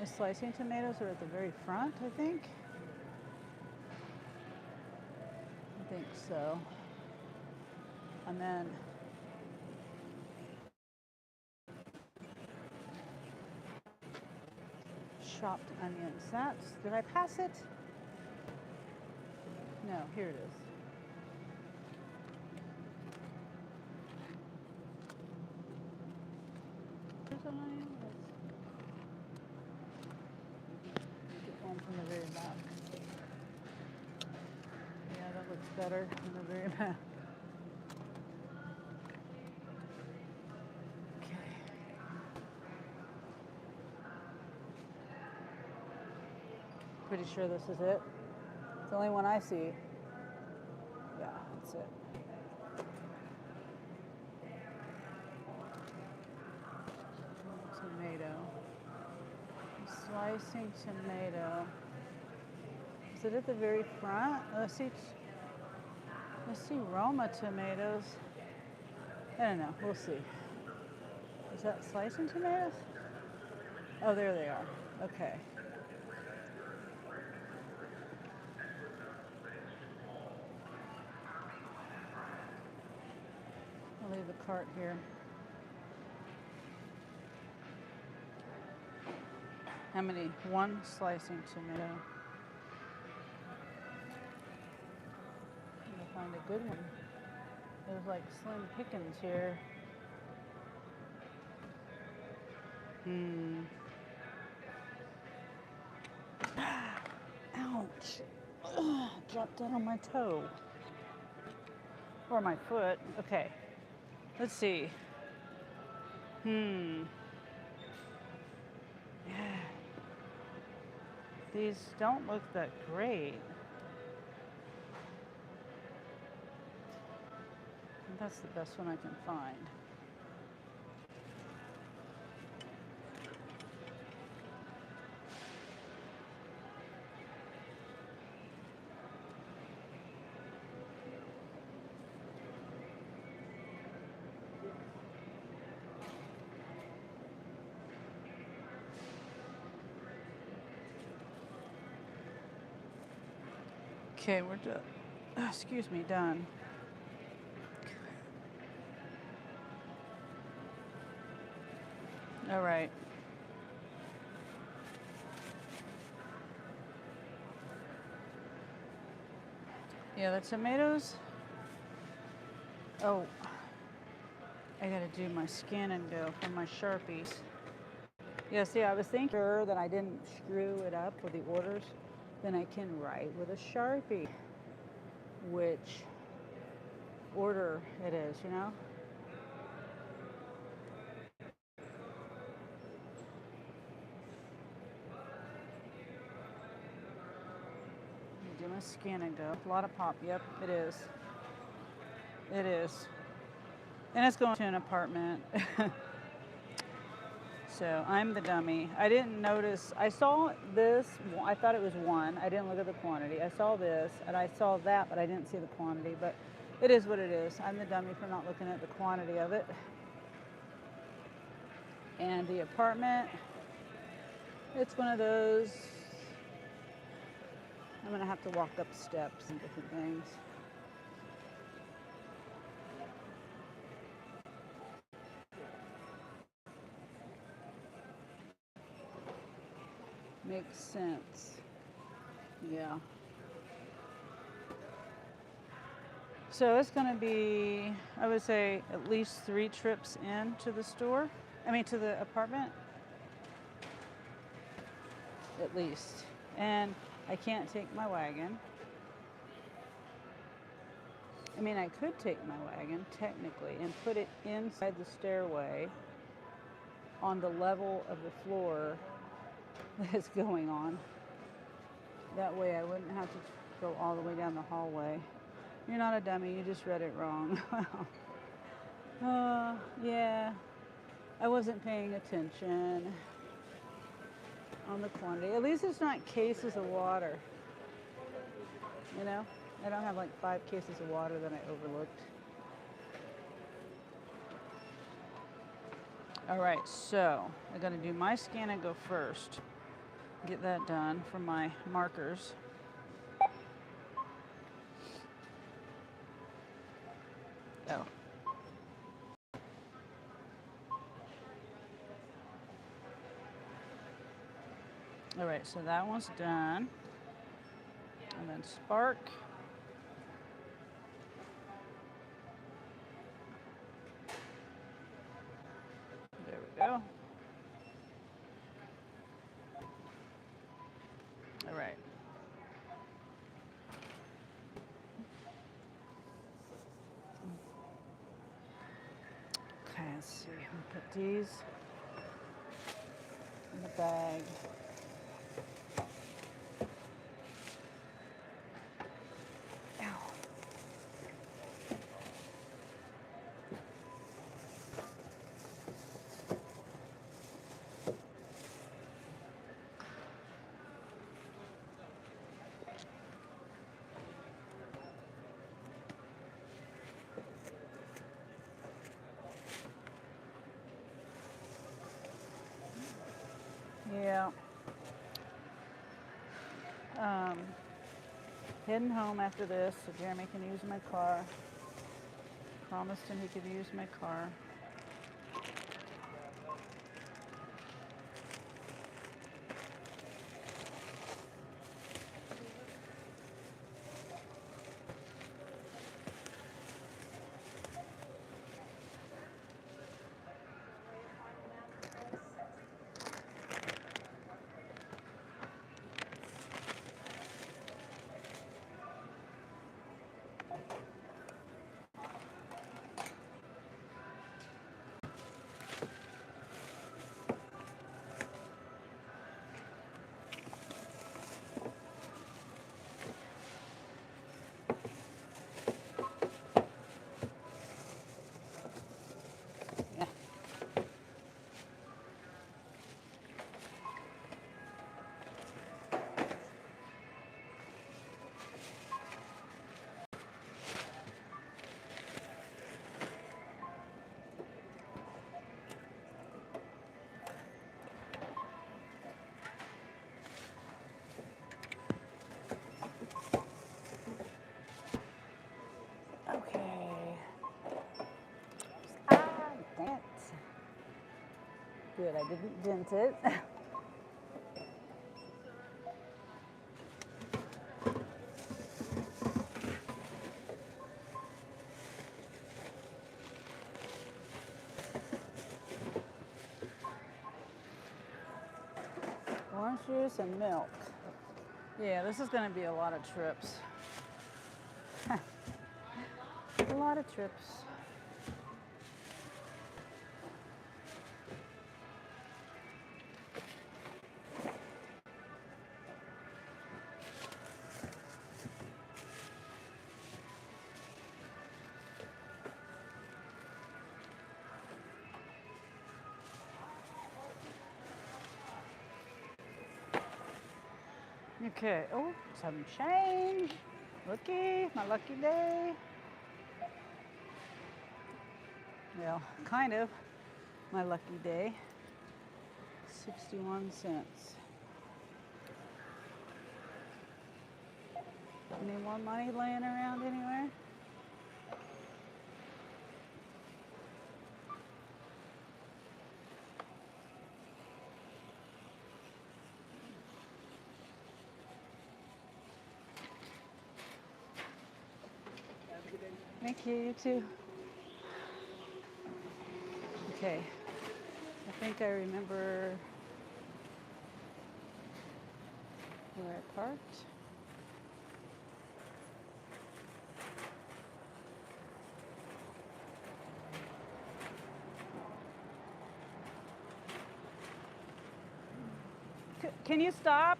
A: the slicing tomatoes are at the very front, I think. I think so. And then chopped onions. Did I pass it? No, here it is. Here's an onion. Let's get one from the very back. Yeah, that looks better from the very back. Pretty sure this is it. It's the only one I see. Yeah, that's it. Tomato. Slicing tomato. Is it at the very front? Let's see Roma tomatoes. I don't know. We'll see. Is that slicing tomatoes? Oh, there they are. Okay. I'll leave the cart here. How many? One slicing tomato. I'm gonna find a good one. There's like slim pickings here. Ouch. Ugh, dropped that on my toe. Or my foot. Okay. Let's see. Yeah. These don't look that great. That's the best one I can find. Okay, we're done. Excuse me, done. All right. Yeah, the tomatoes. Oh, I gotta do my scan and go for my Sharpies. Yeah, see, I was thinking that I didn't screw it up with the orders. Then I can write with a Sharpie which order it is, you know? Do my scan and go. A lot of pop. Yep, it is. It is. And it's going to an apartment. So I'm the dummy. I didn't notice. I saw this. I thought it was one. I didn't look at the quantity. I saw this and I saw that, but I didn't see the quantity. But it is what it is. I'm the dummy for not looking at the quantity of it. And the apartment, it's one of those. I'm going to have to walk up steps and different things. Makes sense. Yeah. So it's going to be, I would say, at least 3 trips in to the store. To the apartment. At least. And I can't take my wagon. I could take my wagon, technically, and put it inside the stairway on the level of the floor that it's going on. That way I wouldn't have to go all the way down the hallway. You're not a dummy, you just read it wrong. Yeah, I wasn't paying attention on the quantity. At least it's not cases of water. You know? I don't have like 5 cases of water that I overlooked. All right, so I gotta do my scan and go first. Get that done for my markers. Oh. All right, so that one's done. And then Spark. There we go. All right. Okay, let's see. I'm gonna put these in the bag. Yeah. Heading home after this, so Jeremy can use my car. Promised him he could use my car. Okay. Dent. Good, I didn't dent it. Orange juice and milk. Yeah, this is going to be a lot of trips. A lot of trips. Okay, oh, some change. Looky, my lucky day. Well, kind of my lucky day. 61 cents. Any more money laying around anywhere? Thank you, you too. Okay, I think I remember where I parked. Can you stop?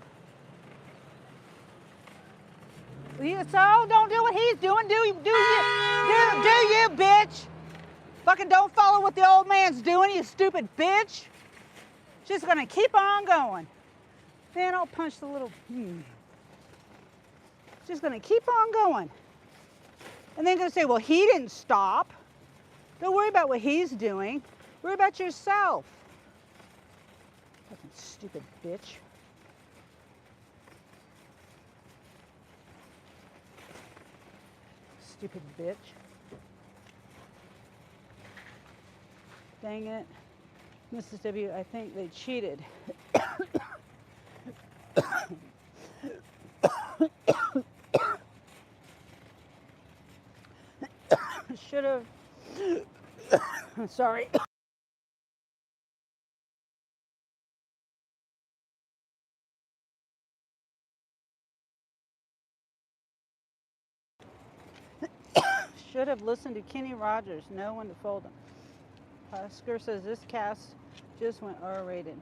A: So don't do what he's doing. Do you, bitch? Fucking don't follow what the old man's doing, you stupid bitch. Just gonna keep on going. Then I'll punch the little. Just gonna keep on going. And then gonna say, well, he didn't stop. Don't worry about what he's doing. Worry about yourself. Fucking stupid bitch. Stupid bitch. Dang it. Mrs. W, I think they cheated. Should have. Sorry. Should have listened to Kenny Rogers. Know when to fold them. Husker says this cast just went R-rated.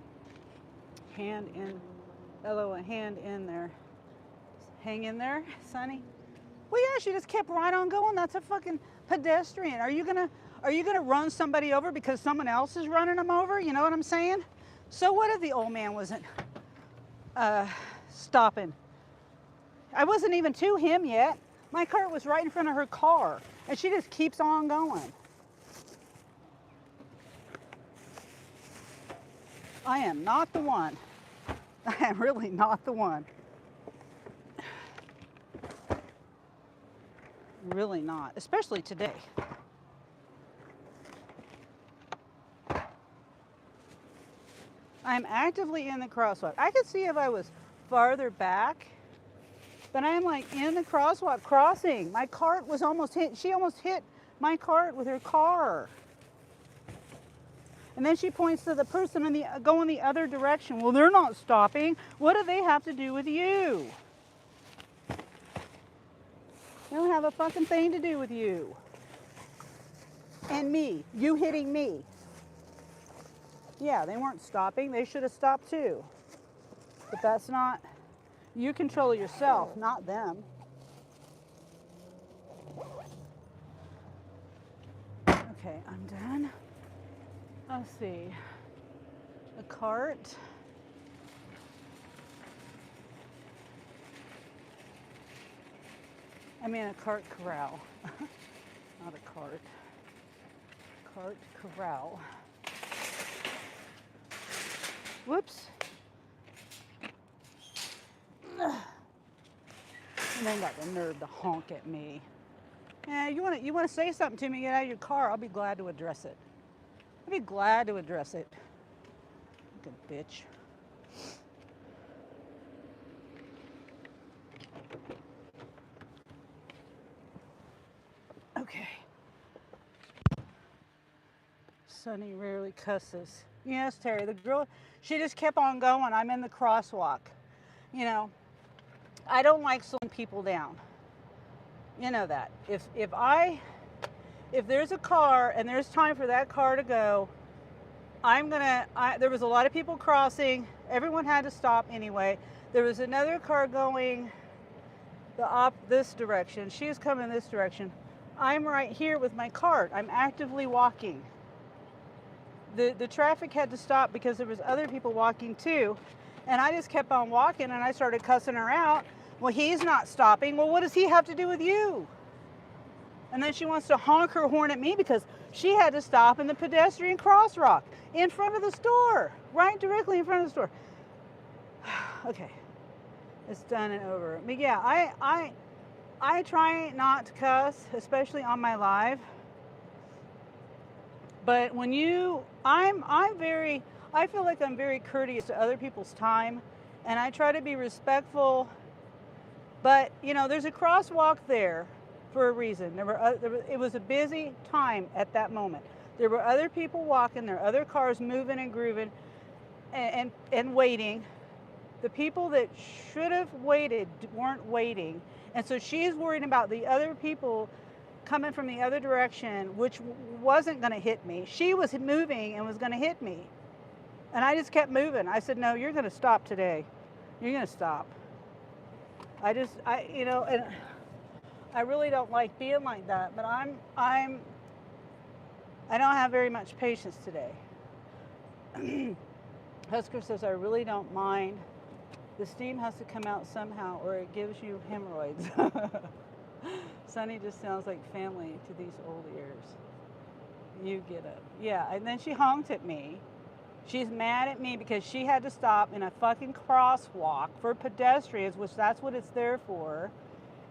A: Hand in, LO, a hand in there. Hang in there, Sonny. Well, yeah, she just kept right on going. That's a fucking pedestrian. Are you gonna run somebody over because someone else is running them over? You know what I'm saying? So what if the old man wasn't stopping? I wasn't even to him yet. My car was right in front of her car, and she just keeps on going. I am not the one. I am really not the one. Really not, especially today. I'm actively in the crosswalk. I could see if I was farther back, but I am like in the crosswalk crossing. My cart was almost hit. She almost hit my cart with her car. And then she points to the person going the other direction. Well, they're not stopping. What do they have to do with you? They don't have a fucking thing to do with you. And me. You hitting me. Yeah, they weren't stopping. They should have stopped too. But that's not... You control yourself, not them. Okay, I'm done. Let's see. A cart. I mean a cart corral. Not a cart. Cart corral. Whoops. And then got the nerve to honk at me. Yeah, you want to say something to me, get out of your car, I'll be glad to address it. I'll be glad to address it. Good bitch. Okay. Sunny rarely cusses. Yes, Terry, the girl, she just kept on going. I'm in the crosswalk. You know, I don't like slowing people down. You know that. If there's a car and there's time for that car to go, there was a lot of people crossing. Everyone had to stop anyway. There was another car going this direction. She was coming this direction. I'm right here with my cart. I'm actively walking. The traffic had to stop because there was other people walking too. And I just kept on walking and I started cussing her out. Well, he's not stopping. Well, what does he have to do with you? And then she wants to honk her horn at me because she had to stop in the pedestrian crosswalk in front of the store, right directly in front of the store. Okay, it's done and over. But yeah, I try not to cuss, especially on my live. But when I feel like I'm very courteous to other people's time, and I try to be respectful. But you know, there's a crosswalk there for a reason. It was a busy time at that moment. There were other people walking, there were other cars moving and grooving and waiting. The people that should have waited weren't waiting. And so she's worried about the other people coming from the other direction, which wasn't going to hit me. She was moving and was going to hit me. And I just kept moving. I said, no, you're going to stop today. You're going to stop. You know, and I really don't like being like that, but I don't have very much patience today. Husker says, I really don't mind. The steam has to come out somehow or it gives you hemorrhoids. Sunny just sounds like family to these old ears. You get it. Yeah, and then she honked at me. She's mad at me because she had to stop in a fucking crosswalk for pedestrians, which that's what it's there for.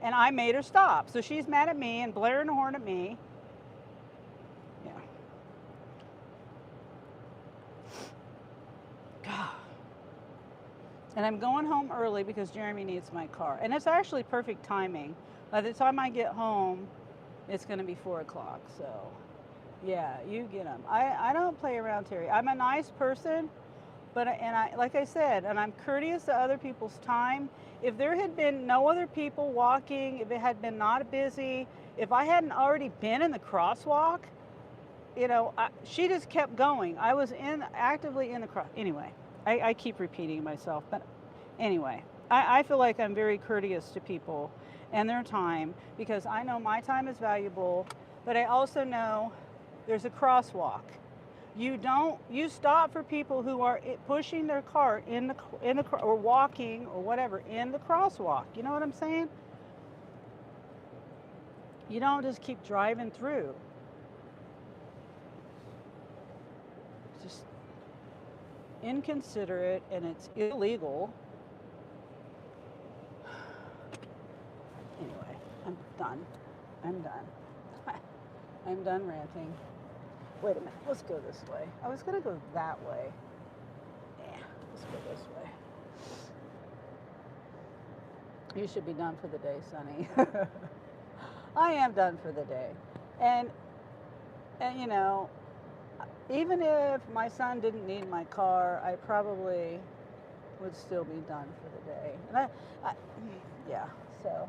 A: And I made her stop. So she's mad at me and blaring a horn at me. Yeah. And I'm going home early because Jeremy needs my car. And it's actually perfect timing. By the time I get home, it's going to be 4 o'clock. So, yeah, you get them. I don't play around, Terry. I'm a nice person, but like I said, and I'm courteous to other people's time. If there had been no other people walking, if it had been not busy, if I hadn't already been in the crosswalk, you know, she just kept going. I was actively in the cross. Anyway, I keep repeating myself, but anyway, I feel like I'm very courteous to people and their time because I know my time is valuable, but I also know there's a crosswalk. You stop for people who are pushing their cart in the or walking or whatever in the crosswalk. You know what I'm saying? You don't just keep driving through. Just inconsiderate and it's illegal. Anyway, I'm done. I'm done. I'm done ranting. Wait a minute. Let's go this way. I was going to go that way. Yeah, let's go this way. You should be done for the day, Sunny. I am done for the day. And you know, even if my son didn't need my car, I probably would still be done for the day. And yeah, so.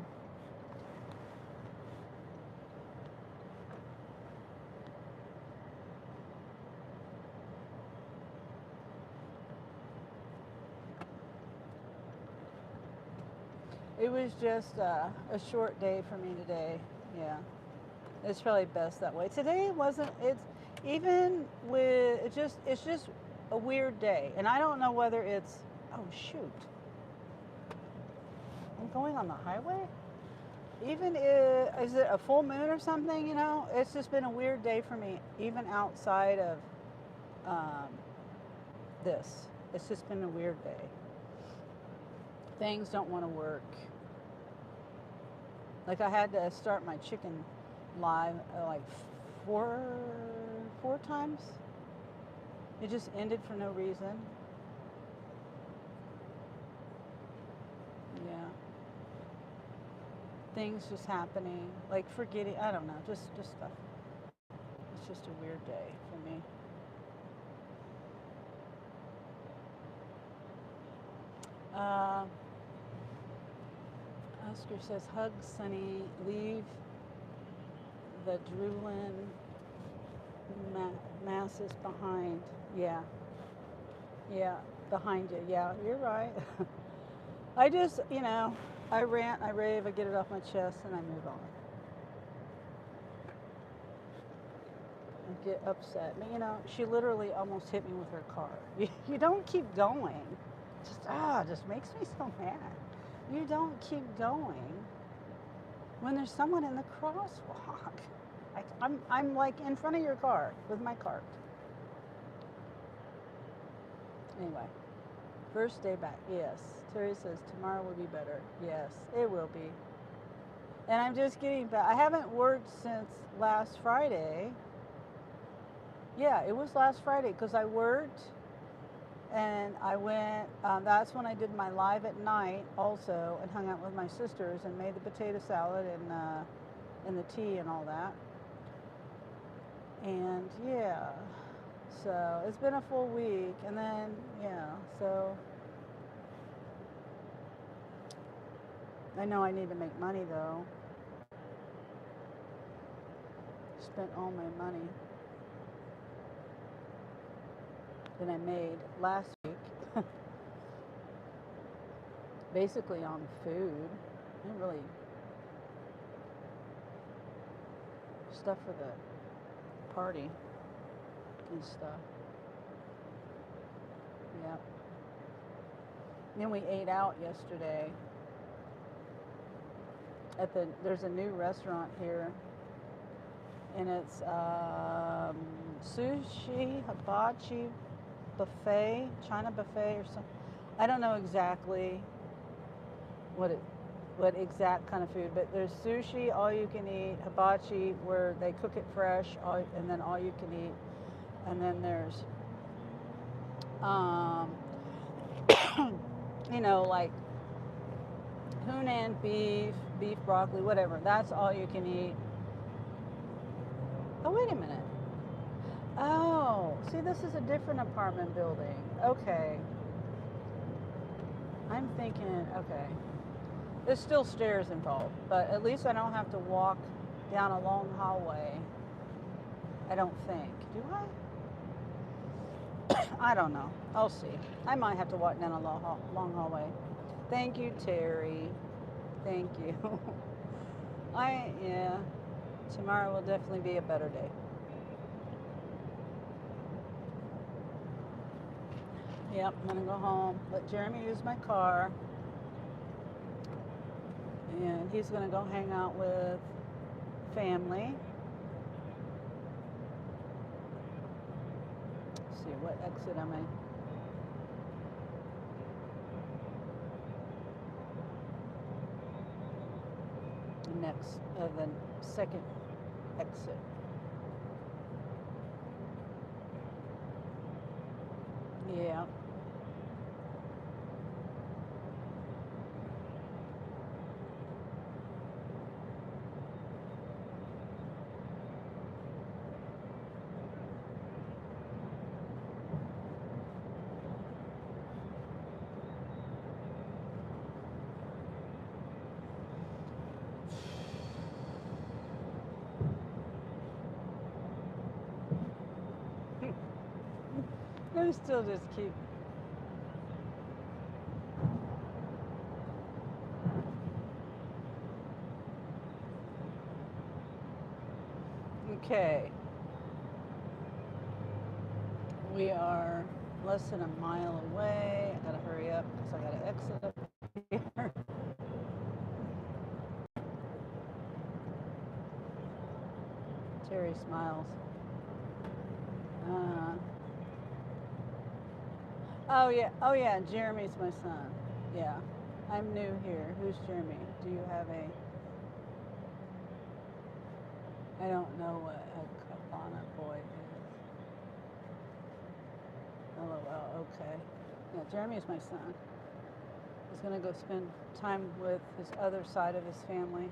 A: It was just a short day for me today. Yeah, it's probably best that way. Today wasn't. It's even with it's just a weird day, and I don't know whether it's. Oh shoot! I'm going on the highway. Even if, is it a full moon or something? You know, it's just been a weird day for me. Even outside of this, it's just been a weird day. Things don't want to work. Like I had to start my chicken live like four times. It just ended for no reason. Yeah. Things just happening, like forgetting. I don't know, just stuff. It's just a weird day for me. Oscar says, hug Sunny, leave the drooling masses behind. Yeah. Yeah, behind you. Yeah, you're right. I just, I rant, I rave, I get it off my chest, and I move on. I get upset. But, she literally almost hit me with her car. You don't keep going. Just makes me so mad. You don't keep going when there's someone in the crosswalk. I'm like in front of your car with my cart. Anyway, first day back. Yes. Terry says tomorrow will be better. Yes, it will be. And I'm just getting back. I haven't worked since last Friday. Yeah, it was last Friday because I worked. And I went, that's when I did my live at night also and hung out with my sisters and made the potato salad and the tea and all that. And yeah, so it's been a full week. And then, yeah, so I know I need to make money though. Spent all my money that I made last week. Basically on food. I didn't really stuff for the party and stuff. Yep. Then we ate out yesterday at there's a new restaurant here, and it's sushi hibachi buffet, China buffet or something. I don't know exactly what exact kind of food, but there's sushi, all you can eat, hibachi, where they cook it fresh, and then all you can eat, and then there's, like Hunan beef broccoli, whatever. That's all you can eat. Oh, wait a minute. Oh, see, this is a different apartment building. Okay. I'm thinking, okay. There's still stairs involved, but at least I don't have to walk down a long hallway. I don't think. Do I? I don't know. I'll see. I might have to walk down a long hallway. Thank you, Terry. Thank you. Yeah. Tomorrow will definitely be a better day. Yep, I'm gonna go home. Let Jeremy use my car. And he's gonna go hang out with family. Let's see, what exit am I? the second exit. Yeah. I still just keep. Okay. We are less than a mile away. I gotta hurry up because I gotta exit up here. Terry smiles. Oh yeah, Jeremy's my son. Yeah. I'm new here. Who's Jeremy? Do you have a... I don't know what a Cabana boy is. LOL, okay. Yeah, Jeremy is my son. He's gonna go spend time with his other side of his family.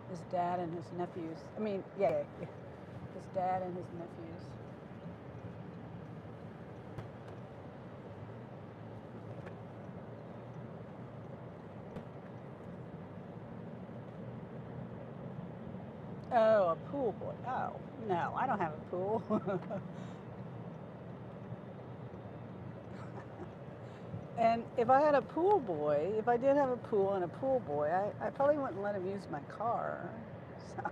A: His dad and his nephews. I mean, yeah. His dad and his nephews. Oh, a pool boy. Oh, no, I don't have a pool. And if I had a pool boy, if I did have a pool and a pool boy, I probably wouldn't let him use my car. So.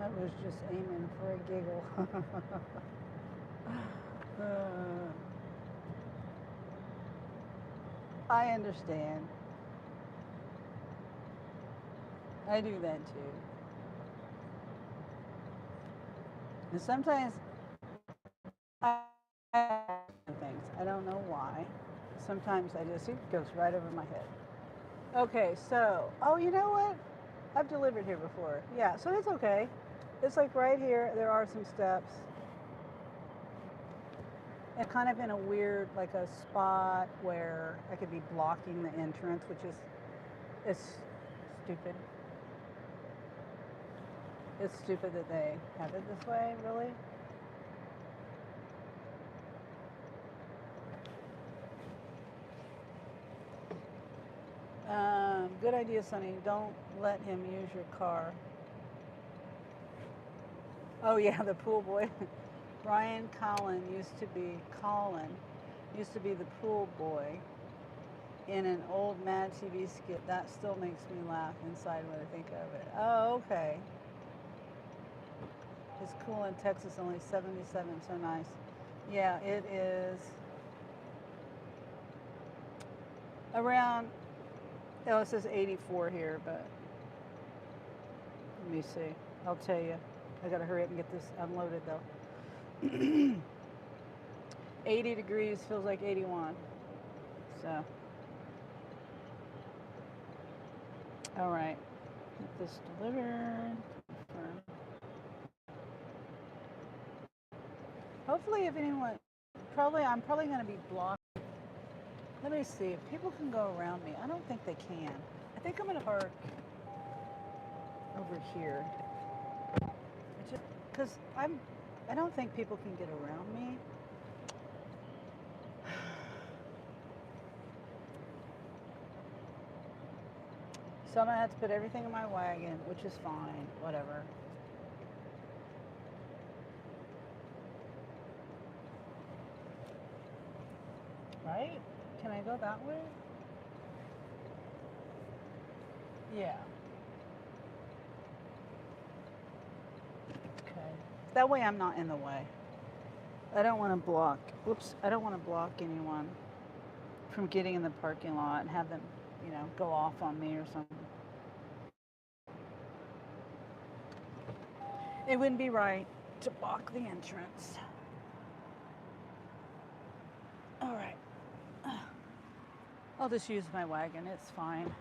A: I was just aiming for a giggle. I understand. I do that too. And sometimes I things. I don't know why. Sometimes it goes right over my head. Okay, so, oh, you know what? I've delivered here before. Yeah, so it's okay. It's like right here, there are some steps. And kind of in a weird, like a spot where I could be blocking the entrance, which is, it's stupid. It's stupid that they have it this way, really. Good idea, Sonny. Don't let him use your car. Oh yeah, the pool boy. Brian Colin used to be the pool boy in an old Mad TV skit. That still makes me laugh inside when I think of it. Oh, okay. It's cool in Texas, only 77, so nice. Yeah, it is around, oh, it says 84 here, but let me see. I'll tell you. I gotta hurry up and get this unloaded though. 80 degrees feels like 81. So, all right. Get this delivered. Hopefully, if anyone, I'm probably going to be blocked. Let me see if people can go around me. I don't think they can. I think I'm going to park over here. Because I don't think people can get around me. So I'm going to have to put everything in my wagon, which is fine, whatever. Right? Can I go that way? Yeah. That way I'm not in the way. I don't want to block, whoops, I don't want to block anyone from getting in the parking lot and have them, go off on me or something. It wouldn't be right to block the entrance. All right. I'll just use my wagon, it's fine.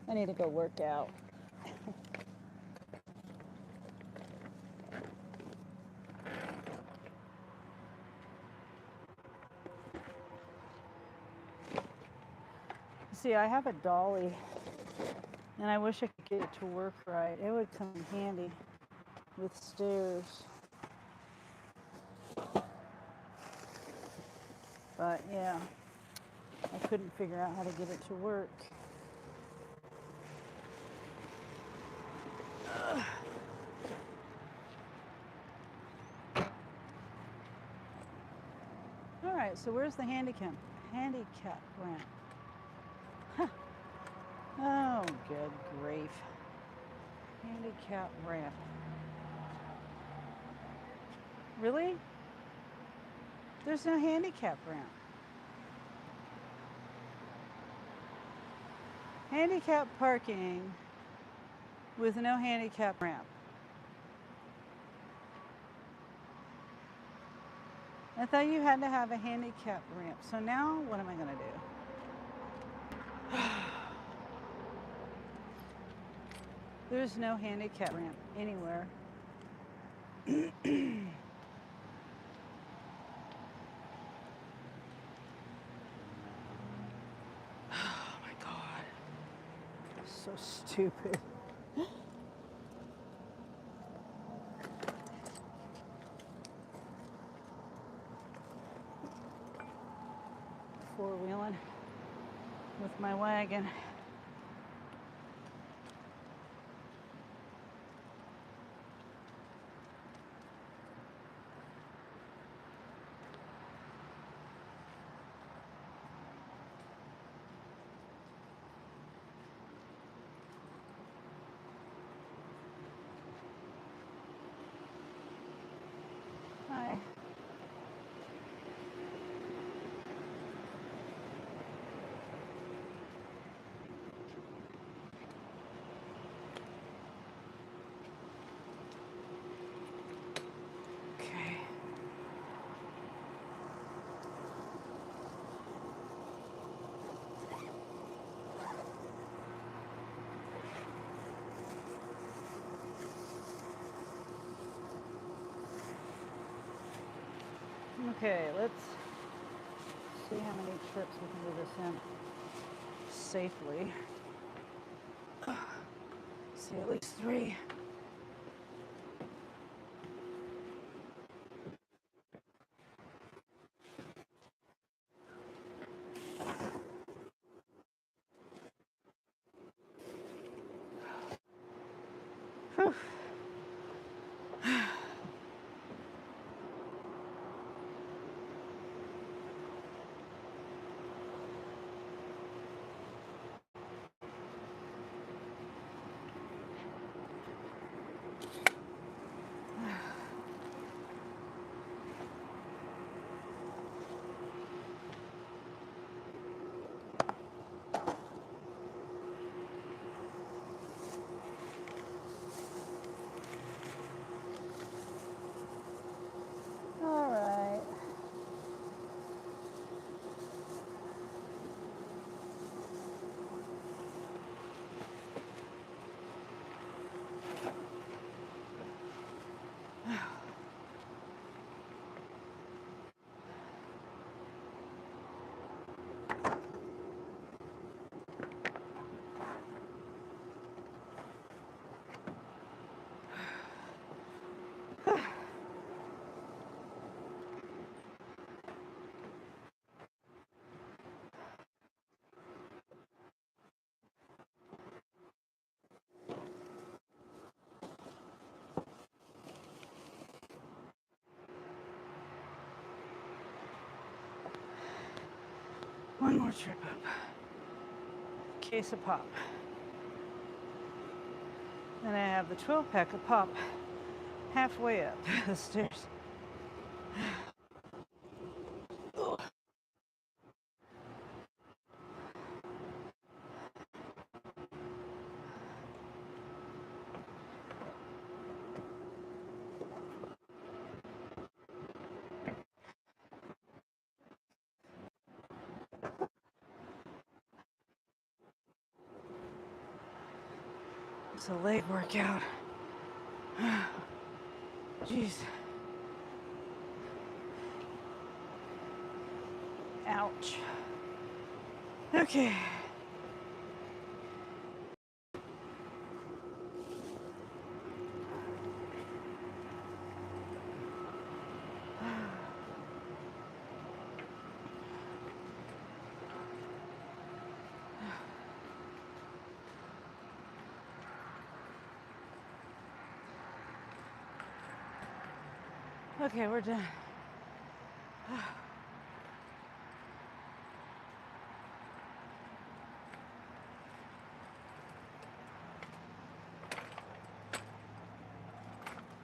A: I need to go work out. See, I have a dolly, and I wish I could get it to work right. It would come in handy with stairs. But yeah, I couldn't figure out how to get it to work. All right, so where's the handicap ramp? Huh. Oh, good grief. Handicap ramp. Really? There's no handicap ramp. Handicap parking with no handicap ramp. I thought you had to have a handicap ramp. So now what am I going to do? There's no handicap ramp anywhere. Oh my God. So stupid. Four-wheeling with my wagon. Hi. Okay. Okay, let's see how many trips we can do this in safely. See, at least 3. Whew. One more trip up. Case of pop. Then I have the 12-pack of pop halfway up the stairs. It's a leg workout. Jeez. Ouch. Okay. Okay, we're done.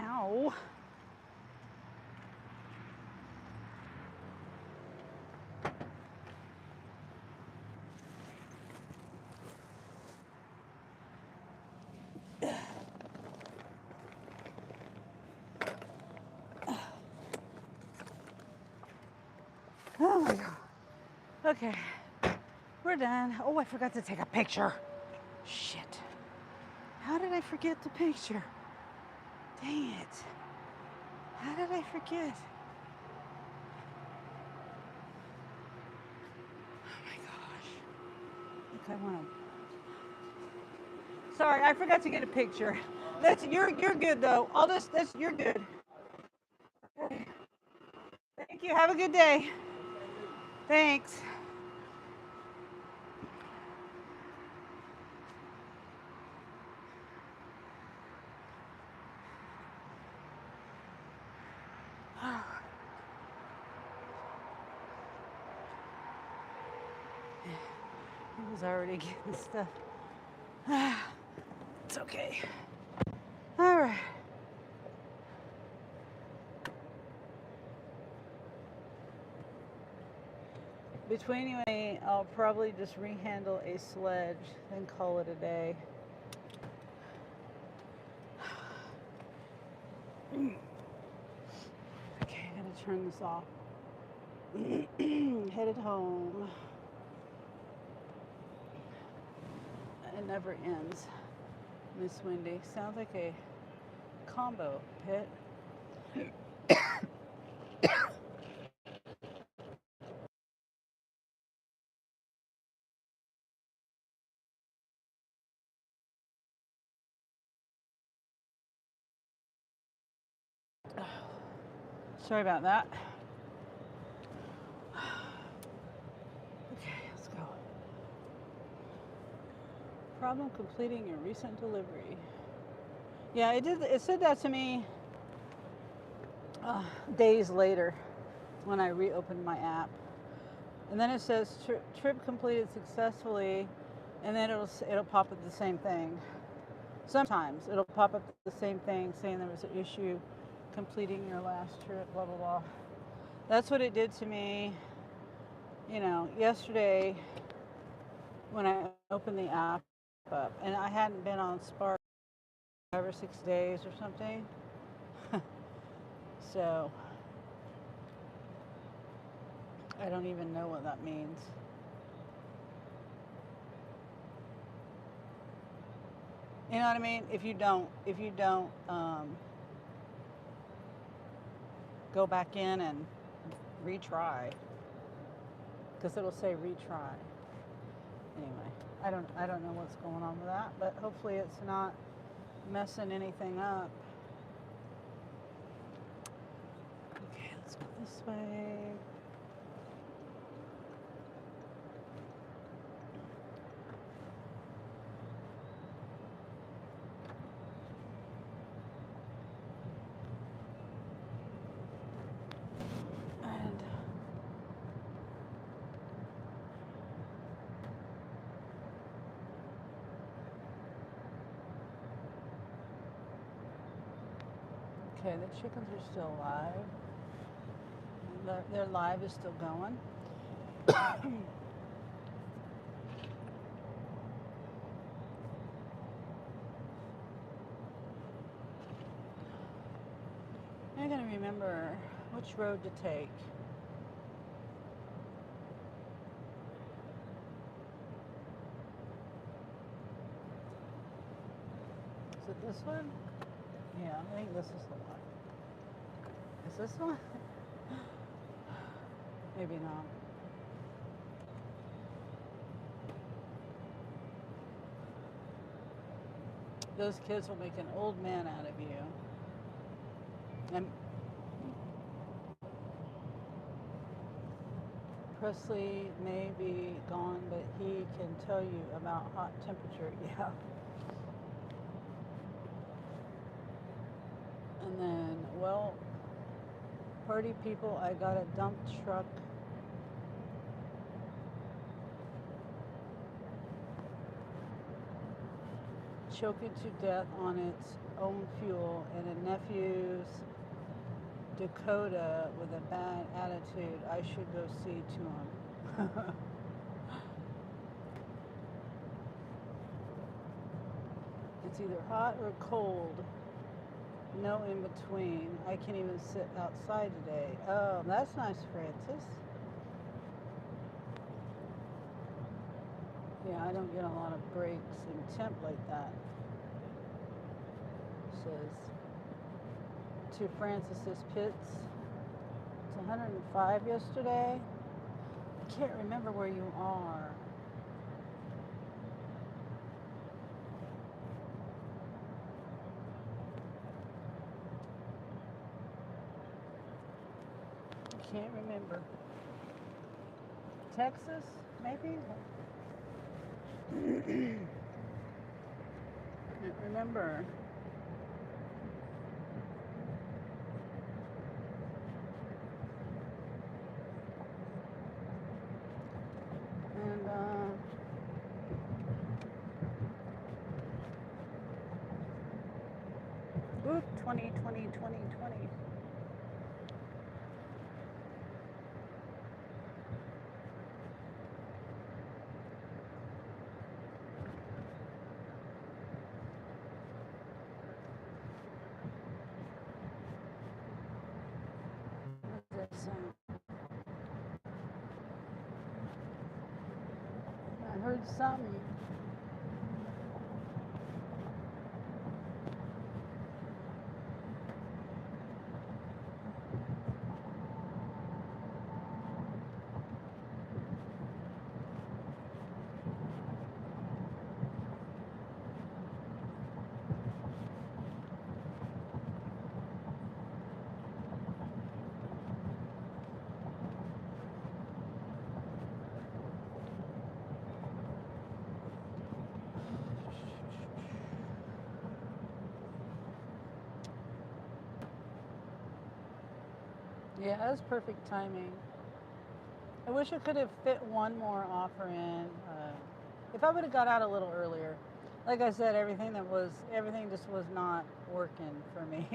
A: Ow. Oh my God. Okay, we're done. Oh, I forgot to take a picture. Shit. How did I forget the picture? Dang it. How did I forget? Oh my gosh. Look, I want to. Sorry, I forgot to get a picture. You're good though. You're good. Okay. Thank you. Have a good day. Thanks. He was already getting stuff. It's okay. All right. Between you and me, I'll probably just rehandle a sledge and call it a day. Okay, I gotta turn this off. Headed home. It never ends. Miss Wendy. Sounds like a combo pit. Sorry about that. Okay, let's go. Problem completing your recent delivery. Yeah, it did. It said that to me days later when I reopened my app, and then it says trip completed successfully, and then it'll pop up the same thing. Sometimes it'll pop up the same thing saying there was an issue completing your last trip, blah blah blah. That's what it did to me, yesterday when I opened the app up, and I hadn't been on Spark 5 or 6 days or something. So I don't even know what that means. You know what I mean? If you don't go back in and retry, because it'll say retry. Anyway, I don't know what's going on with that, but hopefully it's not messing anything up. Okay, let's go this way. Okay, the chickens are still alive. Their live is still going. I'm going to remember which road to take. Is it this one? Yeah, I think this is the one. Is this one? Maybe not. Those kids will make an old man out of you. And Presley may be gone, but he can tell you about hot temperature. Yeah. And then, well, party people, I got a dump truck. Choking to death on its own fuel, and a nephew's Dakota with a bad attitude. I should go see to him. It's either hot or cold. No in between. I can't even sit outside today. Oh, that's nice, Francis. Yeah, I don't get a lot of breaks in temp like that. Says to Francis's Pits. It's 105 yesterday. I can't remember where you are. I can't remember. Texas, maybe? Can't remember. And ooh, 20. What does that sound? I heard something. Yeah, that was perfect timing. I wish I could have fit one more offer in. If I would have got out a little earlier, like I said, everything just was not working for me.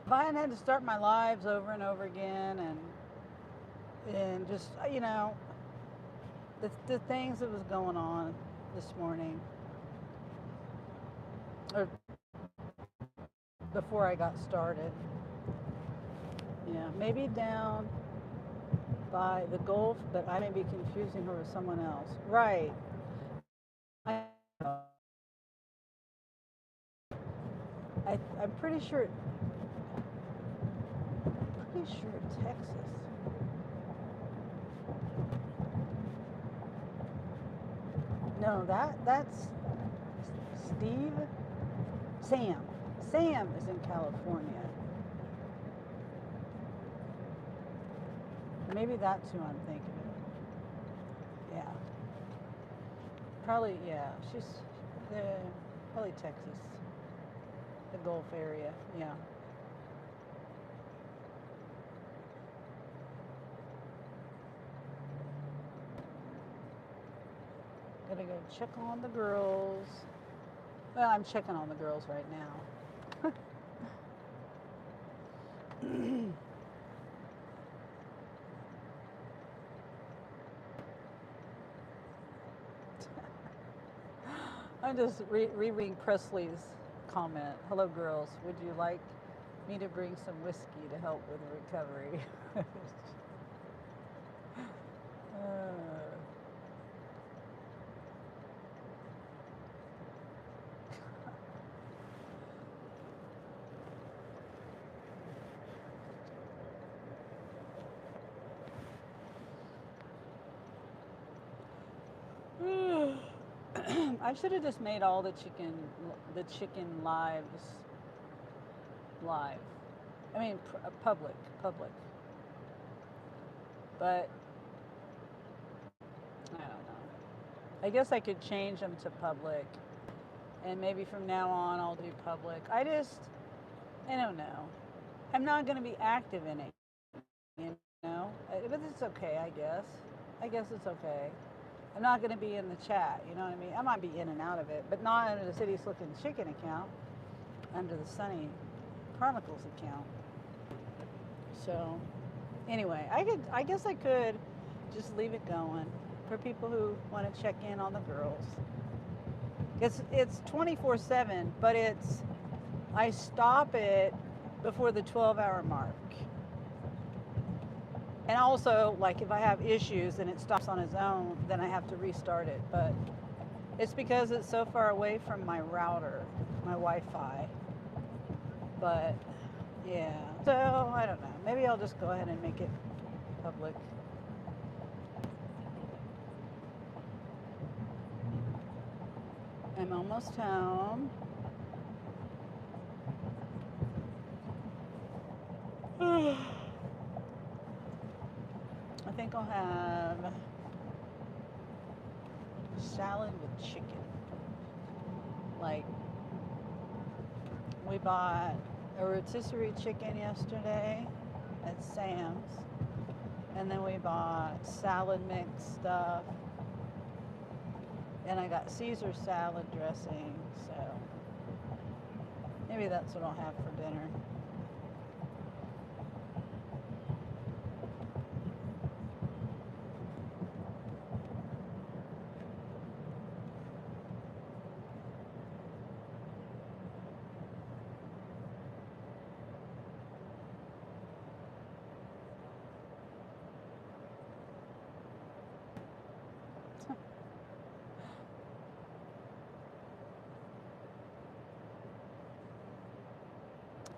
A: If I hadn't had to start my lives over and over again, and just the things that was going on this morning, or before I got started, yeah, maybe down by the Gulf, but I may be confusing her with someone else. Right. I'm pretty sure Texas. No, that's Steve. Sam is in California. Maybe that's who I'm thinking of. Yeah. Probably, yeah. She's probably Texas. The Gulf area, yeah. Gotta go check on the girls. Well, I'm checking on the girls right now. I'm just rereading Presley's comment. Hello, girls. Would you like me to bring some whiskey to help with recovery? I should have just made all the chicken lives live. I mean, public. But I don't know. I guess I could change them to public, and maybe from now on I'll do public. I don't know. I'm not going to be active in it, you know. But it's okay, I guess. I guess it's okay. I'm not going to be in the chat, you know what I mean? I might be in and out of it, but not under the City's Looking Chicken account, under the Sunny Chronicles account. So, anyway, I guess I could just leave it going for people who want to check in on the girls. It's 24/7, but I stop it before the 12-hour mark. And also, like, if I have issues and it stops on its own, then I have to restart it. But it's because it's so far away from my router, my Wi-Fi. But, yeah. So, I don't know. Maybe I'll just go ahead and make it public. I'm almost home. I think I'll have salad with chicken. Like, we bought a rotisserie chicken yesterday at Sam's, and then we bought salad mix stuff, and I got Caesar salad dressing, so maybe that's what I'll have for dinner.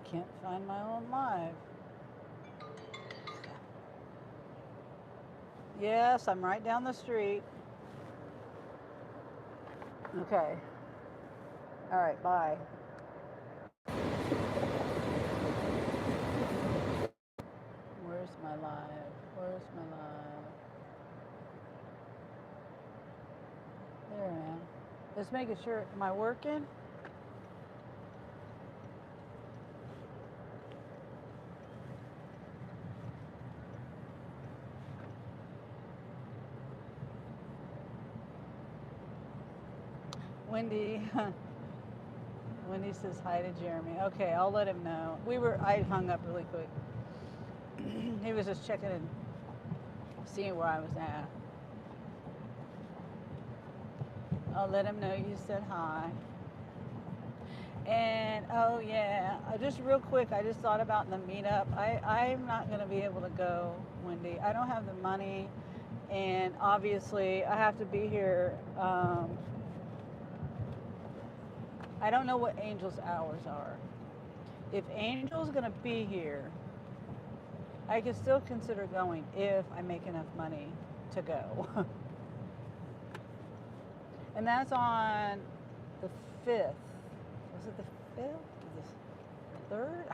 A: Can't find my own live. Yes, I'm right down the street. Okay. All right, bye. Where's my live? Where's my live? There I am. Just making sure. Am I working? Wendy. Wendy says hi to Jeremy. Okay, I'll let him know. I hung up really quick. He was just checking and seeing where I was at. I'll let him know you said hi. And oh yeah, just real quick, I just thought about the meetup. I'm not going to be able to go, Wendy. I don't have the money, and obviously I have to be here. I don't know what Angel's hours are. If Angel's going to be here, I can still consider going if I make enough money to go. And that's on the 5th. Was it the 5th? The 3rd?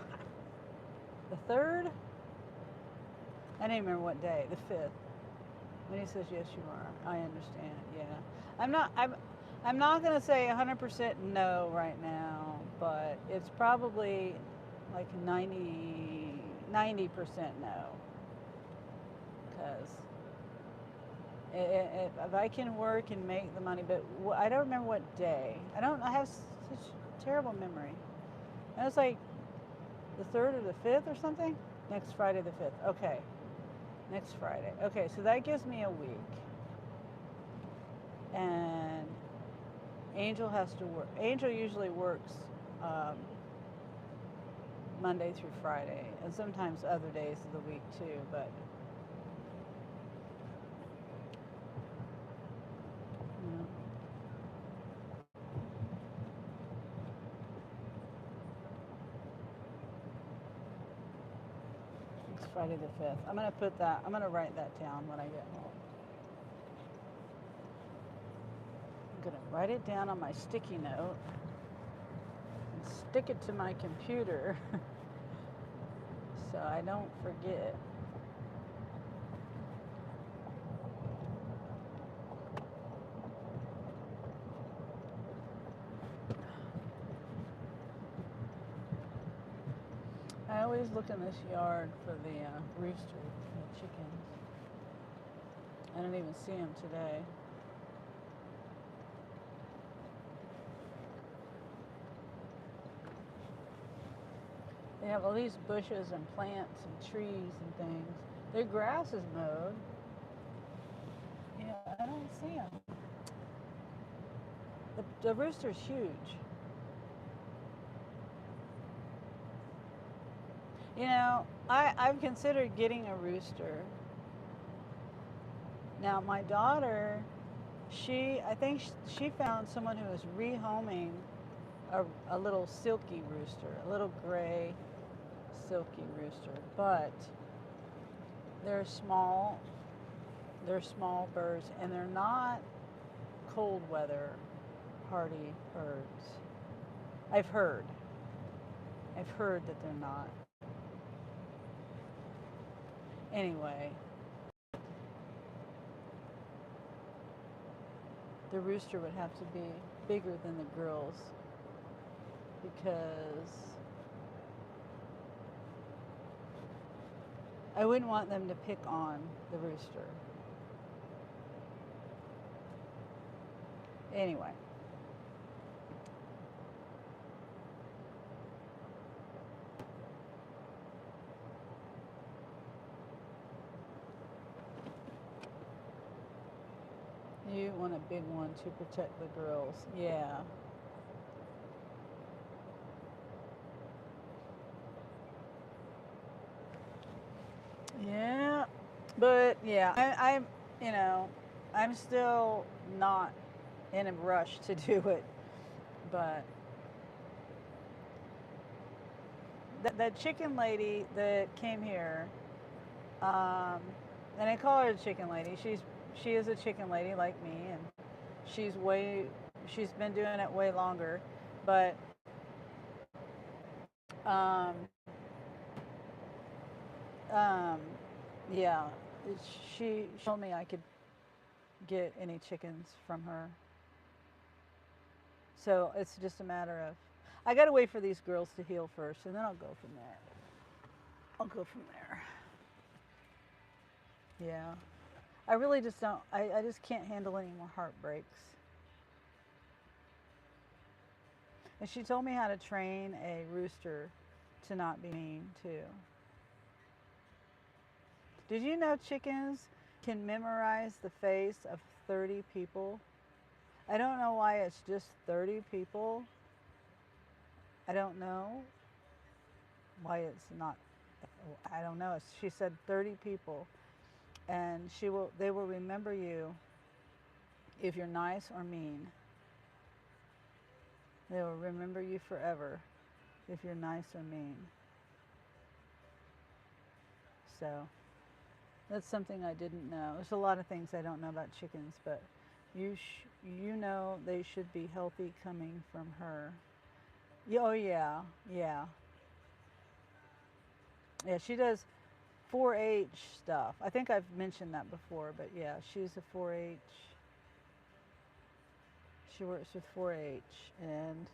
A: The 3rd? I don't even remember what day. The 5th. When he says yes, you are. I understand. Yeah. I'm not going to say 100% no right now, but it's probably like 90% no. Because if I can work and make the money, but I don't remember what day. I have such terrible memory. It was like the 3rd or the 5th or something. Next Friday the 5th. Okay. Next Friday. Okay, so that gives me a week. And Angel has to work. Angel usually works Monday through Friday, and sometimes other days of the week too, but you know, it's Friday the 5th. I'm going to write that down when I get home. I'm going to write it down on my sticky note and stick it to my computer so I don't forget. I always look in this yard for the rooster, the chickens. I didn't even see them today. They have all these bushes and plants and trees and things. Their grass is mowed. Yeah, I don't see them. The rooster's huge. You know, I've considered getting a rooster. Now, my daughter, I think she found someone who was rehoming a little silky rooster, a little gray silky rooster, but they're small. They're small birds, and they're not cold weather hardy birds. I've heard. I've heard that they're not. Anyway, the rooster would have to be bigger than the girls because I wouldn't want them to pick on the rooster. Anyway. You want a big one to protect the girls. Yeah. Yeah. But yeah, I'm, you know, I'm still not in a rush to do it. But that chicken lady that came here, and I call her a chicken lady. She is a chicken lady like me, and she's been doing it way longer. But um, um, yeah, she told me I could get any chickens from her. So it's just a matter of I got to wait for these girls to heal first, and then I'll go from there. I'll go from there. Yeah. I really just don't, I just can't handle any more heartbreaks. And she told me how to train a rooster to not be mean, too. Did you know chickens can memorize the face of 30 people? I don't know why it's just 30 people. I don't know why it's not, I don't know. She said 30 people. And they will remember you if you're nice or mean. They will remember you forever if you're nice or mean. So that's something I didn't know. There's a lot of things I don't know about chickens, but you know they should be healthy coming from her. Oh yeah, yeah, yeah. She does 4-H stuff. I think I've mentioned that before, but yeah, she's a 4-H. She works with 4-H, and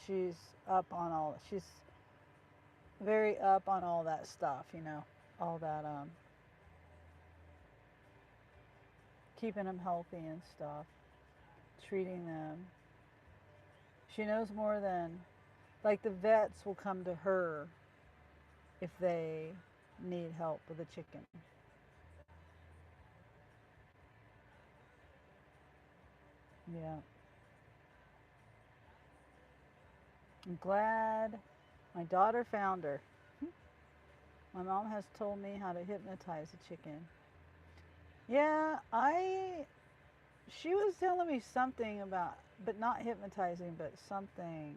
A: she's up on all. She's very up on all that stuff. You know, all that keeping them healthy and stuff, treating them. She knows more than, like, the vets will come to her if they need help with the chicken. Yeah. I'm glad my daughter found her. My mom has told me how to hypnotize a chicken. Yeah, she was telling me something about, but not hypnotizing, but something.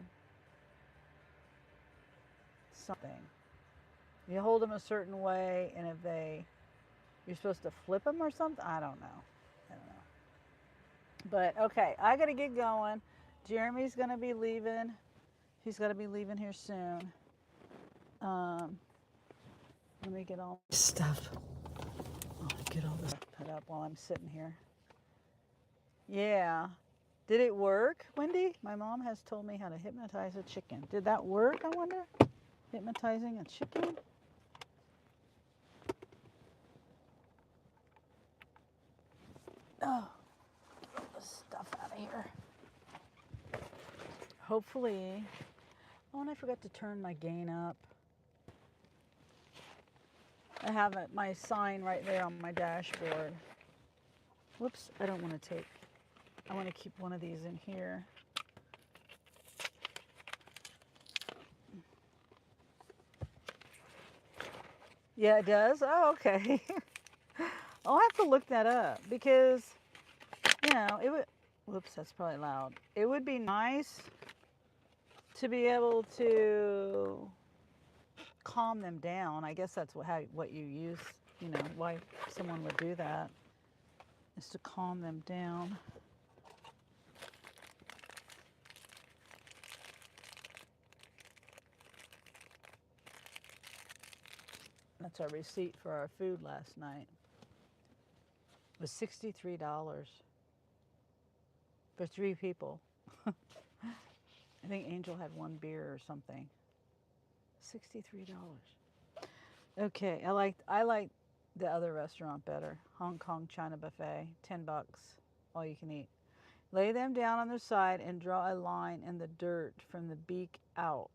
A: You hold them a certain way, and if you're supposed to flip them or something. I don't know. I don't know. But okay, I gotta get going. Jeremy's gonna be leaving. He's gonna be leaving here soon. Um, Let me get all this stuff. I'll get all this put up while I'm sitting here. Yeah. Did it work, Wendy? My mom has told me how to hypnotize a chicken. Did that work, I wonder? Hypnotizing a chicken? Oh, get all this stuff out of here. Hopefully. Oh, and I forgot to turn my gain up. I have my sign right there on my dashboard. Whoops, I don't want to take. I want to keep one of these in here. Yeah, it does? Oh, okay. I'll have to look that up because, it would, whoops, that's probably loud. It would be nice to be able to calm them down. I guess that's what you use, why someone would do that, is to calm them down. That's our receipt for our food last night. It was $63 for 3 people. I think Angel had 1 beer or something. $63. Okay, I like the other restaurant better. Hong Kong China Buffet, $10, all you can eat. Lay them down on their side and draw a line in the dirt from the beak out.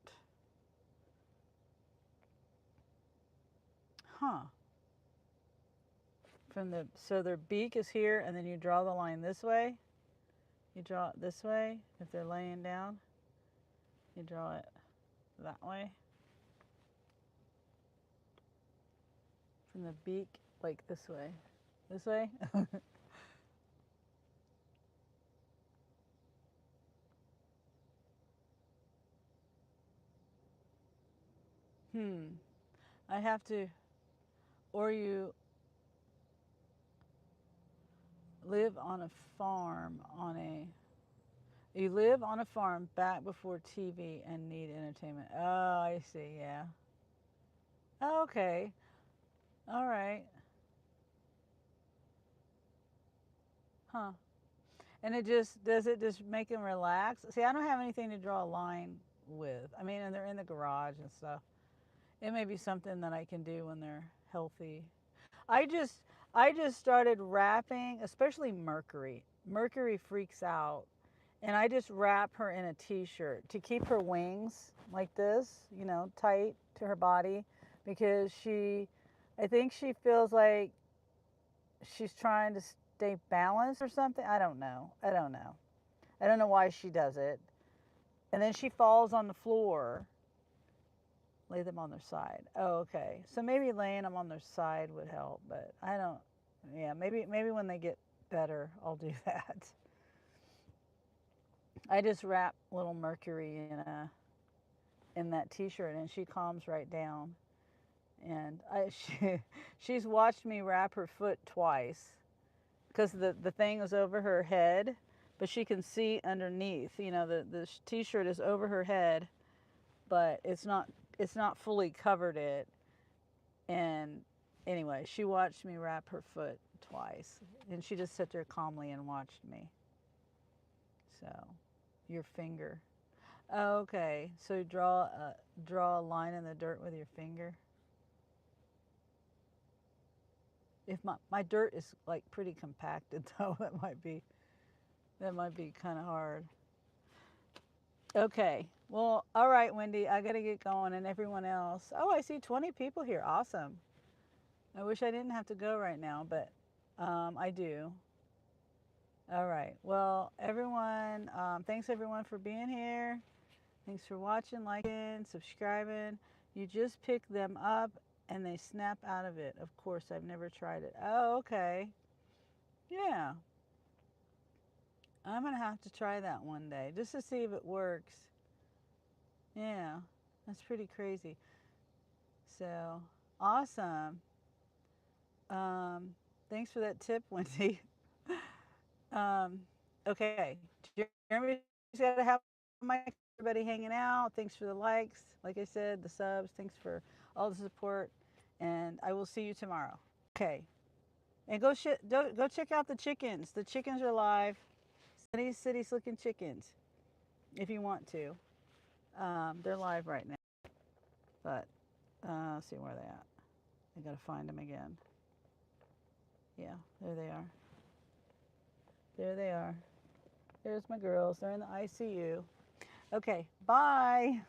A: Huh. So their beak is here, and then you draw the line this way. You draw it this way if they're laying down. You draw it that way. From the beak, like this way. This way? I have to, or you live on a farm you live on a farm back before TV and need entertainment. Oh, I see, yeah. Oh, okay. All right. Huh. And does it just make them relax? See, I don't have anything to draw a line with. I mean, and they're in the garage and stuff. It may be something that I can do when they're healthy. I just I just started wrapping, especially Mercury. Mercury freaks out, and I just wrap her in a t-shirt to keep her wings like this, tight to her body, because I think she feels like she's trying to stay balanced or something. I don't know. I don't know. I don't know why she does it. And then she falls on the floor. Lay them on their side. Oh, okay. So maybe laying them on their side would help, but I don't. Yeah, maybe when they get better, I'll do that. I just wrap little Mercury in that T-shirt, and she calms right down. And she's watched me wrap her foot twice, because the thing is over her head, but she can see underneath. The T-shirt is over her head, but it's not fully covered it. And anyway, she watched me wrap her foot twice, and she just sat there calmly and watched me. So, your finger. Okay, so draw a line in the dirt with your finger. If my dirt is like pretty compacted though, that might be kind of hard. Okay, Well, all right, Wendy, I got to get going and everyone else. Oh, I see 20 people here. Awesome. I wish I didn't have to go right now, but I do. All right. Well, everyone, thanks everyone for being here. Thanks for watching, liking, subscribing. You just pick them up and they snap out of it. Of course, I've never tried it. Oh, okay. Yeah. I'm going to have to try that one day just to see if it works. Yeah. That's pretty crazy. So, awesome. Um, Thanks for that tip, Wendy. um, okay. Jeremy's got to have my everybody hanging out. Thanks for the likes. Like I said, the subs. Thanks for all the support. And I will see you tomorrow. Okay. And go check out the chickens. The chickens are live. Sunny City Slicking Chickens, if you want to. They're live right now. But let's see where they at. I gotta find them again. Yeah, there they are. There they are. There's my girls. They're in the ICU. Okay, bye.